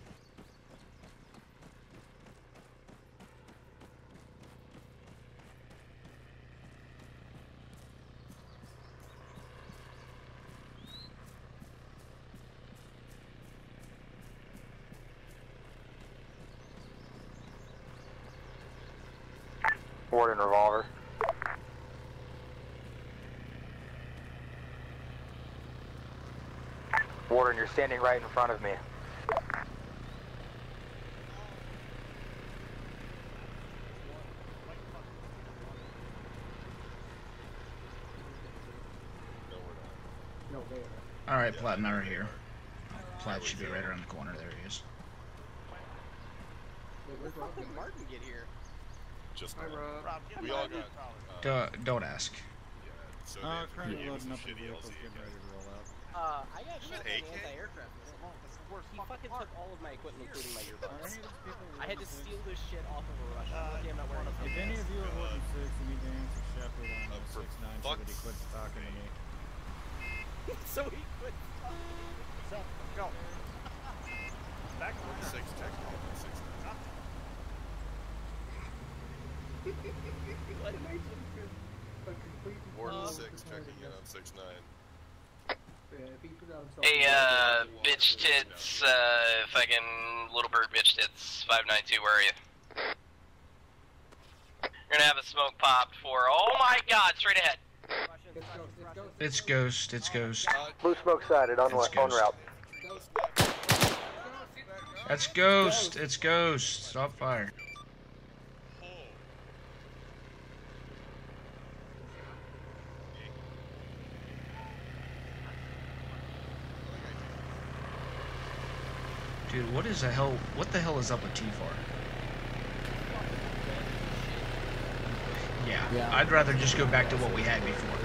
Warden revolver. Warden, you're standing right in front of me. Alright, Platt and I are here. Platt should be right around the corner. There he is. How did Martin get here? Just Hi, Rob. we all got. Don't ask. Yeah, so Currently loading up the vehicles, getting ready to roll out. I got shot by an anti-aircraft missile. That's the worst. He fucking took all of my equipment, including my earbuds. I had to steal this shit off of a Russian. Lucky I'm not wearing a If any of you are holding 6, you need to answer Shepard on 6-9 so that he quits talking to me. So he quit. So, go. Back to the 6 technical, 6. What am I doing? Warden 6 checking in on 6-9. Hey, bitch tits, fucking little bird bitch tits, 592, where are you? You're gonna have a smoke popped for, oh my god, straight ahead. It's Ghost. It's Ghost. Blue smoke sighted on route. That's Ghost. It's Ghost. Stop fire. Dude, what is the hell? What the hell is up with T-Far? Yeah, I'd rather just go back to what we had before.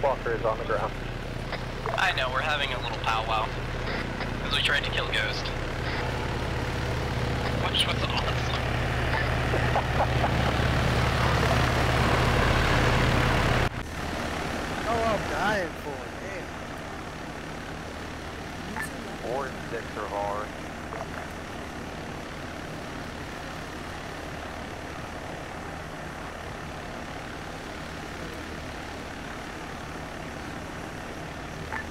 Walker is on the ground. I know, we're having a little powwow. Because we tried to kill Ghost. Which was awesome. Oh, I'm dying for it, man. 4 and 6 are hard.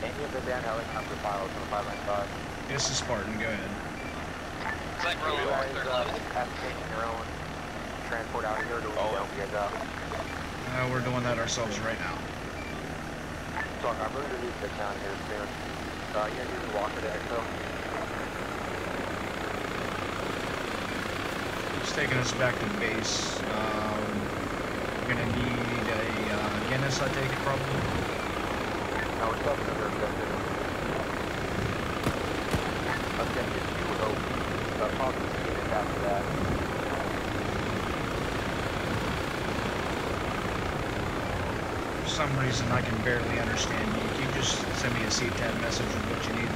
Any of the down helicopter pilots on the 595? This is Spartan. Go ahead. It's like Do you guys have to take your own transport out here, or do we help you guys out? We're doing that ourselves right now. Talk, I'm really going to leave the town here soon. You're going to use the walker to exo. He's taking us back to base. We're gonna need a Guinness, I take it, probably. No, we're talking under objective. Objective 2 would open. Possibly units after that. For some reason, I can barely understand you. Can you just send me a CTAB message with what you need?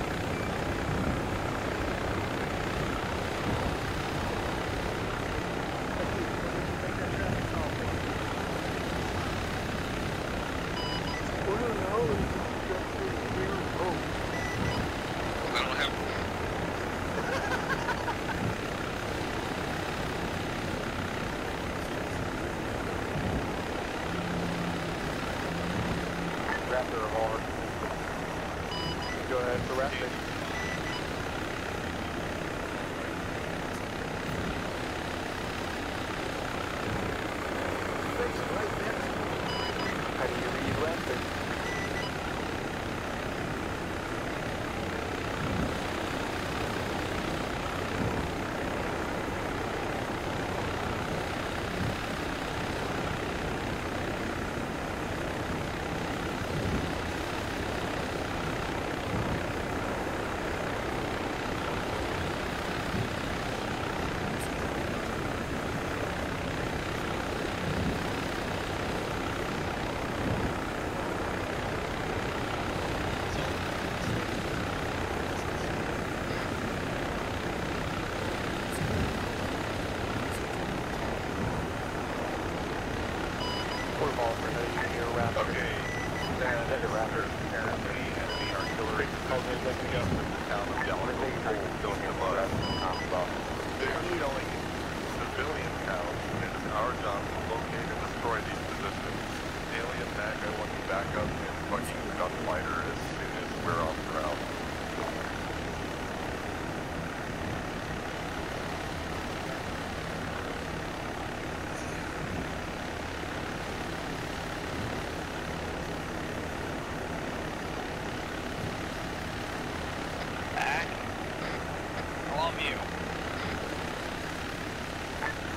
Raptor revolver. Go ahead for Raptor. How do you read Raptor?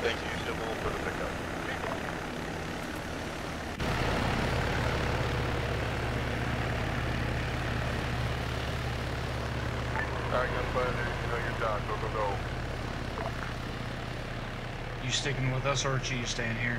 Thank you, Sybil, for the pickup. Alright, gunfighter, you know your job. Go, go, go. You sticking with us, or are you staying here?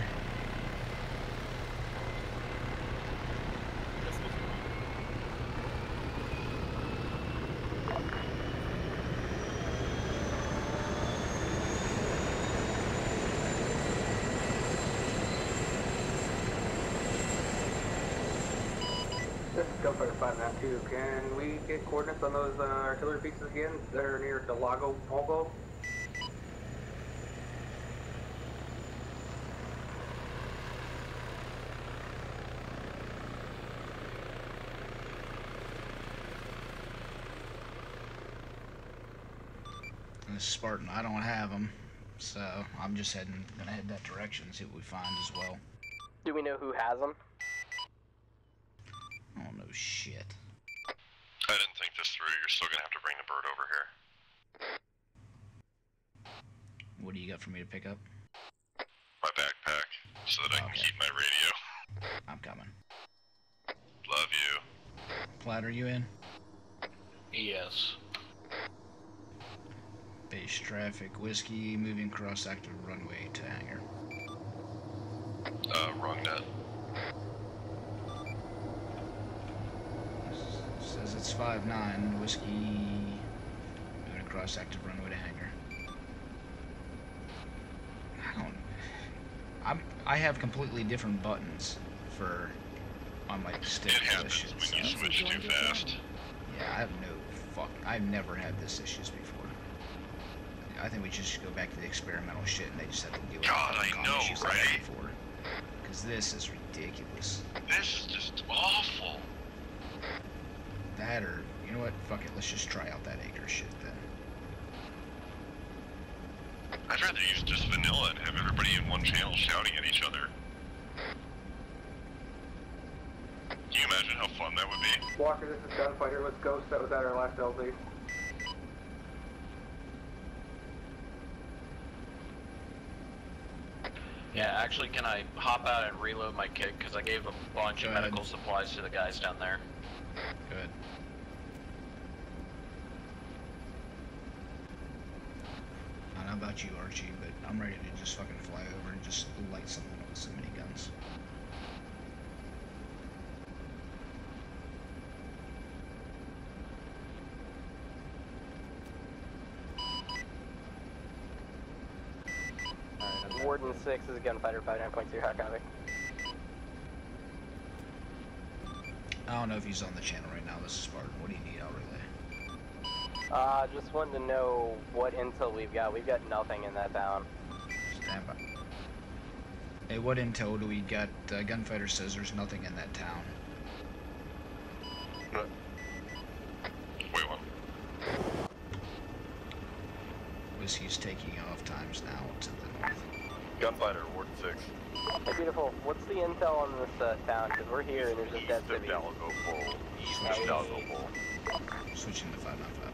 This is Gunfighter 592. Can we get coordinates on those artillery pieces again that are near the Lago Polgo? This is Spartan, I don't have them, so I'm just gonna head that direction and see what we find as well. Do we know who has them? Oh no shit. I didn't think this through. You're still gonna have to bring the bird over here. What do you got for me to pick up? My backpack, so that I can keep my radio. I'm coming. Love you. Platt, are you in? Yes. Base traffic, whiskey, moving cross active runway to hangar. Wrong net. Says it's 5-9, whiskey, moving across active runway to hangar. I have completely different buttons for on my stick. It happens when you switch too fast. Yeah, I've never had this issues before. I think we just go back to the experimental shit and they just have to deal with issues like that before. Because this is ridiculous. This is just awful. That or, you know what, fuck it, let's just try out that acre shit then. I'd rather use just vanilla and have everybody in one channel shouting at each other. Can you imagine how fun that would be? Walker, this is Gunfighter with Ghost that was at our last LZ. Yeah, actually, can I hop out and reload my kit? Because I gave a bunch of medical supplies to the guys down there. Good. I don't know about you, Archie, but I'm ready to just fucking fly over and just light someone with so many guns. Alright, Warden 6 is Gunfighter 59.2, how copy? I don't know if he's on the channel right now. This is Spartan. What do you need out relay? Just wanted to know what intel we've got. We've got nothing in that town. Stand by. Hey, what intel do we got? Gunfighter says there's nothing in that town. Wait, what? Whiskey's taking off times now to the north. Gunfighter, Warden 6. Hey, beautiful. What's the intel on this town? Because we're here and there's just dead civvies. East of Dalgo Bowl. Switching to 595.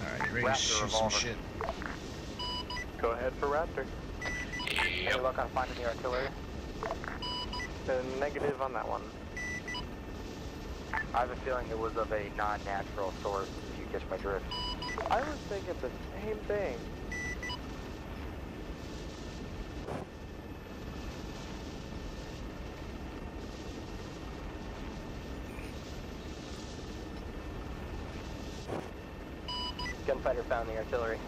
Alright, ready to shoot some shit? Go ahead for Raptor. Any luck on finding the artillery? Negative on that one. I have a feeling it was of a non-natural source, if you catch my drift. I was thinking the same thing. Gunfighter found the artillery.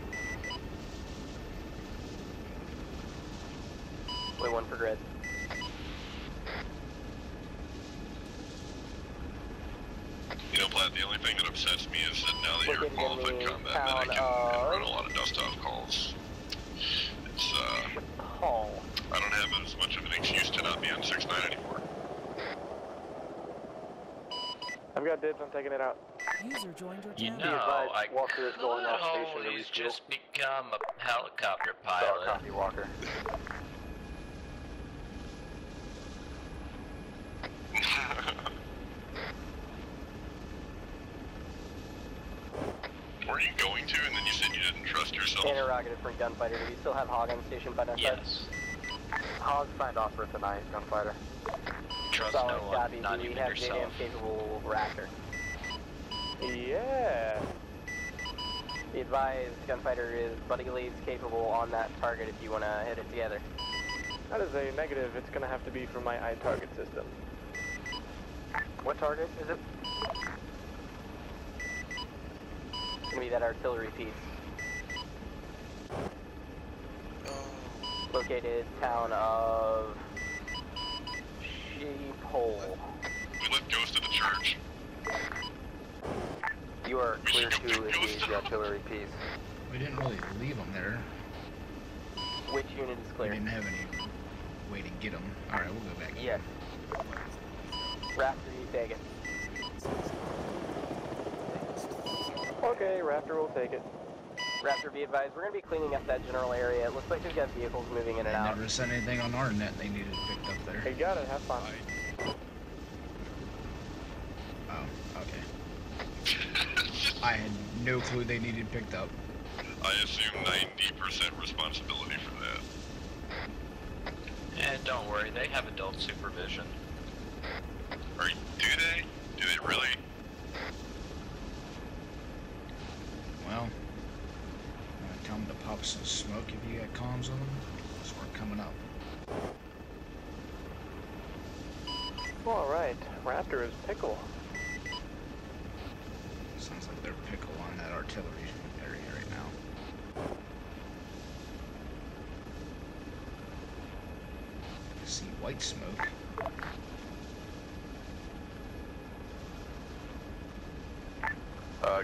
Wait, one for grid. You know, Platt, the only thing that upsets me is that now that you're a qualified combat medic and run a lot of dust-off calls, it's, I don't have as much of an excuse to not be on 6-9 anymore. I've got dibs on taking it out. User joined your You channel. know, I Walker is going off station to always refuel. just become a helicopter pilot. Copy, Walker. Where are you going to? And then you said you didn't trust yourself. Interrogative from Gunfighter. Do we still have Hog on station by that Yes. Hog signed off for tonight, Gunfighter. Trust Solid no one, copy. not Do we even have yourself. JDM capable Raptor? Yeah. Be advised, Gunfighter is buddy leads capable on that target if you want to hit it together. That is a negative. It's going to have to be from my iTarget system. What target is it? It's going to be that artillery piece. Located town of Sheephole. We left Ghost at the church. You are clear to engage the artillery piece. We didn't really leave them there. Which unit is We clear? didn't have any way to get them. Alright, we'll go back. Yes. Raptor, you take it. Okay, Raptor will take it. Raptor, be advised, we're going to be cleaning up that general area. It looks like we've got vehicles moving in and They out. never sent anything on our net they needed picked up there. Hey, got it. Have fun. Oh, okay. I had no clue they needed picked up. I assume 90% responsibility for that. And don't worry, they have adult supervision. Or do they? Do they really? Well, I'm gonna tell them to pop some smoke if you got comms on them, because we're coming up. Alright, Raptor is pickle. Sounds like they're pickle on that artillery area right now. I see white smoke.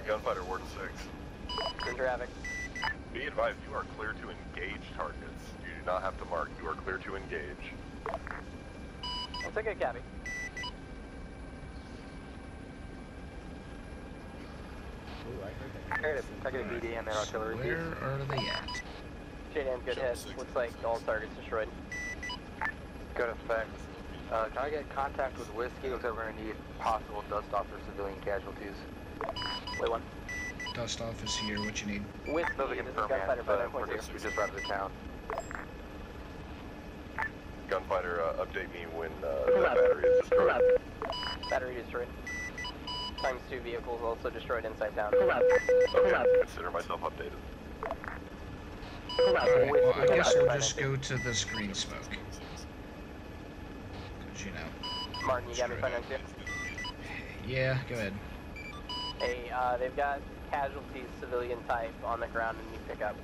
Gunfighter, Warden 6. In traffic. Be advised, you are clear to engage targets. do not have to mark. You are clear to engage. That's a good copy. Target BD and their artillery. Where are they at? JDM, good hit. Looks like all targets destroyed. Good effect. Can I get contact with Whiskey? Looks like we're going to need possible dust off for civilian casualties. Wait, one. Dust off is here. What you need? Whiskey, Those are this is confirmed, Gunfighter man. We just routed the town. Gunfighter, update me when that battery is destroyed. Battery destroyed. Times 2 vehicles also destroyed inside town. Okay, consider myself updated. Alright, well, I guess we'll just go to this green smoke. Cause you know. Martin, you got me financed here? Yeah, go ahead. Hey, they've got casualties, civilian type, on the ground and you pick up.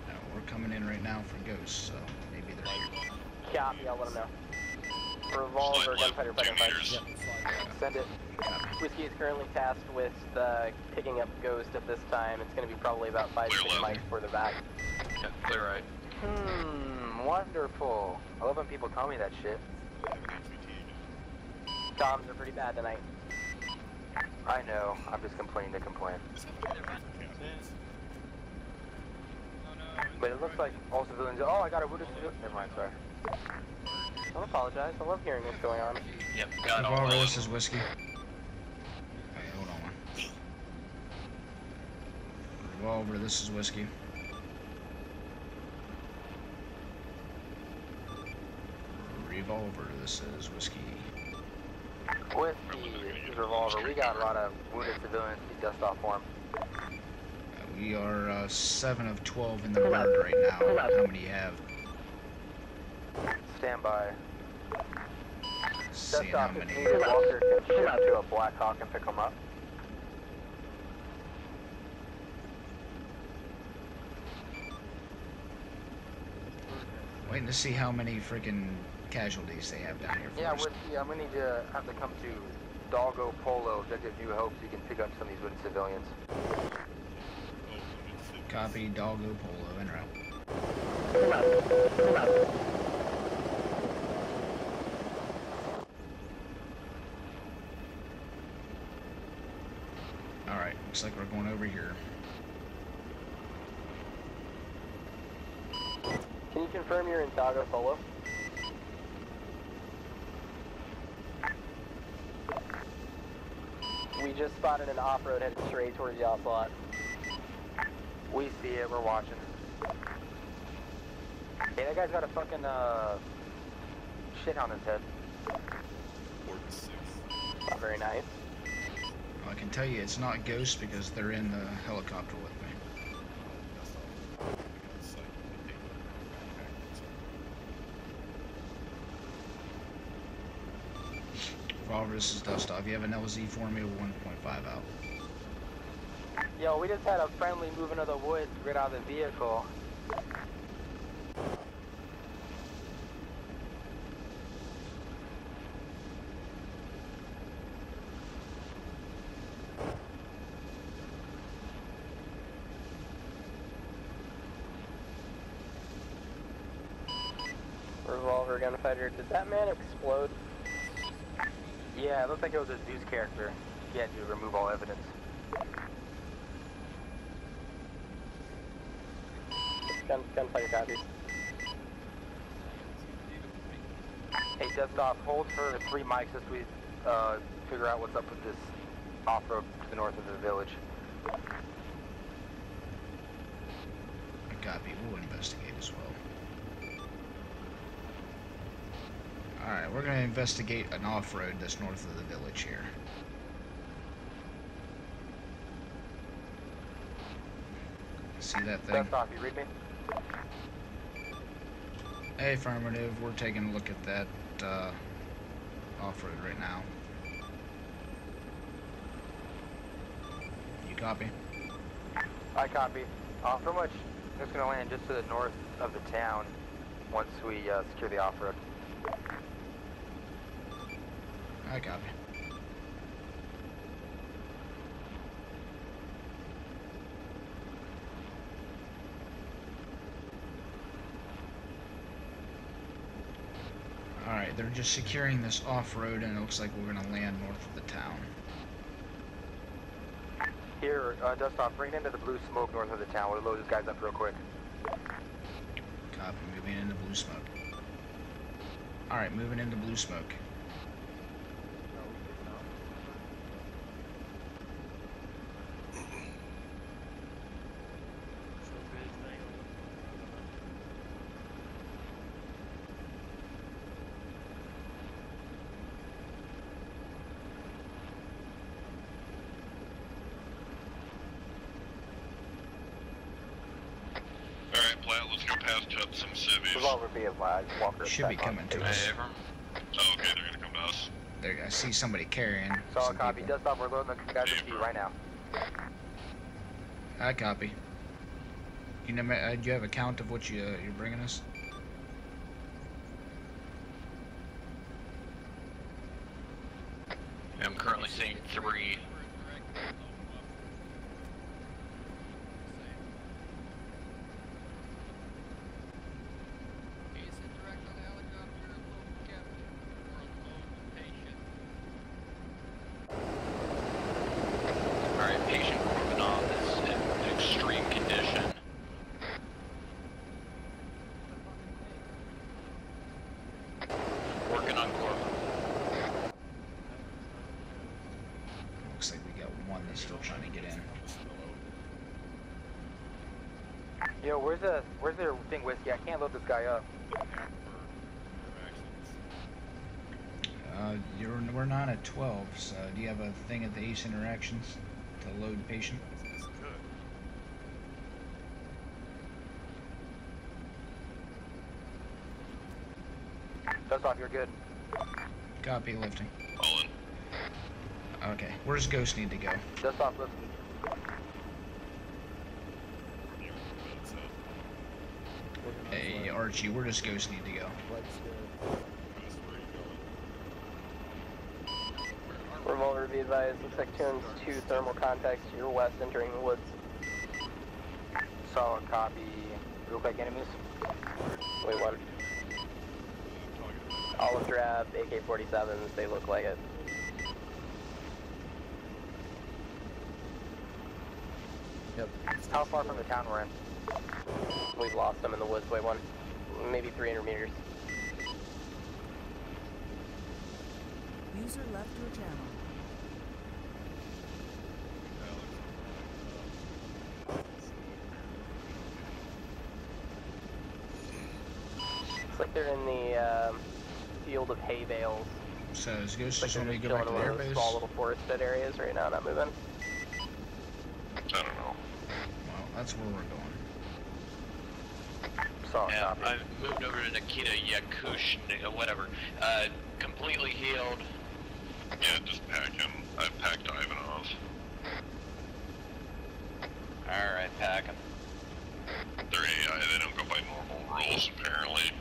No, we're coming in right now for ghosts, so maybe they're here. Copy, I'll let them know. Revolver, gunfighter, fighting fighters. Send it. Whiskey is currently tasked with picking up Ghost at this time. It's going to be probably about 5-6 mics further back. Yeah, clear right. Wonderful. I love when people tell me that shit. Comms are pretty bad tonight. I know. I'm just complaining to complain. But it looks like all civilians. Oh, I got a wounded civilian. Never mind. Sorry. Don't apologize. I love hearing what's going on. Yep, got all Revolver, this is Whiskey. Okay, hold on. Revolver, this is Whiskey. Revolver, this is Whiskey. Whiskey, this is Revolver. We got a lot of wounded civilians. We dust off for them. We are 7 of 12 in the bird right now. How many you have? Stand by. Seeing Dust how off many. is needed. Walker can shift to a Blackhawk and pick them up. Waiting to see how many freaking casualties they have down here first. Yeah, Whiskey, I'm gonna need to have to come to Doggo Polo, Objective New Hope, so you can pick up some of these wounded civilians. Copy, Doggo Polo, en route. Alright, looks like we're going over here. Can you confirm you're in Doggo Polo? We just spotted an off-road headed straight towards the Ocelot. We see it, we're watching. Hey, that guy's got a fucking, shit on his head. Not very nice. Well, I can tell you it's not Ghost because they're in the helicopter with me. Revolver, this is Dust Off. You have an LZ for me with 1.5 out. Yo, we just had a friendly move into the woods, right out of the vehicle. Revolver gunfighter, did that man explode? Yeah, it looked like it was a Zeus character. He had to remove all evidence. Gunfighter copies. Hey, Dust Off, hold for 3 mics as we figure out what's up with this off-road to the north of the village. Copy, we'll investigate as well. Alright, we're going to investigate an off-road that's north of the village here. See that thing? Dust Off, you read me? Hey, affirmative, we're taking a look at that off-road right now. You copy? I copy. Pretty much, it's going to land just to the north of the town once we secure the off-road. I copy. Alright, they're just securing this off-road, and it looks like we're going to land north of the town. Here, dust off, bring it into the blue smoke north of the town. We'll load these guys up real quick. Copy, moving into blue smoke. Alright, moving into blue smoke. Let's go past some civvies. Should be coming to us. Oh, okay, they're gonna come to us. I see somebody carrying. Solid copy. Dust off. We're loading the guys up to you right now. I copy. You know, do you have a count of what you're bringing us? I'm currently seeing 3. Looks like we got one that's still trying to get in. Yo, where's their thing, Whiskey? I can't load this guy up. We're not at 12, so do you have a thing at the Ace Interactions to load patient? Dust off, you're good. Copy, lifting. All in. Okay, where's Ghost need to go? Dust off, lifting. Hey, Archie, where does Ghost need to go? Revolver, be advised. Looks like tunes 2 thermal contacts to your west entering the woods. Solid copy. Look like enemies? Wait, what? Olive drab, AK-47s, they look like it. Yep. How far from the town we're in? We've lost them in the woods, wait one. Maybe 300 meters. User left your channel. Looks like they're in the field of hay bales. So is Ghost Like just want to they're go back to chilling in their one of those base? small little forested areas right now, not moving. I don't know. Well, that's where we're going. Yeah, I've moved over to Nikita Yakush, whatever. Completely healed. Yeah, just pack him. I've packed Ivanov. Alright, pack him. They're AI, they don't go by normal rules, apparently.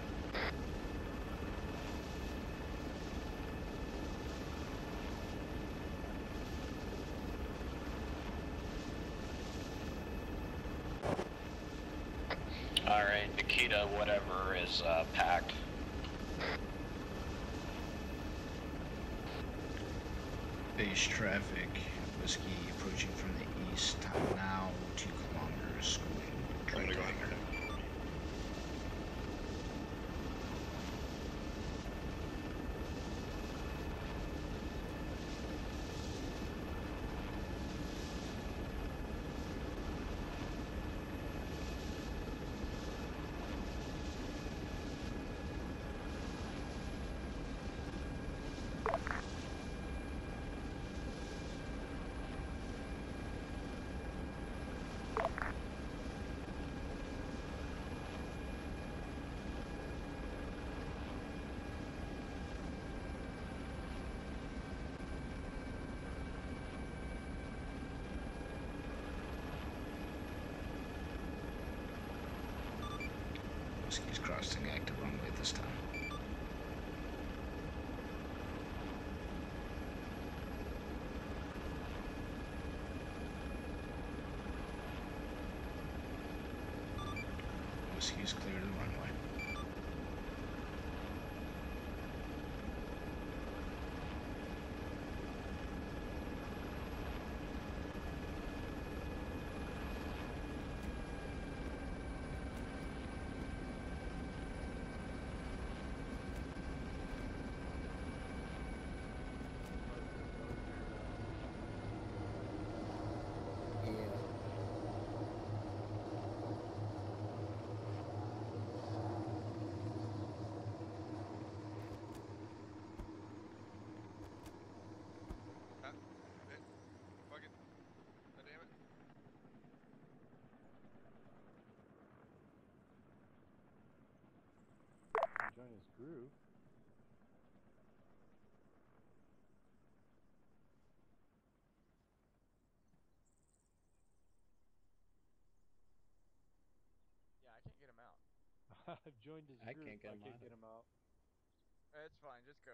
Alright, Nikita, whatever, is packed. Base traffic, Whiskey approaching from the east, time now 2 kilometers, going right there. Whiskey's crossing active runway this time. Whiskey's clear to the runway. groove. Yeah, I can't get him out. I've joined his I group. can't get him I can't out. get him out. It's fine, just go.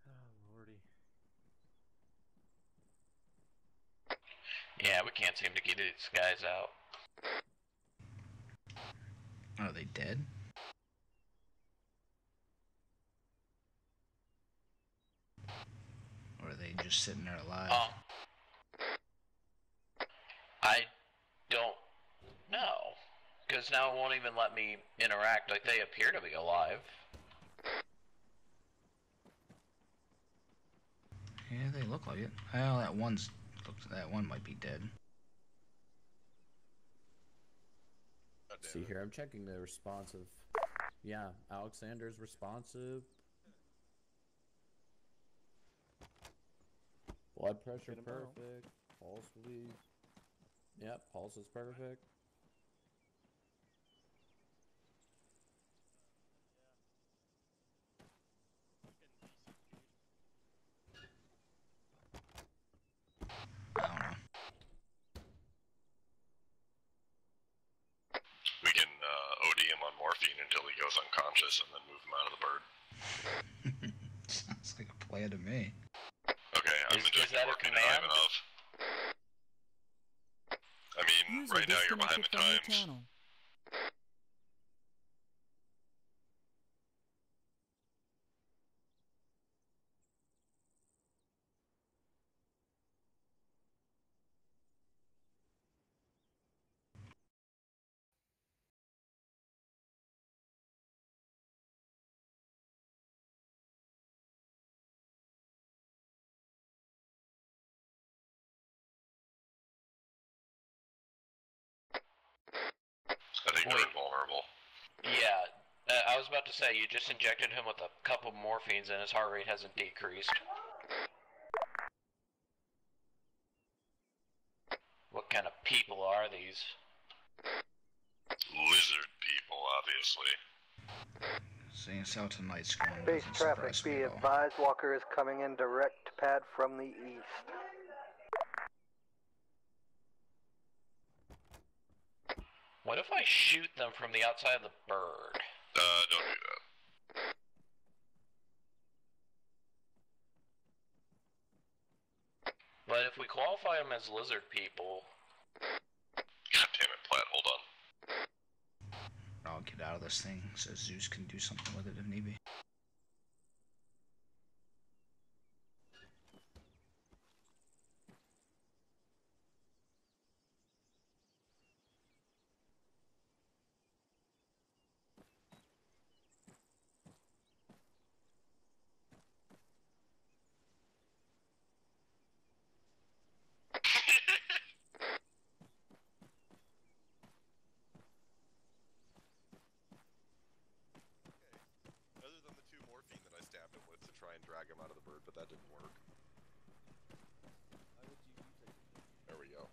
Oh, lordy. Yeah, we can't seem to get these guys out. Are they dead? Or are they just sitting there alive? I don't know. Because now it won't even let me interact. Like, they appear to be alive. Yeah, they look like it. Well, that one might be dead. See here, I'm checking the responsive. Yeah, Alexander's responsive. Blood pressure perfect. Pulse relief. Yep, pulse is perfect. We can OD him on morphine until he goes unconscious and then move him out of the bird. Sounds like a plan to me. Okay, I'm just that a working command? time enough. I mean, User right now you're behind disconnected the from your times. channel. I think they're vulnerable. Yeah, I was about to say, you just injected him with a couple morphines and his heart rate hasn't decreased. What kind of people are these? Lizard people, obviously. Seeing us out tonight, Scorn Base doesn't traffic, surprise me be at all. advised, Walker is coming in direct pad from the east. What if I shoot them from the outside of the bird? Don't do that. But if we qualify them as lizard people... God damn it, Platt, hold on. I'll get out of this thing so Zeus can do something with it if need be. Other than the 2 morphine that I stabbed him with to try and drag him out of the bird, but that didn't work. There we go.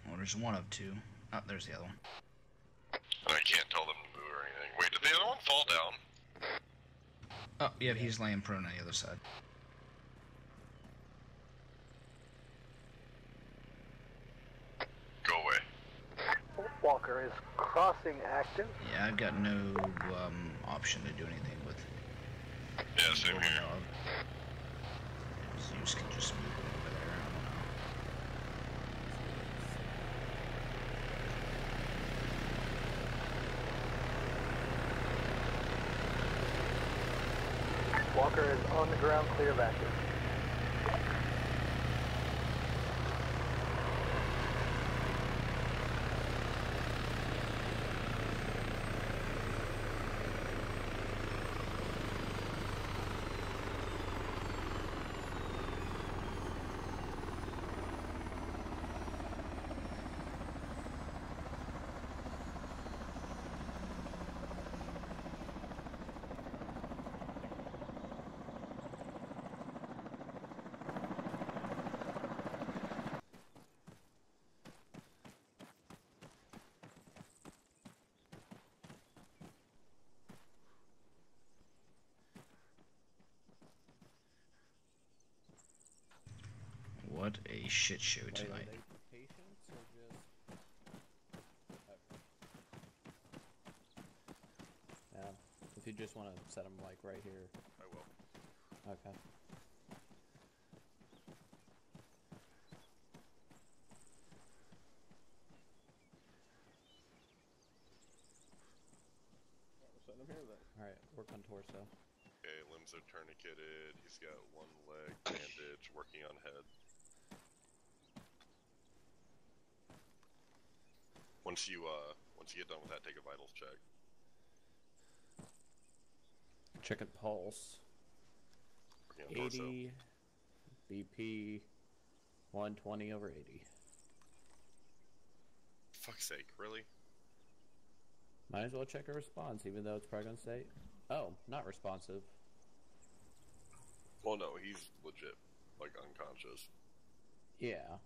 Well, there's one of 2. Oh, there's the other one. And I can't tell them to move or anything. Wait, did the other one fall down? Oh, yeah, he's laying prone on the other side. Go away. Walker is crossing active. Yeah, I've got no option to do anything with. Yeah, same here. Zeus can just move it over there. I don't know. Walker is on the ground, clear of active. What a shit show Wait, tonight. are they patients or just... Okay. Yeah, if you just want to set them like right here. I will. Okay. Set him here then. Alright, work on torso. Okay, limbs are tourniqueted. He's got one leg bandage, working on head. Once you get done with that, take a vitals check. Check at pulse. Working on 80. BP 120 over 80. Fuck's sake, really? Might as well check a response, even though it's probably gonna say, oh, not responsive. Well, no, he's legit, like, unconscious. Yeah.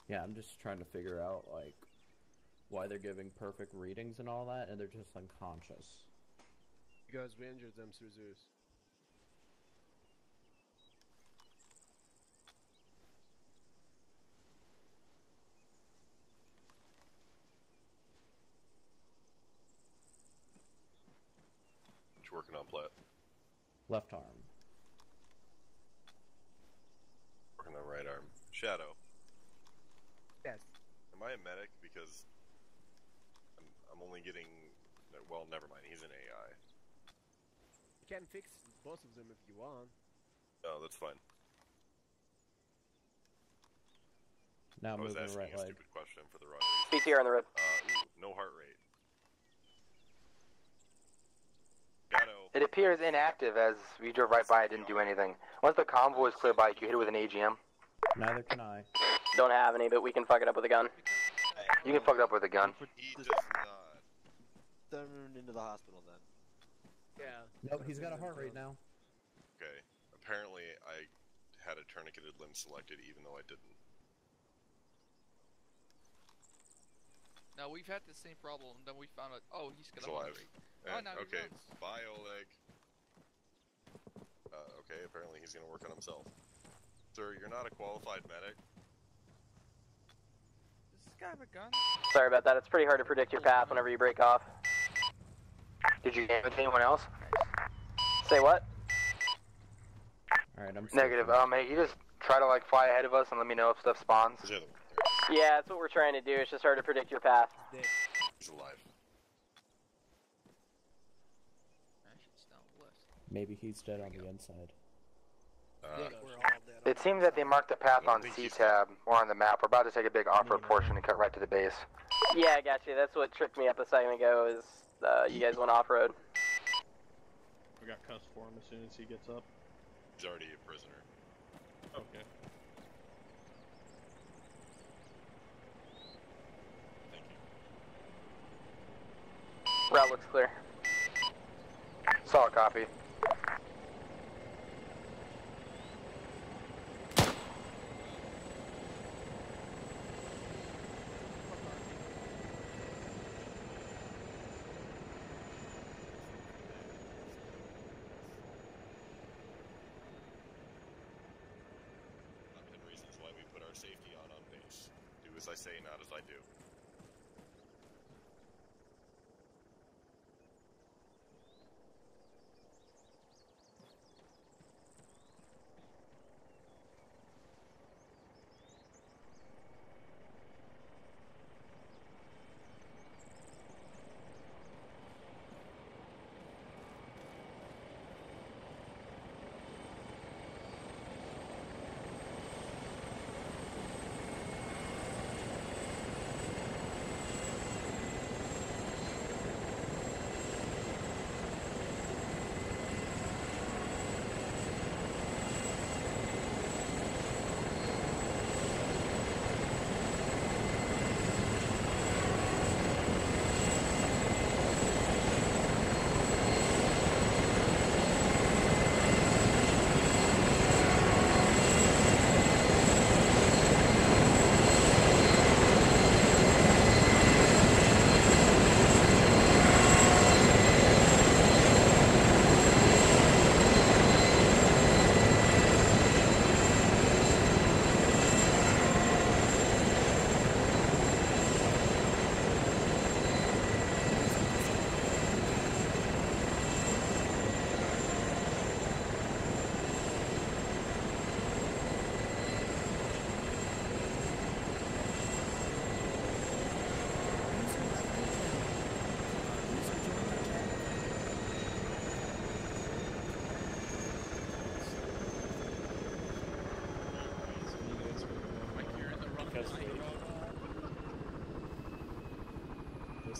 Yeah, I'm just trying to figure out, like, why they're giving perfect readings and all that, and they're just unconscious. Because we injured them through Zeus. What you working on, Platt? Left arm. Working on right arm. Shadow. Yes. Am I a medic? Because I'm only getting... Well, never mind. He's an AI. You can fix both of them if you want. No, that's fine. Now I was moving asking right a leg. stupid question for the wrong CTR on the road. no heart rate. Gatto. It appears inactive as we drove right by it, didn't do anything. Once the convoy is clear by, you hit it with an AGM. Neither can I. Don't have any, but we can fuck it up with a gun. You can fuck it up with a gun. He does not. Thrown into the hospital then. Yeah. Nope, he's got a heart rate now. Okay. Apparently, I had a tourniqueted limb selected, even though I didn't. Now we've had the same problem. Then we found out. Oh, he's He's got a heart alive. rate. Oh, now he Okay. runs. Bye, Oleg. Okay. Apparently, he's gonna work on himself. Sir, you're not a qualified medic. Does this guy have a gun? Sorry about that. It's pretty hard to predict your path whenever you break off. Did you game with anyone else? Say what? Alright, I'm Negative. Hey, you just try to like fly ahead of us and let me know if stuff spawns. Yeah, that's what we're trying to do. It's just hard to predict your path. He's alive. Maybe he's dead on the inside. It seems that they marked the path on C-tab or on the map. We're about to take a big off-road portion and cut right to the base. Yeah, I got you. That's what tricked me up a second ago. Is you guys went off-road? We got cussed for him as soon as he gets up. He's already a prisoner. Okay. Route looks clear. Solid copy. Reasons why we put our safety on base. Do as I say, not as I do.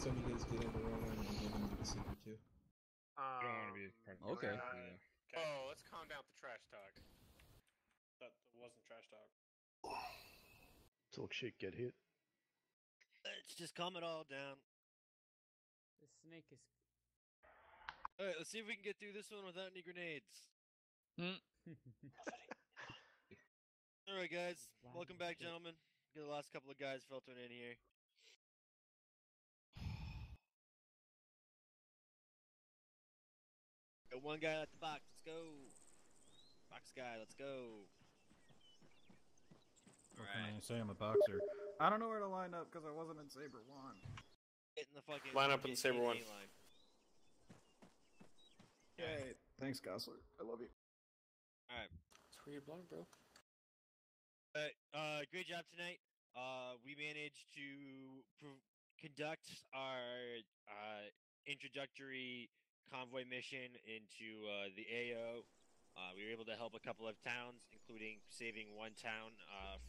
time you guys get into rolling, I get into the secret too. I don't want to be part of Okay. Oh, let's calm down with the trash talk. That wasn't trash talk. Till shit get hit. Let's just calm it all down. The snake is. Alright, let's see if we can get through this one without any grenades. Alright, guys. Welcome back, gentlemen. Get the last couple of guys filtering in here. Got one guy at the box. Let's go. Box guy, let's go. What can I say? I'm a boxer. I don't know where to line up because I wasn't in Saber 1. Get in the fucking line up in Saber 1. line. Yay. Thanks, Gosler. I love you. Alright. That's where you belong, bro. Great job tonight. We managed to conduct our introductory convoy mission into the AO. We were able to help a couple of towns, including saving one town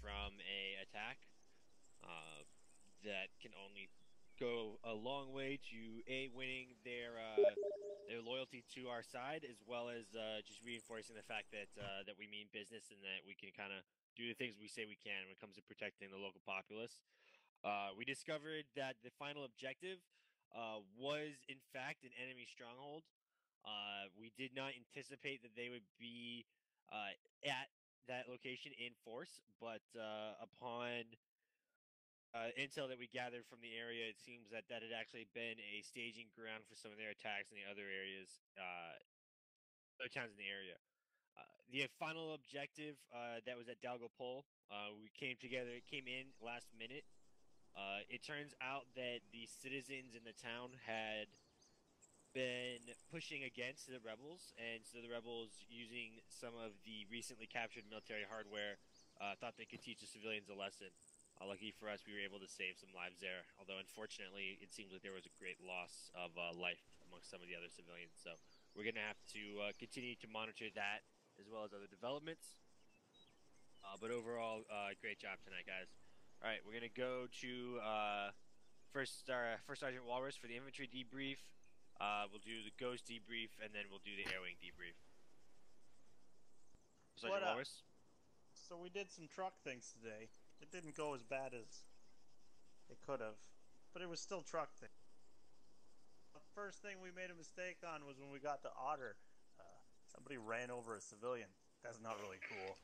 from a attack. That can only go a long way to winning their loyalty to our side, as well as just reinforcing the fact that that we mean business and that we can kind of do the things we say we can when it comes to protecting the local populace. We discovered that the final objective was, in fact, an enemy stronghold. We did not anticipate that they would be at that location in force, but upon intel that we gathered from the area, it seems that that had actually been a staging ground for some of their attacks in the other areas, other towns in the area. The final objective that was at Dalgopol, we came together. It came in last minute. It turns out that the citizens in the town had been pushing against the rebels, and so the rebels, using some of the recently captured military hardware, thought they could teach the civilians a lesson. Lucky for us, we were able to save some lives there, although unfortunately it seems like there was a great loss of life amongst some of the other civilians, so we're going to have to continue to monitor that as well as other developments. But overall, great job tonight, guys. Alright, we're going to go to First Sergeant Walrus for the infantry debrief. We'll do the ghost debrief, and then we'll do the air-wing debrief. Sergeant Walrus? So we did some truck things today. It didn't go as bad as it could have, but it was still truck thing. The first thing we made a mistake on was when we got to Otter. Somebody ran over a civilian. That's not really cool.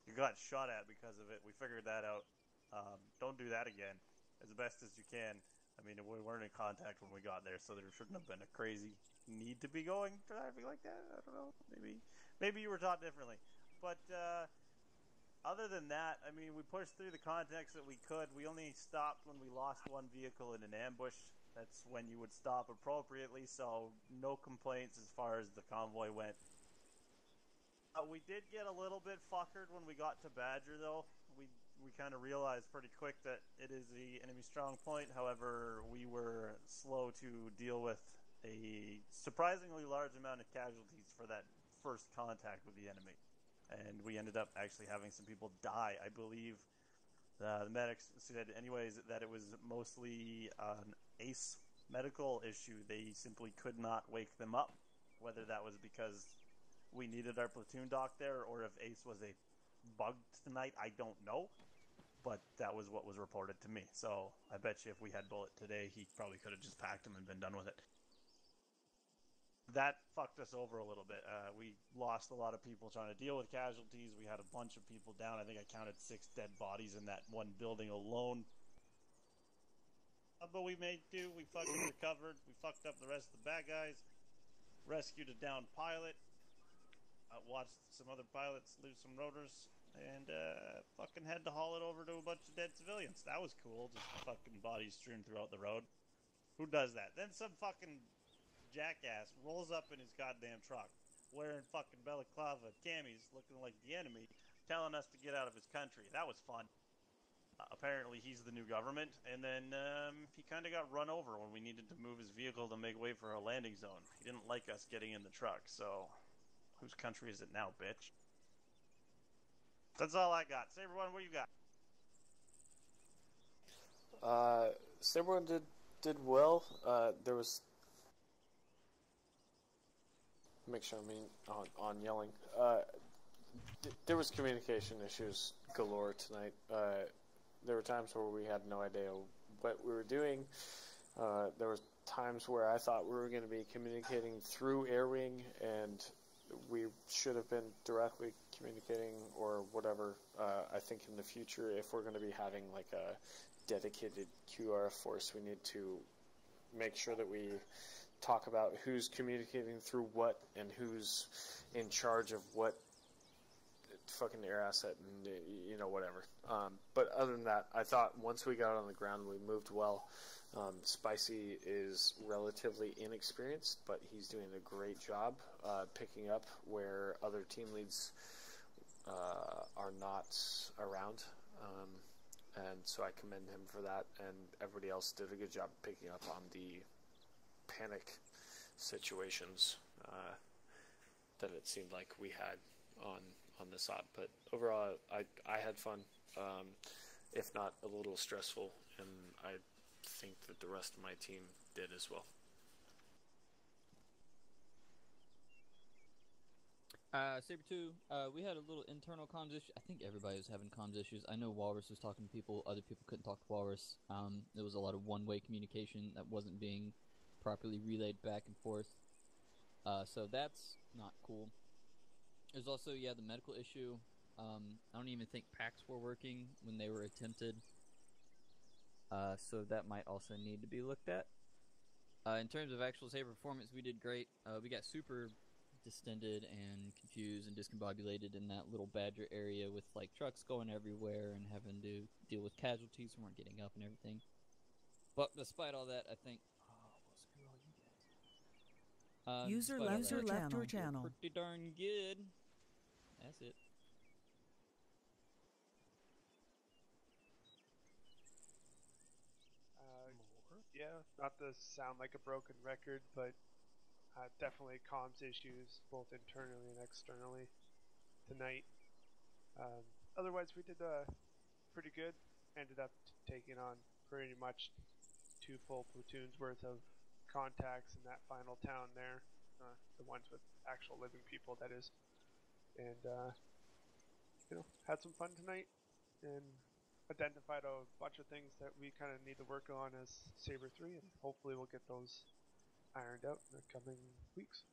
You got shot at because of it. We figured that out. Don't do that again, as best as you can. I mean, we weren't in contact when we got there, so there shouldn't have been a crazy need to be driving like that. I don't know. Maybe you were taught differently. But other than that, I mean, we pushed through the contacts that we could. We only stopped when we lost one vehicle in an ambush. That's when you would stop appropriately, so no complaints as far as the convoy went. We did get a little bit fuckered when we got to Badger, though. We kind of realized pretty quick that it is the enemy strong point. However, we were slow to deal with a surprisingly large amount of casualties for that first contact with the enemy. And we ended up actually having some people die. I believe the medics said anyways that it was mostly an ACE medical issue. They simply could not wake them up. Whether that was because we needed our platoon doc there or if ACE was a bug tonight, I don't know. But that was what was reported to me. So I bet you if we had Bullet today, he probably could have just packed him and been done with it. That fucked us over a little bit. We lost a lot of people trying to deal with casualties. We had a bunch of people down. I think I counted 6 dead bodies in that one building alone. But we made do. We fucking recovered. We fucked up the rest of the bad guys. Rescued a downed pilot. Watched some other pilots lose some rotors. And fucking had to haul it over to a bunch of dead civilians. That was cool. Just fucking bodies strewn throughout the road. Who does that? Then some fucking jackass rolls up in his goddamn truck, wearing fucking balaclava camis, looking like the enemy, telling us to get out of his country. That was fun. Apparently he's the new government, and then he kind of got run over when we needed to move his vehicle to make way for our landing zone. He didn't like us getting in the truck, so whose country is it now, bitch? That's all I got. Saber One, what you got? Saber One did did well. There was... Make sure I mean on yelling. There was communication issues galore tonight. There were times where we had no idea what we were doing. There were times where I thought we were going to be communicating through Air Wing, and we should have been directly communicating or whatever. I think in the future, if we're going to be having like a dedicated QRF force, we need to make sure that we talk about who's communicating through what and who's in charge of what fucking air asset and, you know, whatever. But other than that, I thought once we got on the ground, we moved well. Spicy is relatively inexperienced, but he's doing a great job picking up where other team leads are not around. And so I commend him for that, and everybody else did a good job picking up on the panic situations that it seemed like we had on this op. But overall, I had fun, if not a little stressful, and I think that the rest of my team did as well. Saber 2, we had a little internal comms issue. I think everybody was having comms issues. I know Walrus was talking to people, other people couldn't talk to Walrus. There was a lot of one-way communication that wasn't being properly relayed back and forth. So that's not cool. There's also, the medical issue. I don't even think packs were working when they were attempted. So that might also need to be looked at. In terms of actual Saber performance, we did great. We got super distended and confused and discombobulated in that little Badger area with like trucks going everywhere and having to deal with casualties who weren't getting up and everything. But despite all that, I think... User left your channel. Pretty darn good. That's it. Yeah, not to sound like a broken record, but definitely comms issues, both internally and externally, tonight. Otherwise, we did pretty good. Ended up taking on pretty much 2 full platoons worth of contacts in that final town there. The ones with actual living people, that is. And, had some fun tonight, and identified a bunch of things that we kind of need to work on as Saber 3, and hopefully we'll get those ironed out in the coming weeks.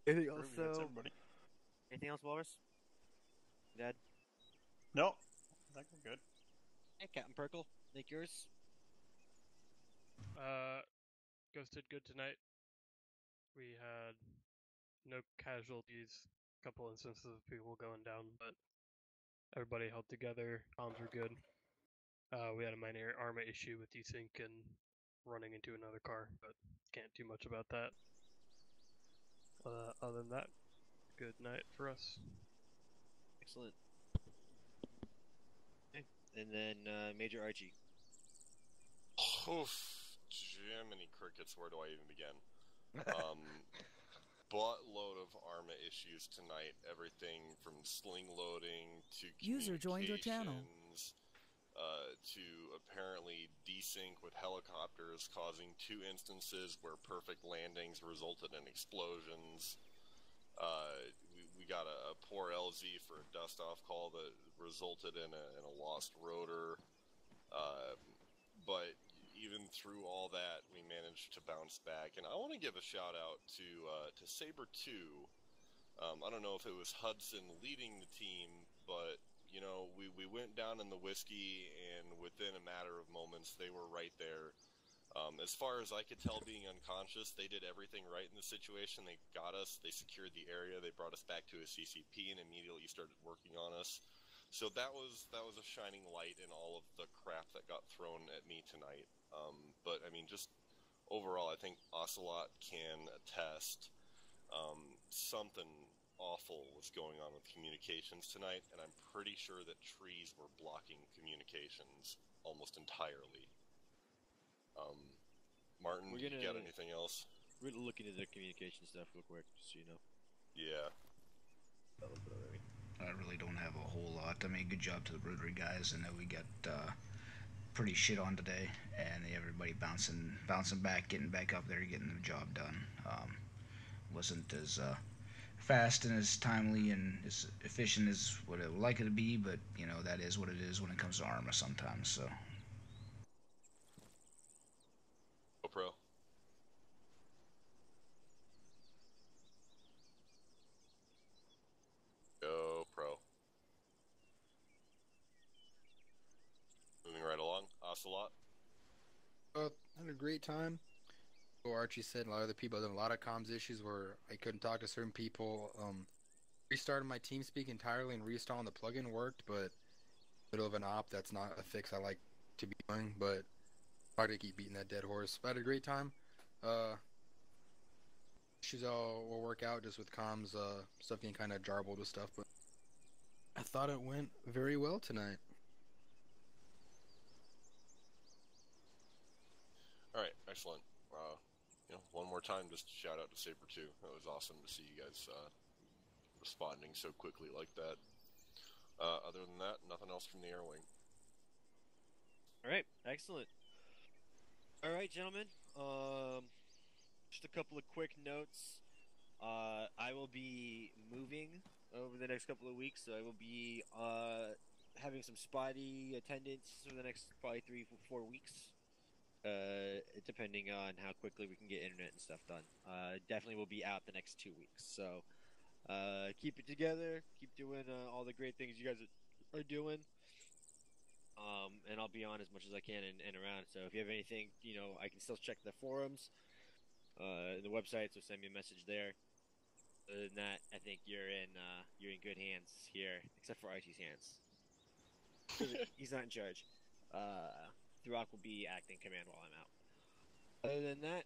Anything else, Anything else, Walrus? Dad? No, I think we're good. Hey, Captain Perkle, make yours. Ghost did good tonight. We had no casualties, a couple instances of people going down, but everybody held together. Comms were good. We had a minor armor issue with desync and running into another car, but can't do much about that. Other than that, good night for us. Excellent. Okay. And then Major Archie. Oof, Jiminy crickets, where do I even begin? Buttload of ARMA issues tonight. Everything from sling loading to User joined your channel. To apparently desync with helicopters, causing 2 instances where perfect landings resulted in explosions. We got a poor LZ for a dust-off call that resulted in a lost rotor. But even through all that, we managed to bounce back. And I want to give a shout-out to Saber 2. I don't know if it was Hudson leading the team, but you know, we went down in the whiskey, and within a matter of moments, they were right there. As far as I could tell, being unconscious, they did everything right in the situation. They got us, they secured the area, they brought us back to a CCP, and immediately started working on us. So that was a shining light in all of the crap that got thrown at me tonight. But I mean, just overall, I think Ocelot can attest something awful was going on with communications tonight, and I'm pretty sure that trees were blocking communications almost entirely. Martin, you got anything else? We're gonna look into the communication stuff real quick, just so you know. Yeah. I really don't have a whole lot. I mean, good job to the Rotary guys. I know we got pretty shit on today, and everybody bouncing back, getting back up there, getting the job done. Wasn't as fast and as timely and as efficient as what I would like it to be, but you know that is what it is when it comes to Arma sometimes. So. GoPro. GoPro. Moving right along. Ocelot. Had a great time. Well, Archie said a lot of the people had a lot of comms issues where I couldn't talk to certain people. Restarted my TeamSpeak entirely and reinstalling the plugin worked, but middle of an op, that's not a fix I like to be doing, but I'm to keep beating that dead horse. But I had a great time. Issues all will work out just with comms, stuff getting kind of jarbled with stuff, but I thought it went very well tonight. All right, excellent. One more time, just shout out to Saber 2. It was awesome to see you guys responding so quickly like that. Other than that, nothing else from the air wing. All right, excellent. All right, gentlemen. Just a couple of quick notes. I will be moving over the next couple of weeks, so I will be having some spotty attendance for the next probably 3-4 weeks. Depending on how quickly we can get internet and stuff done. Definitely will be out the next 2 weeks. So keep it together. Keep doing all the great things you guys are doing. And I'll be on as much as I can and around. So if you have anything, I can still check the forums, the website. So send me a message there. Other than that, I think you're in good hands here, except for Archie's hands. He's not in charge. Throck will be acting command while I'm out. Other than that,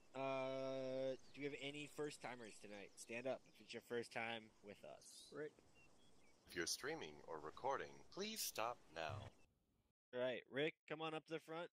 do we have any first timers tonight? Stand up if it's your first time with us. Rick. If you're streaming or recording, please stop now. All right, Rick, come on up to the front.